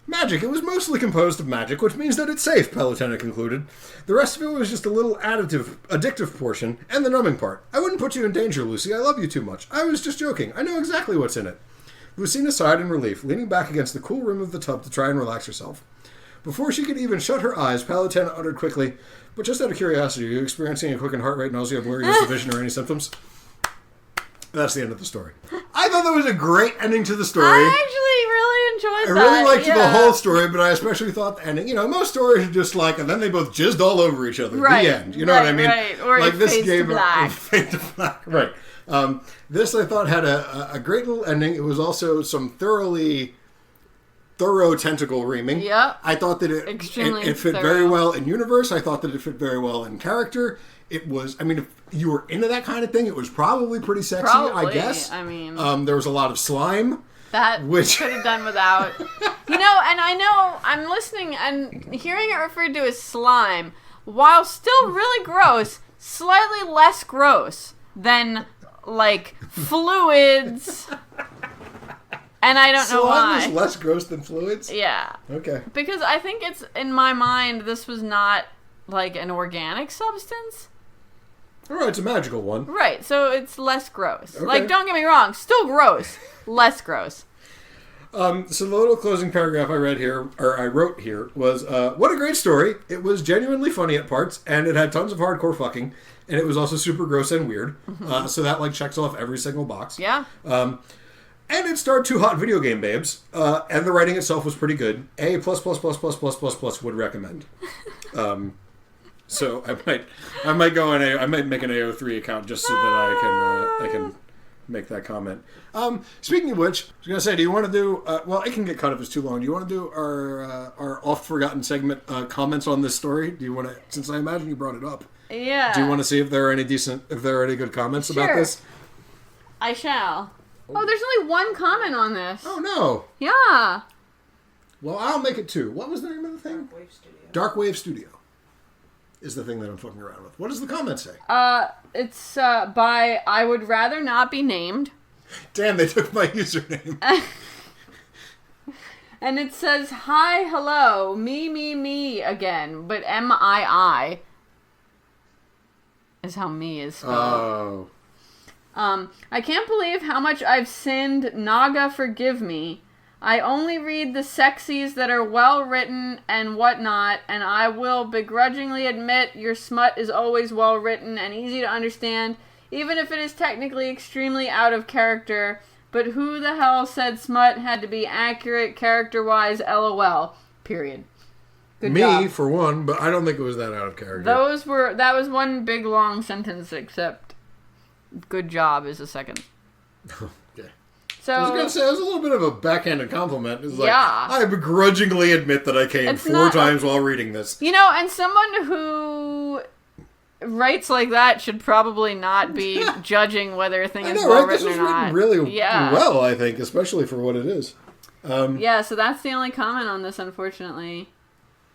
Magic. It was mostly composed of magic, which means that it's safe, Palutena concluded. The rest of it was just a little addictive portion, and the numbing part. I wouldn't put you in danger, Lucy. I love you too much. I was just joking. I know exactly what's in it. Lucina sighed in relief, leaning back against the cool rim of the tub to try and relax herself. Before she could even shut her eyes, Palutena uttered quickly, but just out of curiosity, are you experiencing a quickened heart rate, nausea, blurriness, vision, or any symptoms? That's the end of the story. I thought that was a great ending to the story. I actually really enjoyed that. I really liked the whole story, but I especially thought the ending. You know, most stories are just like, and then they both jizzed all over each other. Right. The end. You know what I mean? Right. Or like it this fades game to black. Fade to black. Right. This I thought had a great little ending. It was also some thorough tentacle reaming. Yeah. I thought that it fit very well in universe. I thought that it fit very well in character. It was, I mean, if you were into that kind of thing, it was probably pretty sexy, I guess. I mean, there was a lot of slime. That could have done without. You know, and I know I'm listening and hearing it referred to as slime, while still really gross, slightly less gross than, like, fluids. And I don't know why. Slime is less gross than fluids? Yeah. Okay. Because I think it's, in my mind, this was not, like, an organic substance. All right, it's a magical one. Right, so it's less gross. Okay. Like, don't get me wrong, still gross. Less gross. So the little closing paragraph I wrote here was, what a great story. It was genuinely funny at parts, and it had tons of hardcore fucking, and it was also super gross and weird. So that, like, checks off every single box. Yeah. And it starred two hot video game babes, and the writing itself was pretty good. A+++++++ would recommend. So I might go on I might make an AO3 account just so that I can make that comment. Speaking of which, I was going to say, do you want to do... well, it can get cut if it's too long. Do you want to do our oft-forgotten segment, comments on this story? Do you want to... Since I imagine you brought it up. Yeah. Do you want to see if there are any good comments about this? I shall. Oh, there's only one comment on this. Oh, no. Yeah. Well, I'll make it 2. What was the name of the thing? Dark Wave Studio is the thing that I'm fucking around with. What does the comment say? It's by I Would Rather Not Be Named. Damn, they took my username. And it says, hi, hello, me again, but M-I-I is how me is spelled. Oh. I can't believe how much I've sinned. Naga, forgive me. I only read the sexies that are well written and whatnot, and I will begrudgingly admit your smut is always well written and easy to understand, even if it is technically extremely out of character. But who the hell said smut had to be accurate character-wise? LOL. Period. Good job. Me, for one, but I don't think it was that out of character. That was one big long sentence, except good job is a second. Okay. So, I was going to say, it was a little bit of a backhanded compliment. It's like, yeah. I begrudgingly admit that I came 4 times while reading this. You know, and someone who writes like that should probably not be judging whether a thing is well written or not. This was written really well, I think, especially for what it is. Yeah, so that's the only comment on this, unfortunately.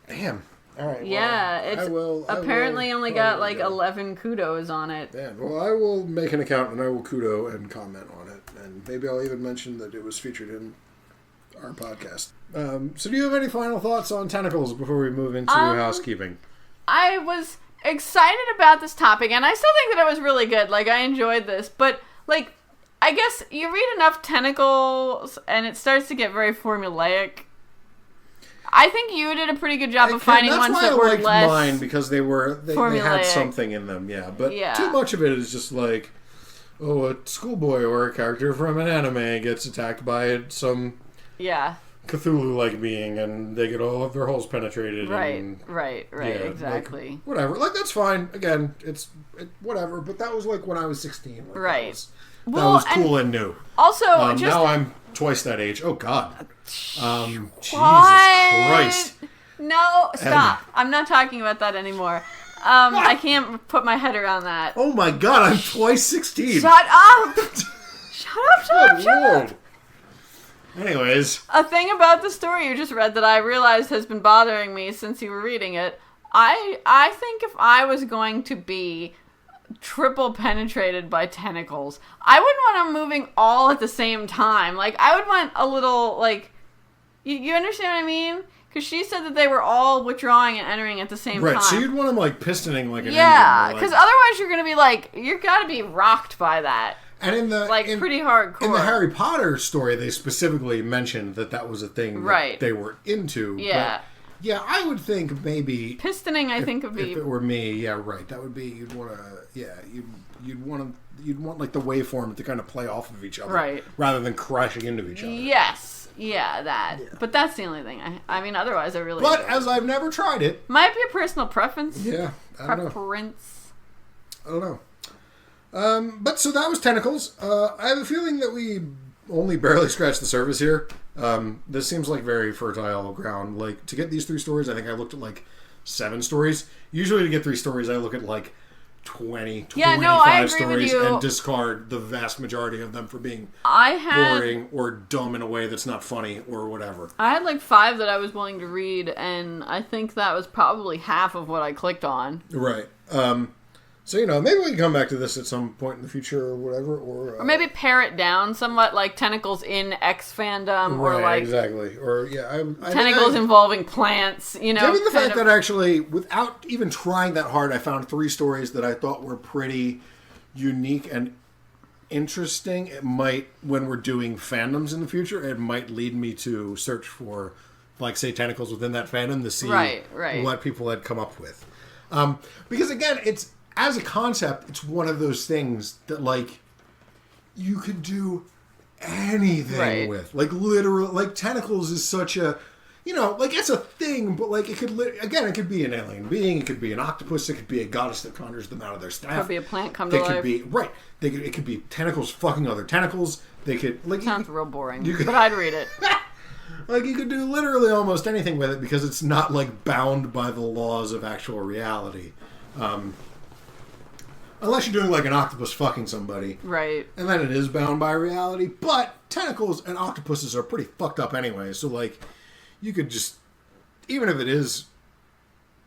Damn. All right. Yeah, it's apparently only got like 11 kudos on it. Yeah, well, I will make an account and I will kudo and comment on it. And maybe I'll even mention that it was featured in our podcast. So do you have any final thoughts on Tentacles before we move into housekeeping? I was excited about this topic, and I still think that it was really good. Like, I enjoyed this. But, like, I guess you read enough Tentacles, and it starts to get very formulaic. I think you did a pretty good job of finding ones that were less. That's why I liked mine, because they had something in them, yeah. But too much of it is just like, oh, a schoolboy or a character from an anime gets attacked by some Cthulhu-like being, and they get all of their holes penetrated. Right, exactly. Like, whatever, like that's fine. Again, it's whatever. But that was like when I was 16. Like, right. That was cool and new. Also, now I'm twice that age. Oh God. Jesus Christ. No, stop. I'm not talking about that anymore. I can't put my head around that. Oh my God, I'm twice 16. Shut up! Shut up! Anyways. A thing about the story you just read that I realized has been bothering me since you were reading it. I think if I was going to be triple penetrated by tentacles, I wouldn't want them moving all at the same time. Like, I would want a little, like... You understand what I mean? Because she said that they were all withdrawing and entering at the same time. Right, so you'd want them, like, pistoning like an engine. Yeah, because otherwise you're going to be, like... You're got to be rocked by that. And in the... Like, pretty hardcore. In the Harry Potter story, they specifically mentioned that was a thing that they were into. Yeah. But, yeah, I would think maybe... Pistoning, I think, would be... If it were me, yeah, right. That would be... You'd want to... Yeah, you'd want like the waveform to kind of play off of each other. Right. Rather than crashing into each other. Yes. Yeah, that. Yeah. But that's the only thing. I mean, otherwise I really... But as I've never tried it... Might be a personal preference. Yeah, I don't know. Preference. I don't know. But so that was Tentacles. I have a feeling that we only barely scratched the surface here. This seems like very fertile ground. Like, to get these 3 stories, I think I looked at like 7 stories. Usually to get 3 stories, I look at like 20, 25 stories and discard the vast majority of them for being boring or dumb in a way that's not funny or whatever. I had like 5 that I was willing to read, and I think that was probably half of what I clicked on. Right. So, maybe we can come back to this at some point in the future or whatever. Or maybe pare it down somewhat, like Tentacles in X fandom. Right, or like exactly. Or, Tentacles involving plants, Given the fact that actually, without even trying that hard, I found 3 stories that I thought were pretty unique and interesting. It might, when we're doing fandoms in the future, it might lead me to search for, like, say, Tentacles within that fandom to see what people had come up with. Because, again, as a concept, it's one of those things that, like, you could do anything with. Like, literally, like, Tentacles is such a... like it's a thing, but like it could be an alien being, it could be an octopus, it could be a goddess that conjures them out of their staff. It could be a plant come to life. It could be tentacles fucking other tentacles. They could sounds real boring, but I'd read it. Like you could do literally almost anything with it because it's not like bound by the laws of actual reality. Unless you're doing like an octopus fucking somebody. Right. And then it is bound by reality. But tentacles and octopuses are pretty fucked up anyway. So like, you could just, even if it is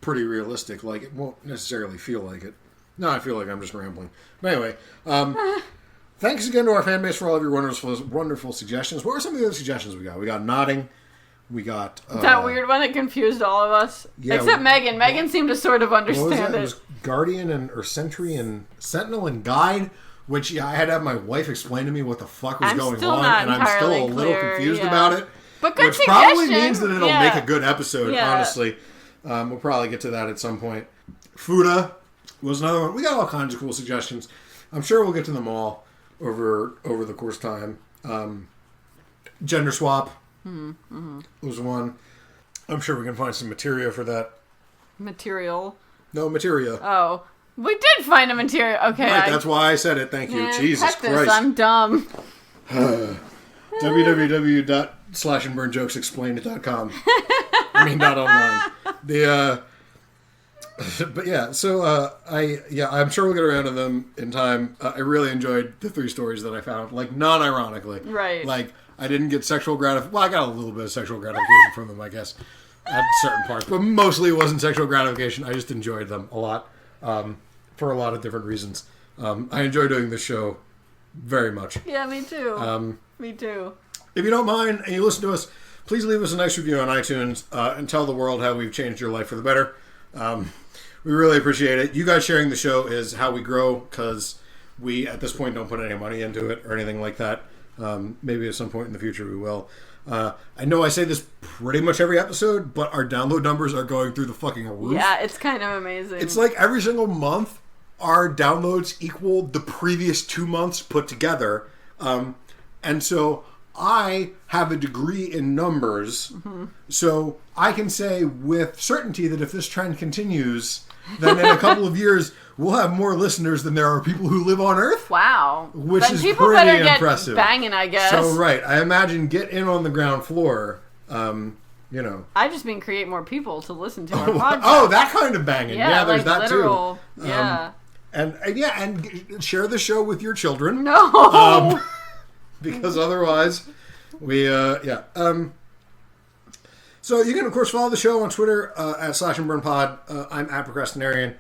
pretty realistic, like it won't necessarily feel like it. No, I feel like I'm just rambling. But anyway, thanks again to our fan base for all of your wonderful suggestions. What were some of the other suggestions we got? We got nodding. We got... that weird one that confused all of us. Yeah, except Megan. Megan seemed to sort of understand it. It was Guardian or Sentry and Sentinel and Guide, which I had to have my wife explain to me what the fuck was going on, and I'm still a little confused about it. But good which probably means that it'll make a good episode, honestly. We'll probably get to that at some point. Fuda was another one. We got all kinds of cool suggestions. I'm sure we'll get to them all over the course of time. Gender swap. Was one. I'm sure we can find some material for that. Material? No, materia. Oh. We did find a material. Okay. Right, that's why I said it. Thank you. Jesus Christ. I'm dumb. www.slashandburnjokesexplained.com. I mean, not online. But yeah, so I'm sure we'll get around to them in time. I really enjoyed the 3 stories that I found, like non-ironically. Right. Like I didn't get sexual gratification. Well, I got a little bit of sexual gratification from them, I guess, at certain parts, but mostly it wasn't sexual gratification. I just enjoyed them a lot for a lot of different reasons. I enjoy doing this show very much. Yeah, me too. Me too. If you don't mind and you listen to us, please leave us a nice review on iTunes and tell the world how we've changed your life for the better. We really appreciate it. You guys sharing the show is how we grow because we, at this point, don't put any money into it or anything like that. Maybe at some point in the future we will. I know I say this pretty much every episode, but our download numbers are going through the fucking roof. Yeah, it's kind of amazing. It's like every single month, our downloads equal the previous 2 months put together. And so I have a degree in numbers, so I can say with certainty that if this trend continues, then in a couple of years, we'll have more listeners than there are people who live on Earth. Wow. Which then is people pretty better impressive. Get banging, I guess. So, right. I imagine get in on the ground floor, I just mean create more people to listen to our podcast. Oh, that kind of banging. Yeah, there's that literal, too. Yeah. And share the show with your children. No. Because otherwise, So you can, of course, follow the show on Twitter at /andburnpod. I'm at Procrastinarian.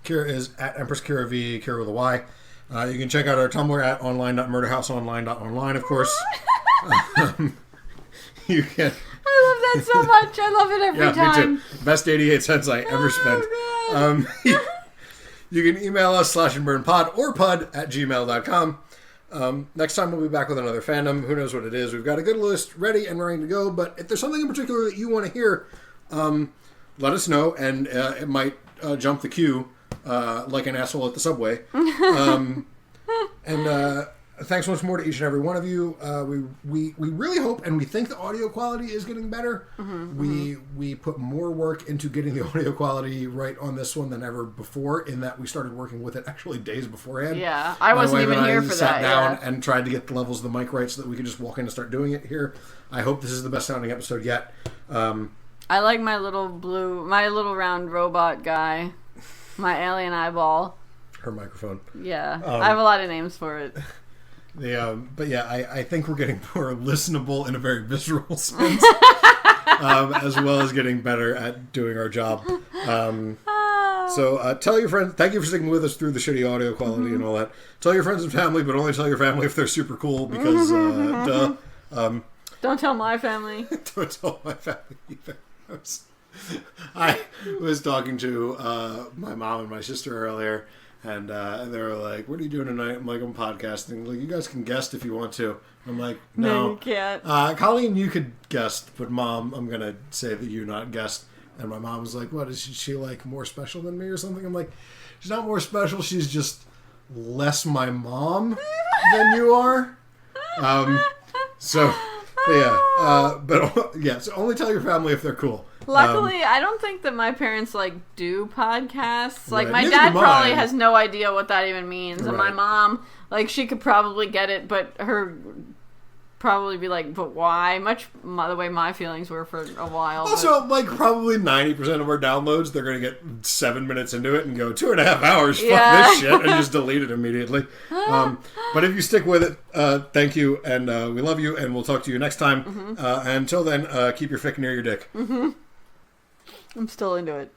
Kera is at Empress Kera V, Kera with a Y. You can check out our Tumblr at online.murderhouseonline.online, of course. You can... I love that so much. I love it every time. Me too. Best 88 cents I ever spent. You can email us /andburnpod or pud@gmail.com. Next time we'll be back with another fandom. Who knows what it is? We've got a good list ready and ready to go, but if there's something in particular that you want to hear, let us know, and it might jump the queue like an asshole at the subway. And thanks once more to each and every one of you. We really hope and we think the audio quality is getting better. We put more work into getting the audio quality right on this one than ever before, in that we started working with it actually days beforehand. Yeah, I wasn't even here for that. Sat down and tried to get the levels of the mic right so that we could just walk in and start doing it here. I hope this is the best sounding episode yet. I like my little round robot guy, my alien eyeball. Her microphone. Yeah, I have a lot of names for it. But yeah, I think we're getting more listenable in a very visceral sense, as well as getting better at doing our job. So tell your friends. Thank you for sticking with us through the shitty audio quality and all that. Tell your friends and family, but only tell your family if they're super cool, because duh. Don't tell my family. Don't tell my family either. I was talking to my mom and my sister earlier. And they were like, "What are you doing tonight?" I'm like, "I'm podcasting." Like, you guys can guest if you want to. I'm like, "No, you can't." Colleen, you could guest, but Mom, I'm gonna say that you not guest. And my mom was like, "What is she like more special than me or something?" I'm like, "She's not more special. She's just less my mom than you are." So So only tell your family if they're cool. Luckily, I don't think that my parents do podcasts. Like, Right. my Neither dad do probably mine. has no idea what that even means, and my Right. mom, she could probably get it, but her probably be like, but why? The way my feelings were for a while. Also, probably 90% of our downloads, they're going to get 7 minutes into it and go 2.5 hours. Yeah. Fuck this shit, and just delete it immediately. But if you stick with it, thank you, and we love you, and we'll talk to you next time. Until then, keep your fic near your dick. I'm still into it.